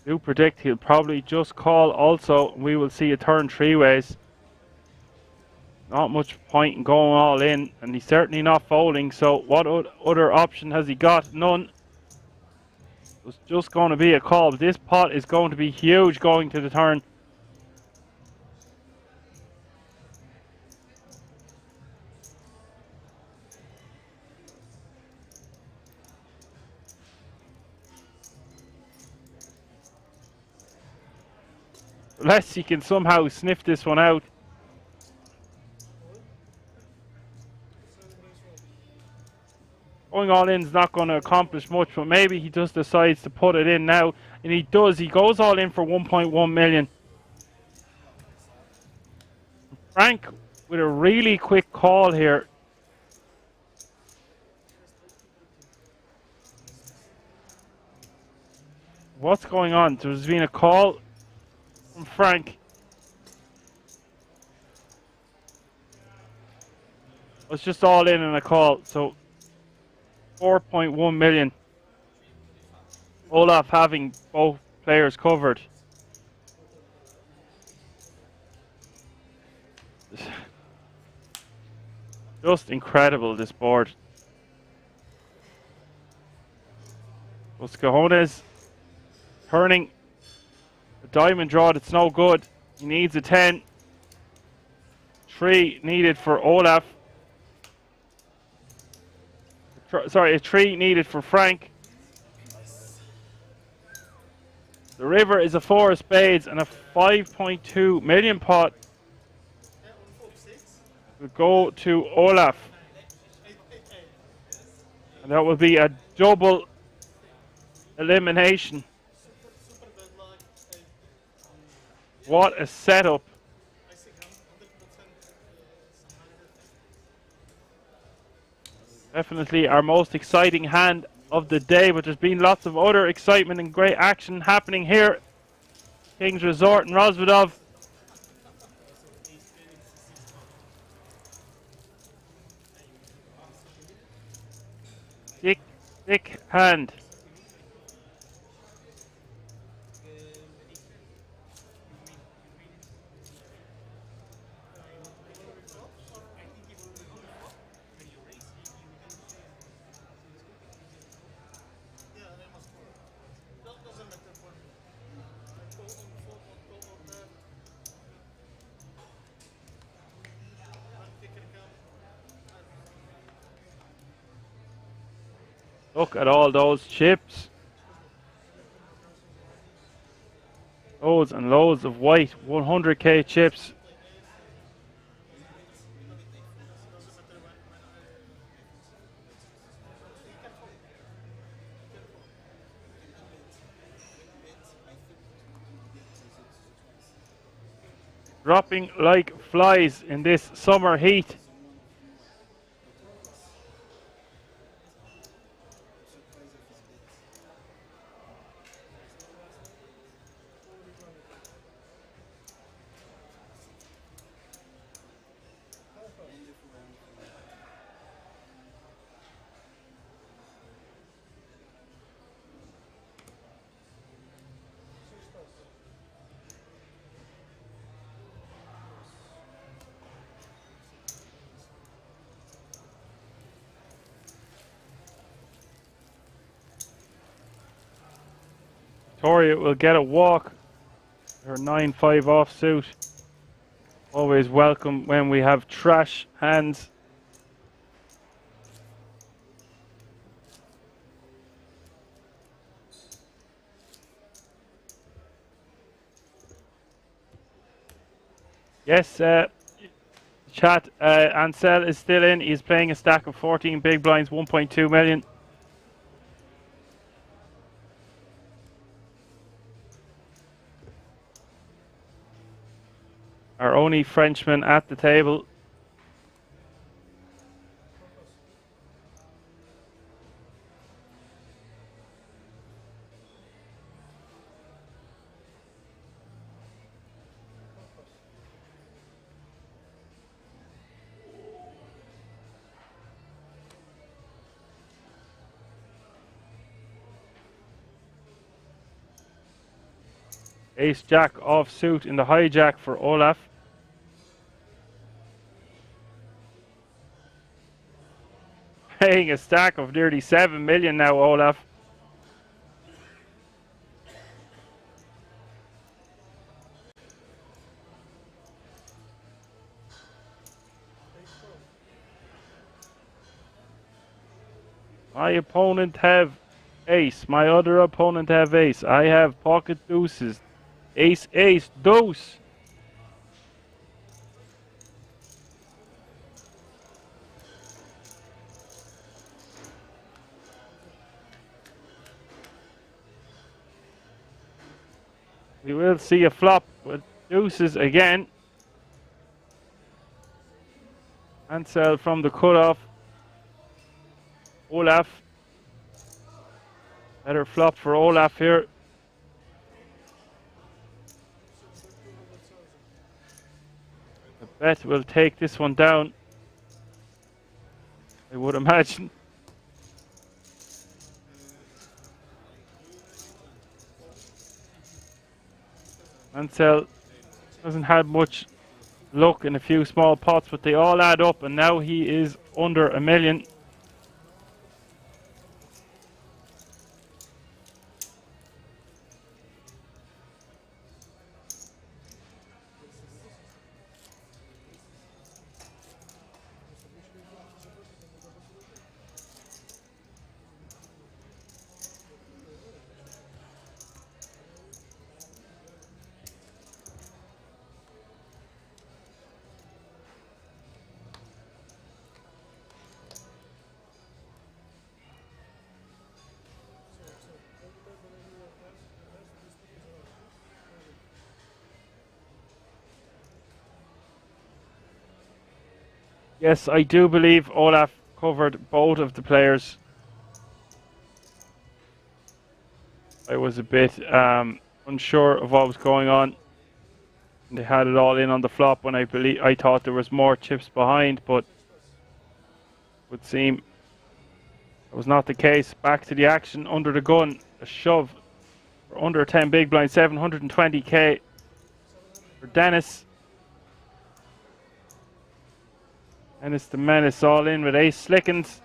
Do predict he'll probably just call also. We will see a turn 3 ways. Not much point in going all in, and he's certainly not folding. So what other option has he got? None. It's just going to be a call. This pot is going to be huge going to the turn. Unless he can somehow sniff this one out. Going all in is not going to accomplish much, but maybe he just decides to put it in now. And he does. He goes all in for 1.1 million. Frank with a really quick call here. What's going on? There's been a call from Frank. It's just all in and a call. So 4.1 million. Olaf having both players covered. Just incredible, this board. Los Cajones turning a diamond draw that's no good. He needs a 10. 3 needed for Olaf. Sorry, a 3 needed for Frank. The river is a 4 of spades and a 5.2 million pot will go to Olaf. And that will be a double elimination. What a setup. Definitely our most exciting hand of the day, but there's been lots of other excitement and great action happening here. King's Resort in Rozvadov. Thick hand. Look at all those chips. Loads and loads of white 100k chips. Dropping like flies in this summer heat. Victoria will get a walk. Her 9-5 offsuit. Always welcome when we have trash hands. Yes, chat. Ansel is still in. He's playing a stack of 14 big blinds, 1.2 million. Our only Frenchman at the table. Ace Jack off suit in the hijack for Olaf. Paying a stack of nearly 7 million now, Olaf. My opponent have ace. My other opponent have ace. I have pocket deuces. Ace, ace, deuce. We will see a flop with deuces again. Ansel from the cutoff. Olaf. Better flop for Olaf here. The bet will take this one down, I would imagine. Ansel hasn't had much luck in a few small pots, but they all add up, and now he is under 1 million. Yes, I do believe Olaf covered both of the players. I was a bit unsure of what was going on. They had it all in on the flop when I thought there was more chips behind, but it would seem that was not the case. Back to the action under the gun. A shove for under 10 big blind, 720k for Dennis. Dennis the Menace all in with ace slickens.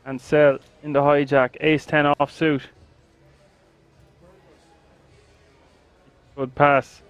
And Sell in the hijack, ace 10 off suit. Good pass.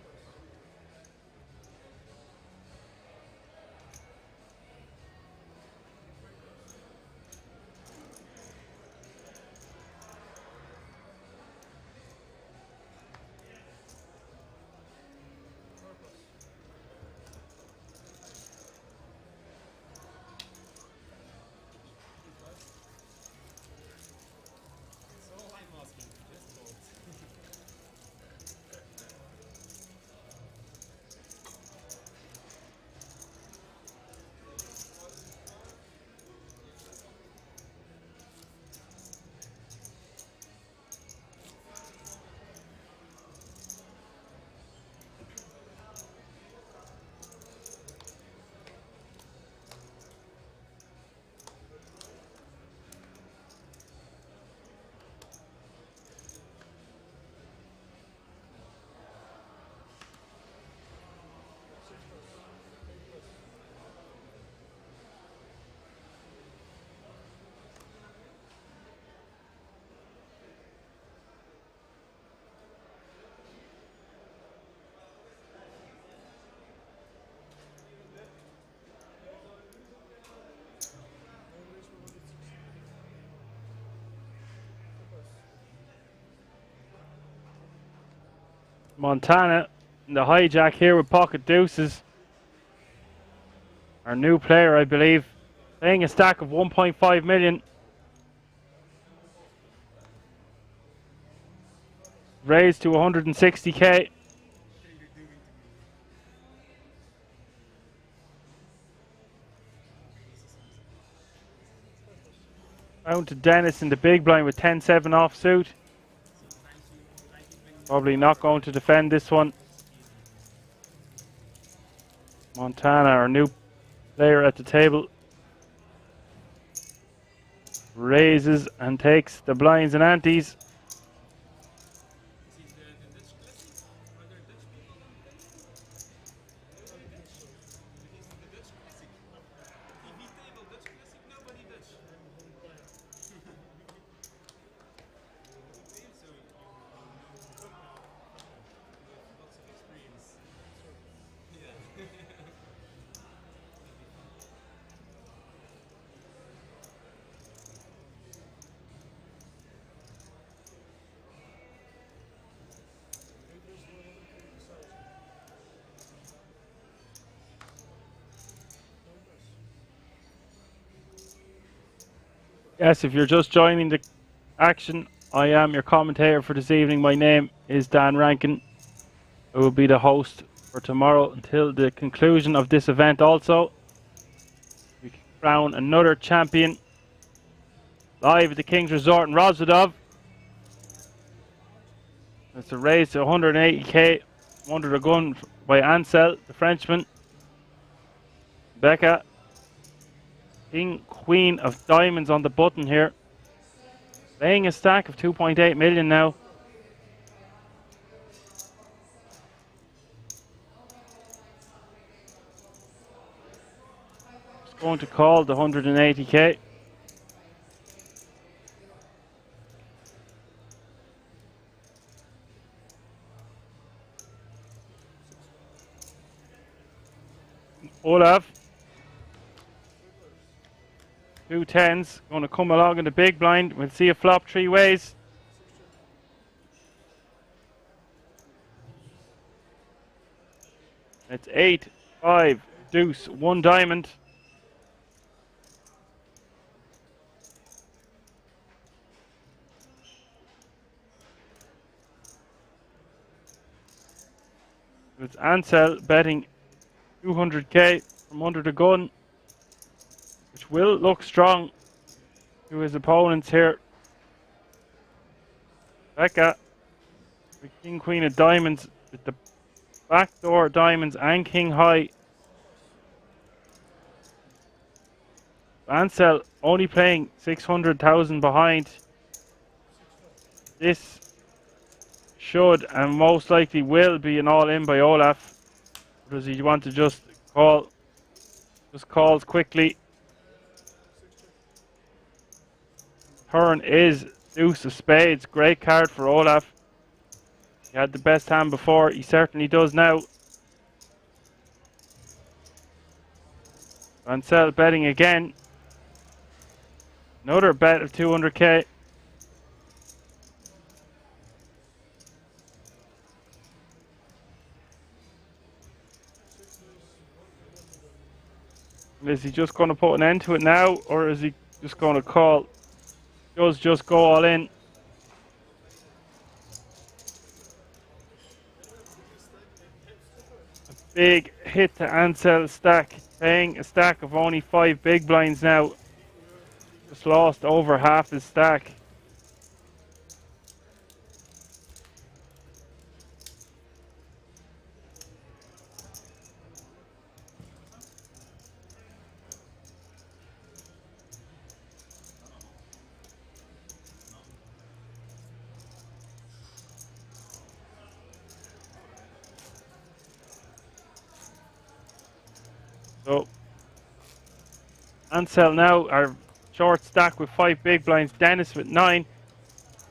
Montana in the hijack here with pocket deuces. Our new player, I believe, playing a stack of 1.5 million. Raised to 160k. Down to Dennis in the big blind with 10-7 offsuit. Probably not going to defend this one. Montana, our new player at the table, raises and takes the blinds and antes. Yes, if you're just joining the action, I am your commentator for this evening. My name is Dan Rankin. I will be the host for tomorrow until the conclusion of this event also. We can crown another champion live at the King's Resort in Rozvadov. It's a raise to 180k under the gun by Ansel, the Frenchman. Becca, King, Queen of Diamonds on the button here. Playing a stack of 2.8 million now. Just going to call the 180k. Olaf. 2 10s going to come along in the big blind. We'll see a flop 3 ways. It's 8, 5, deuce, 1 diamond. It's Ansel betting 200k from under the gun, which will look strong to his opponents here. Becca with King, Queen of Diamonds with the backdoor diamonds and King High. Ansel only playing 600,000 behind. This should and most likely will be an all-in by Olaf. Does he want to just calls quickly? Turn is deuce of spades. Great card for Olaf. He had the best hand before. He certainly does now. Ansel betting again. Another bet of 200k. Is he just going to put an end to it now, or is he just going to call? Does just go all in. A big hit to Ansel's stack, paying a stack of only 5 big blinds now. Just lost over half his stack. So Ansel now, our short stack with 5 big blinds. Dennis with 9,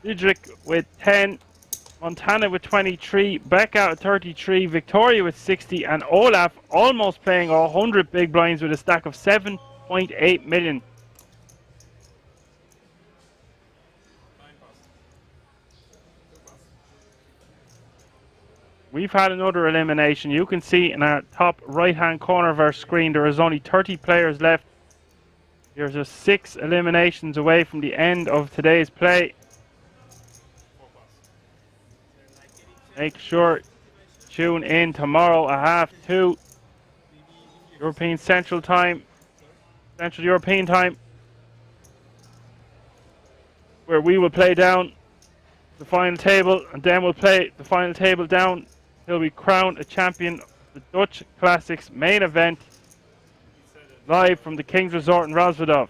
Didrik with 10, Montana with 23, Becca with 33, Victoria with 60, and Olaf almost playing 100 big blinds with a stack of 7.8 million. we've had another elimination. You can see in our top right-hand corner of our screen there is only 30 players left. There's just 6 eliminations away from the end of today's play. 4 plus. Make sure tune in tomorrow at 2:30 European Central Time, Central European Time, where we will play down the final table, and then we'll play the final table down till we crown a champion of the Dutch Classics main event, live from the King's Resort in Rozvadov.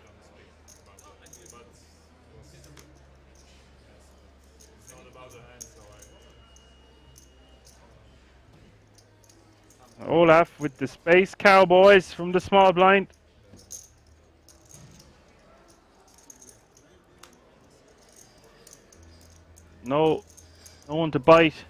It's not about the hand, so Olaf with the Space Cowboys from the small blind. No one to bite.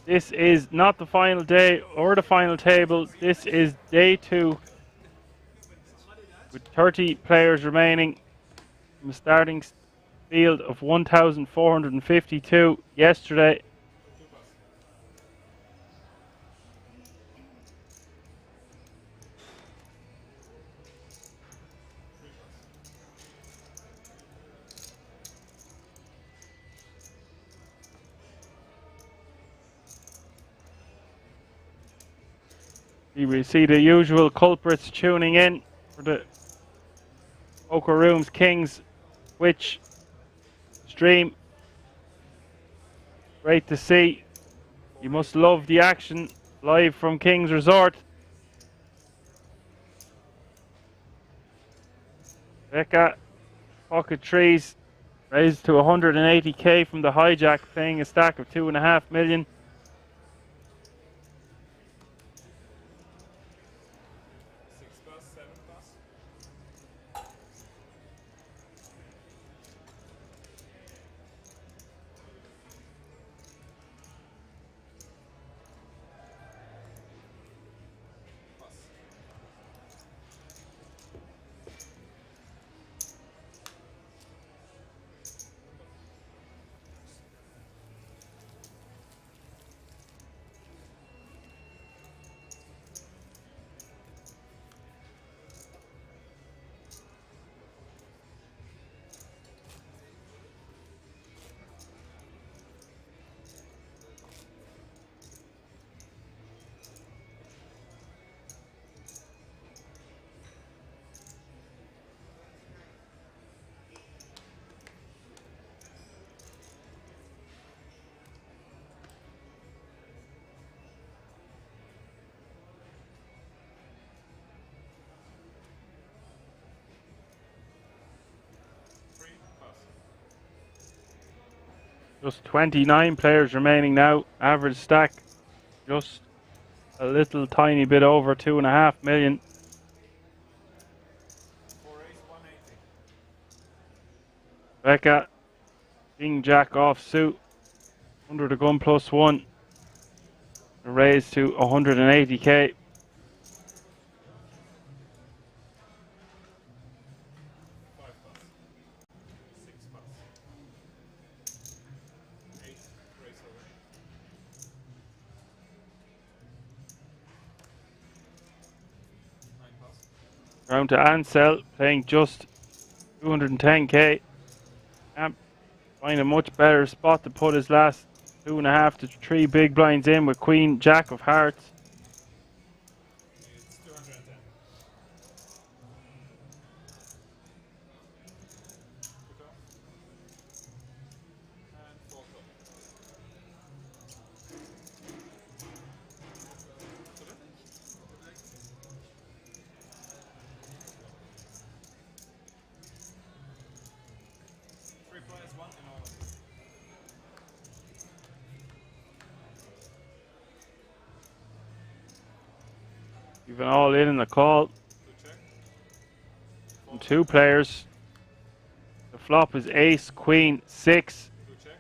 This is not the final day or the final table. This is day 2 with 30 players remaining from a starting field of 1,452 yesterday. You will see the usual culprits tuning in for the Poker Rooms Kings Twitch stream. Great to see. You must love the action live from King's Resort. Becca, pocket trees raised to 180k from the hijack, paying a stack of 2.5 million. Just 29 players remaining now. Average stack just a little tiny bit over 2.5 million. 4-8-180. Becca, King Jack off suit, under the gun +1, raised to 180k. 5 plus. 6 plus. 8 raise over. 9 plus. Round to Ansel, playing just 210k. Can't find a much better spot to put his last 2.5 to 3 big blinds in with Queen Jack of Hearts. It's 210. Put off. And fold up. Put it. 3 players, 1 in all. Even all in the call. To check. 2 players. The flop is ace, queen, 6. Two check.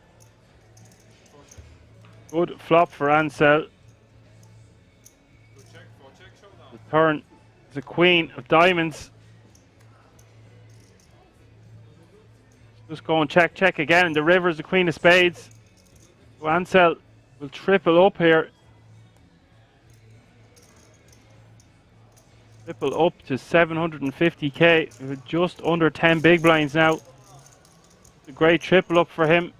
Four check. Good flop for Ansel. Two check. Four check. Showdown. The turn is a queen of diamonds. Just go and check, check again. And the river is the queen of spades. So Ansel will triple up here. Triple up to 750k. With just under 10 big blinds now. It's a great triple up for him.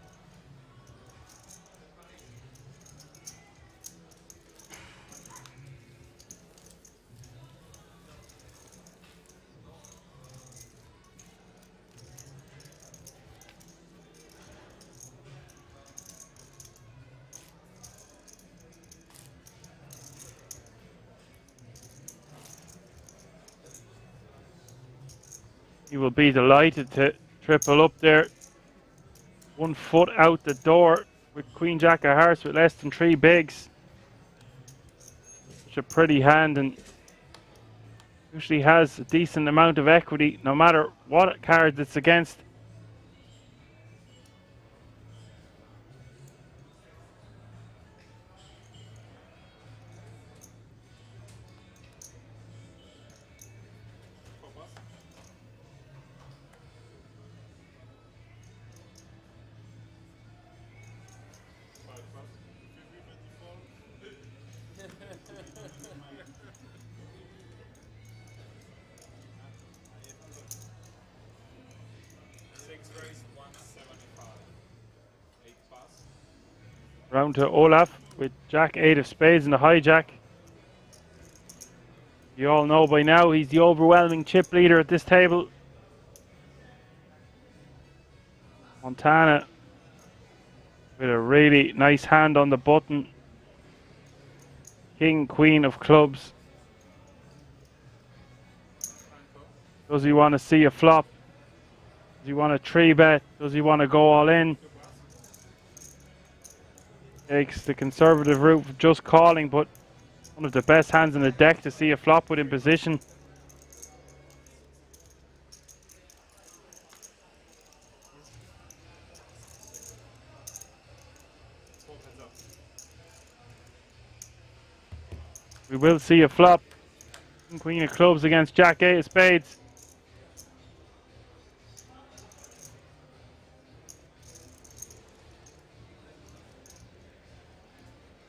He will be delighted to triple up there. 1 foot out the door with Queen Jack of Hearts with less than 3 bigs. Such a pretty hand, and usually has a decent amount of equity no matter what card it's against. Four pass. Five pass. Six raise 175. 8 pass. Round to Olaf with Jack 8 of spades and the hijack. You all know by now he's the overwhelming chip leader at this table. Montana with a really nice hand on the button. King, queen of clubs. Does he want to see a flop? Does he want a 3-bet? Does he want to go all in? Takes the conservative route of just calling, but one of the best hands in the deck to see a flop with in position. Fold heads up. We will see a flop. Queen of clubs against Jack 8 of spades.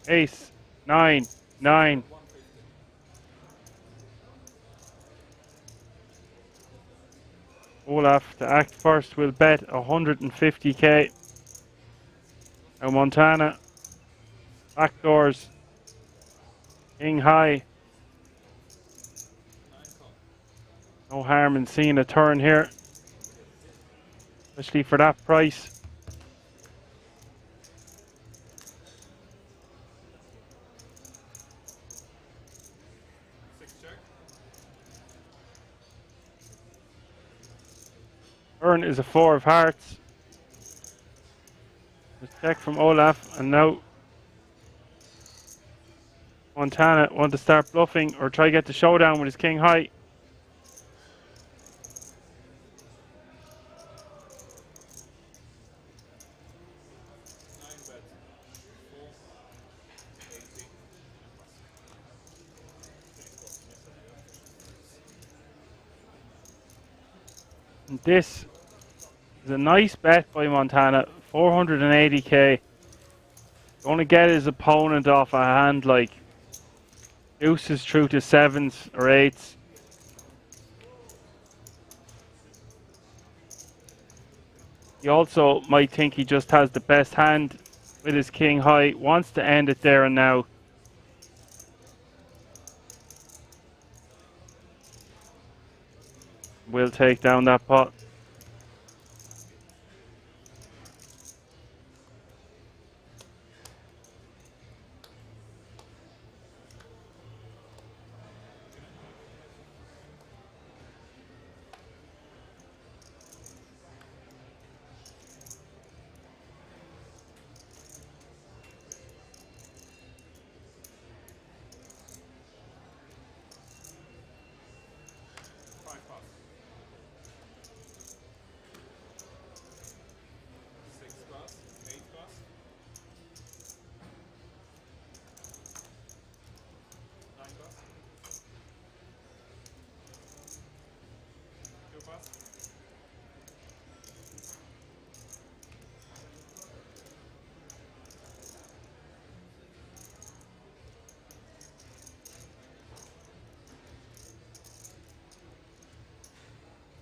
Ace, 9, 9. Olaf to act first will bet 150k. Now Montana, backdoors, king high. No harm in seeing a turn here, especially for that price. Six check. Turn is a 4 of hearts. Just check from Olaf, and now Montana want to start bluffing or try get the showdown with his king high. Nine bet. 4. 80. And this is a nice bet by Montana, 480k. Going to get his opponent off a hand like deuces through to 7s or 8s. He also might think he just has the best hand with his king high, wants to end it there and now. Will take down that pot. Five pass.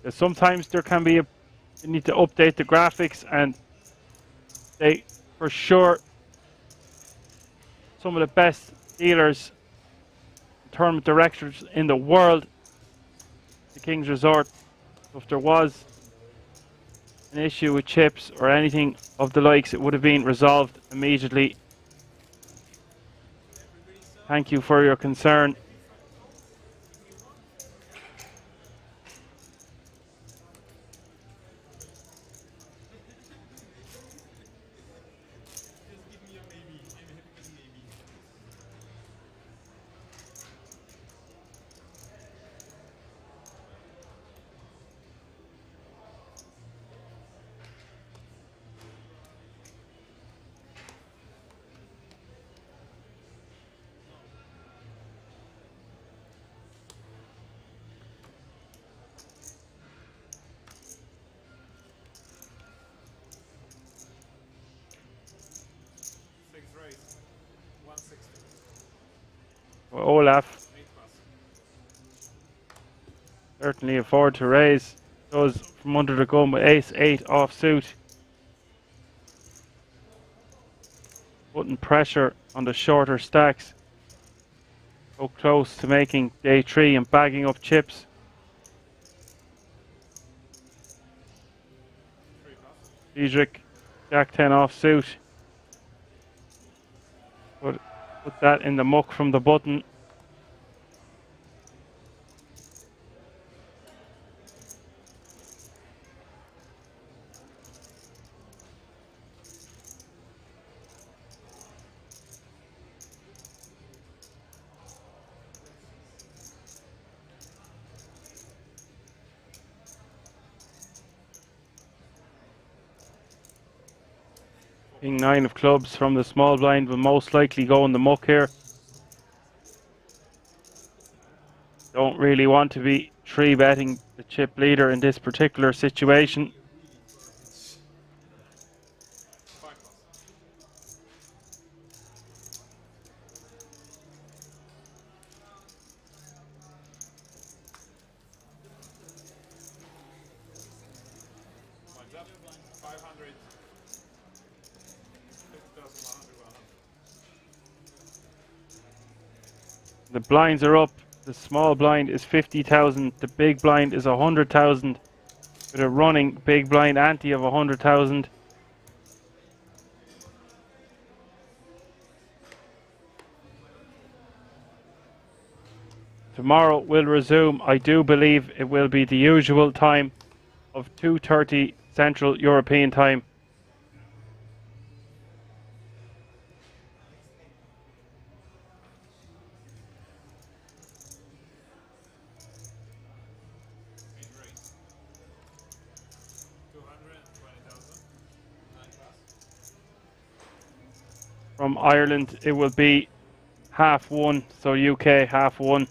Sometimes there can be you need to update the graphics, and they, for sure, some of the best dealers, tournament directors in the world, the King's Resort. So if there was an issue with chips or anything of the likes, it would have been resolved immediately. Thank you for your concern. Well, Olaf certainly afford to raise. Does from under the gun with ace-8 offsuit. Putting pressure on the shorter stacks. So close to making day 3 and bagging up chips. Diedrich, Jack-10 offsuit. Put that in the muck from the button. King 9 of clubs from the small blind will most likely go in the muck here. Don't really want to be 3-betting the chip leader in this particular situation. The blinds are up. The small blind is 50,000. The big blind is 100,000. With a running big blind ante of 100,000. Tomorrow will resume. I do believe it will be the usual time of 2:30 Central European time. From Ireland, it will be 1/2, so UK 1/2.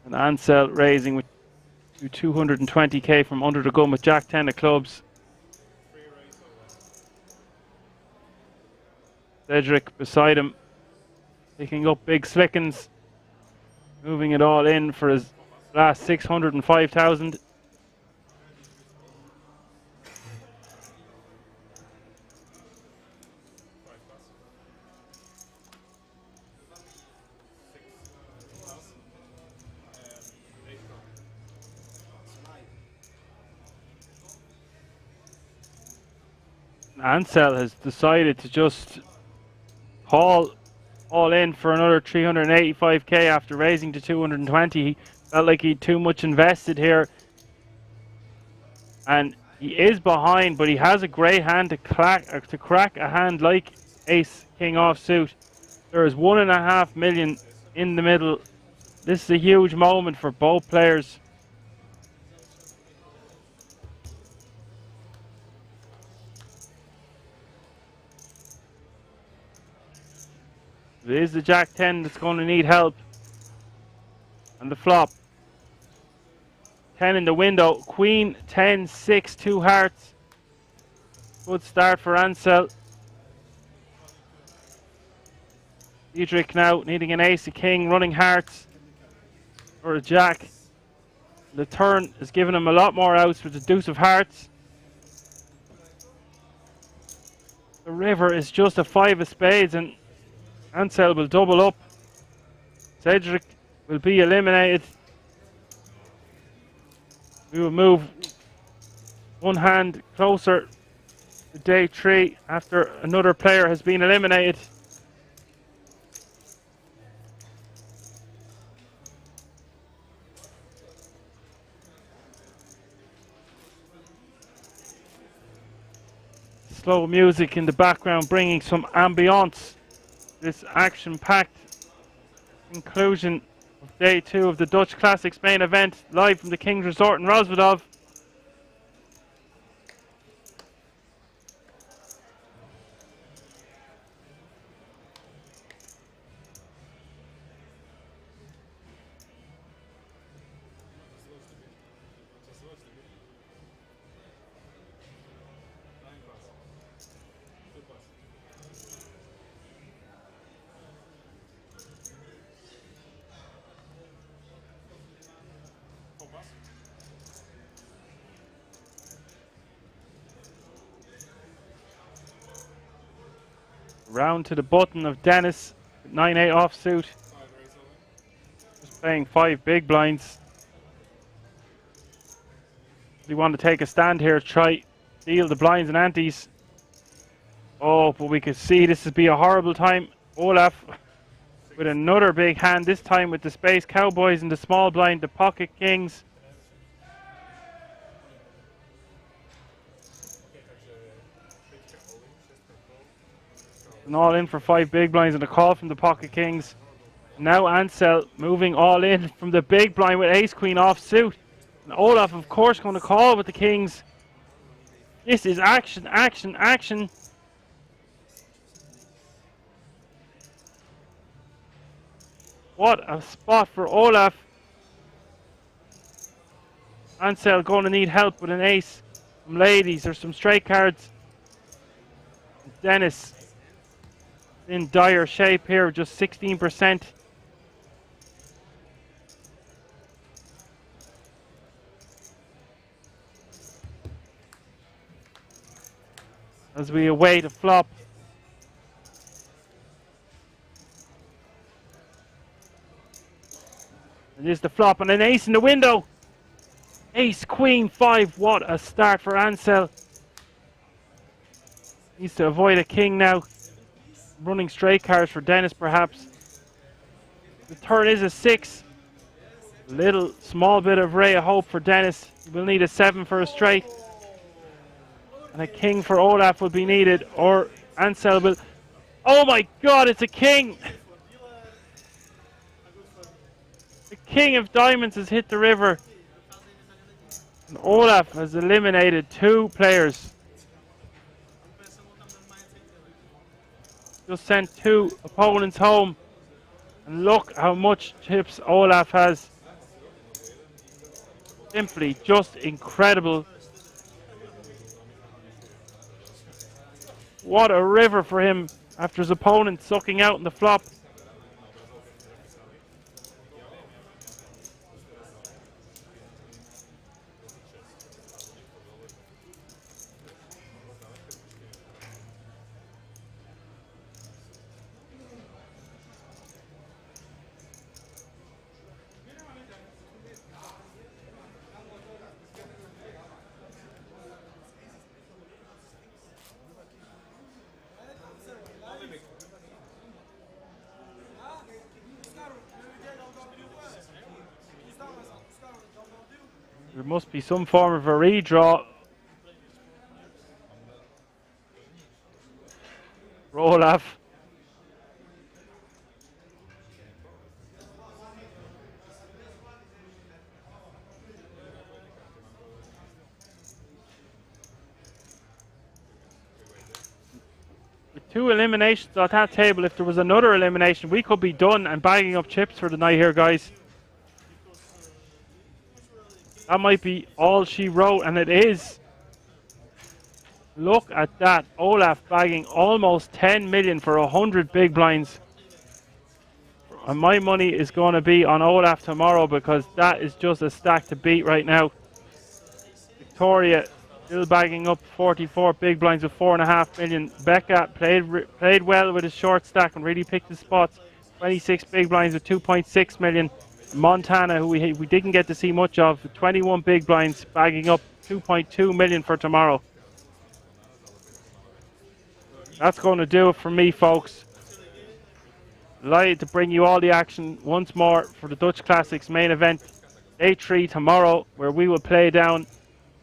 And Ansel raising with 220k from under the gun with Jack-10 of clubs. Cedric beside him, picking up big slickens, moving it all in for his last 605,000. Ansel has decided to just haul all in for another 385k after raising to 220. He felt like he'd too much invested here, and he is behind, but he has a great hand to crack a hand like Ace King offsuit. There is 1.5 million in the middle. This is a huge moment for both players. It is the Jack-10 that's going to need help. And the flop. 10 in the window. Queen, 10, 6, 2 hearts. Good start for Ansel. Diedrich now needing an ace, a king, running hearts, or a jack. The turn is giving him a lot more outs with the deuce of hearts. The river is just a 5 of spades and Ansel will double up. Cedric will be eliminated. We will move one hand closer to day 3 after another player has been eliminated. Slow music in the background bringing some ambience. This action-packed conclusion of day 2 of the Dutch Classics main event, live from the King's Resort in Rozvadov. Round to the button of Dennis, 9-8 offsuit. Just playing 5 big blinds. We want to take a stand here, try deal the blinds and antes. Oh, but we could see this would be a horrible time. Olaf with another big hand, this time with the Space Cowboys and the small blind, the Pocket Kings. And all in for 5 big blinds and a call from the Pocket Kings. Now Ansel moving all in from the big blind with ace queen offsuit. And Olaf of course going to call with the Kings. This is action, action, action. What a spot for Olaf. Ansel going to need help with an ace. Some ladies or some straight cards. Dennis in dire shape here, just 16%. As we await a flop. It is the flop and an ace in the window. Ace, queen, 5. What a start for Ansel. Needs to avoid a king now. Running straight cards for Dennis perhaps. The turn is a 6. Little small bit of ray of hope for Dennis. He will need a 7 for a straight. And a king for Olaf will be needed. Or Ansel will... Oh my god, it's a king! The king of diamonds has hit the river. And Olaf has eliminated 2 players. Just sent 2 opponents home. And look how much chips Olaf has. Simply just incredible. What a river for him after his opponent sucking out in the flop. There must be some form of a redraw. Olaf. With 2 eliminations at that table, if there was another elimination, we could be done and bagging up chips for the night here, guys. That might be all she wrote, and it is. Look at that. Olaf bagging almost 10 million for 100 big blinds. And my money is going to be on Olaf tomorrow because that is just a stack to beat right now. Victoria still bagging up 44 big blinds with 4.5 million. Becca played well with his short stack and really picked his spots. 26 big blinds with 2.6 million. Montana, who we didn't get to see much of, 21 big blinds bagging up 2.2 million for tomorrow. That's going to do it for me, folks. Delighted to bring you all the action once more for the Dutch Classics main event, day 3 tomorrow, where we will play down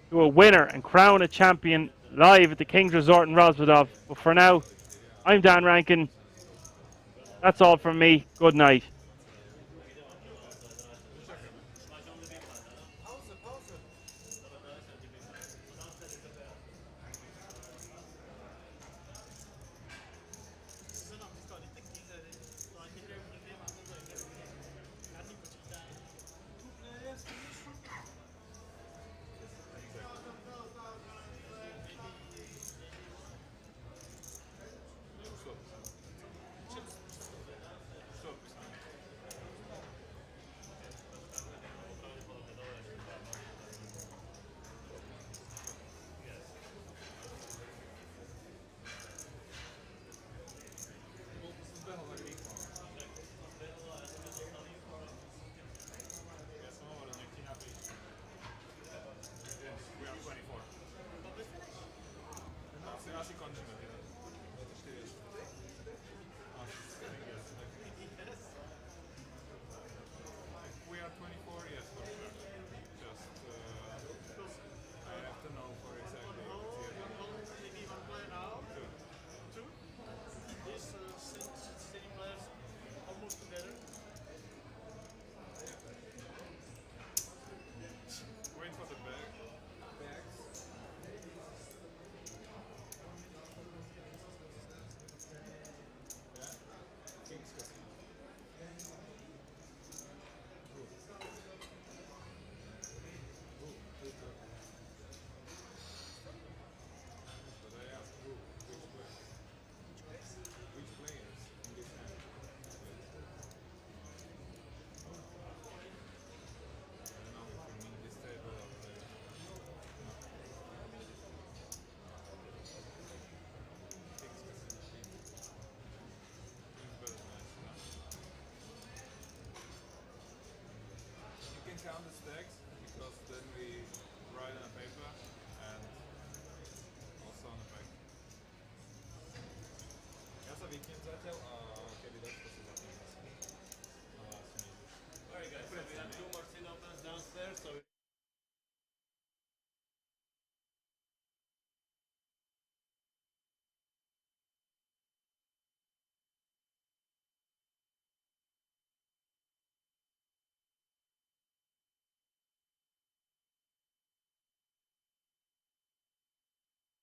to a winner and crown a champion live at the King's Resort in Rozvadov. But for now, I'm Dan Rankin. That's all from me. Good night.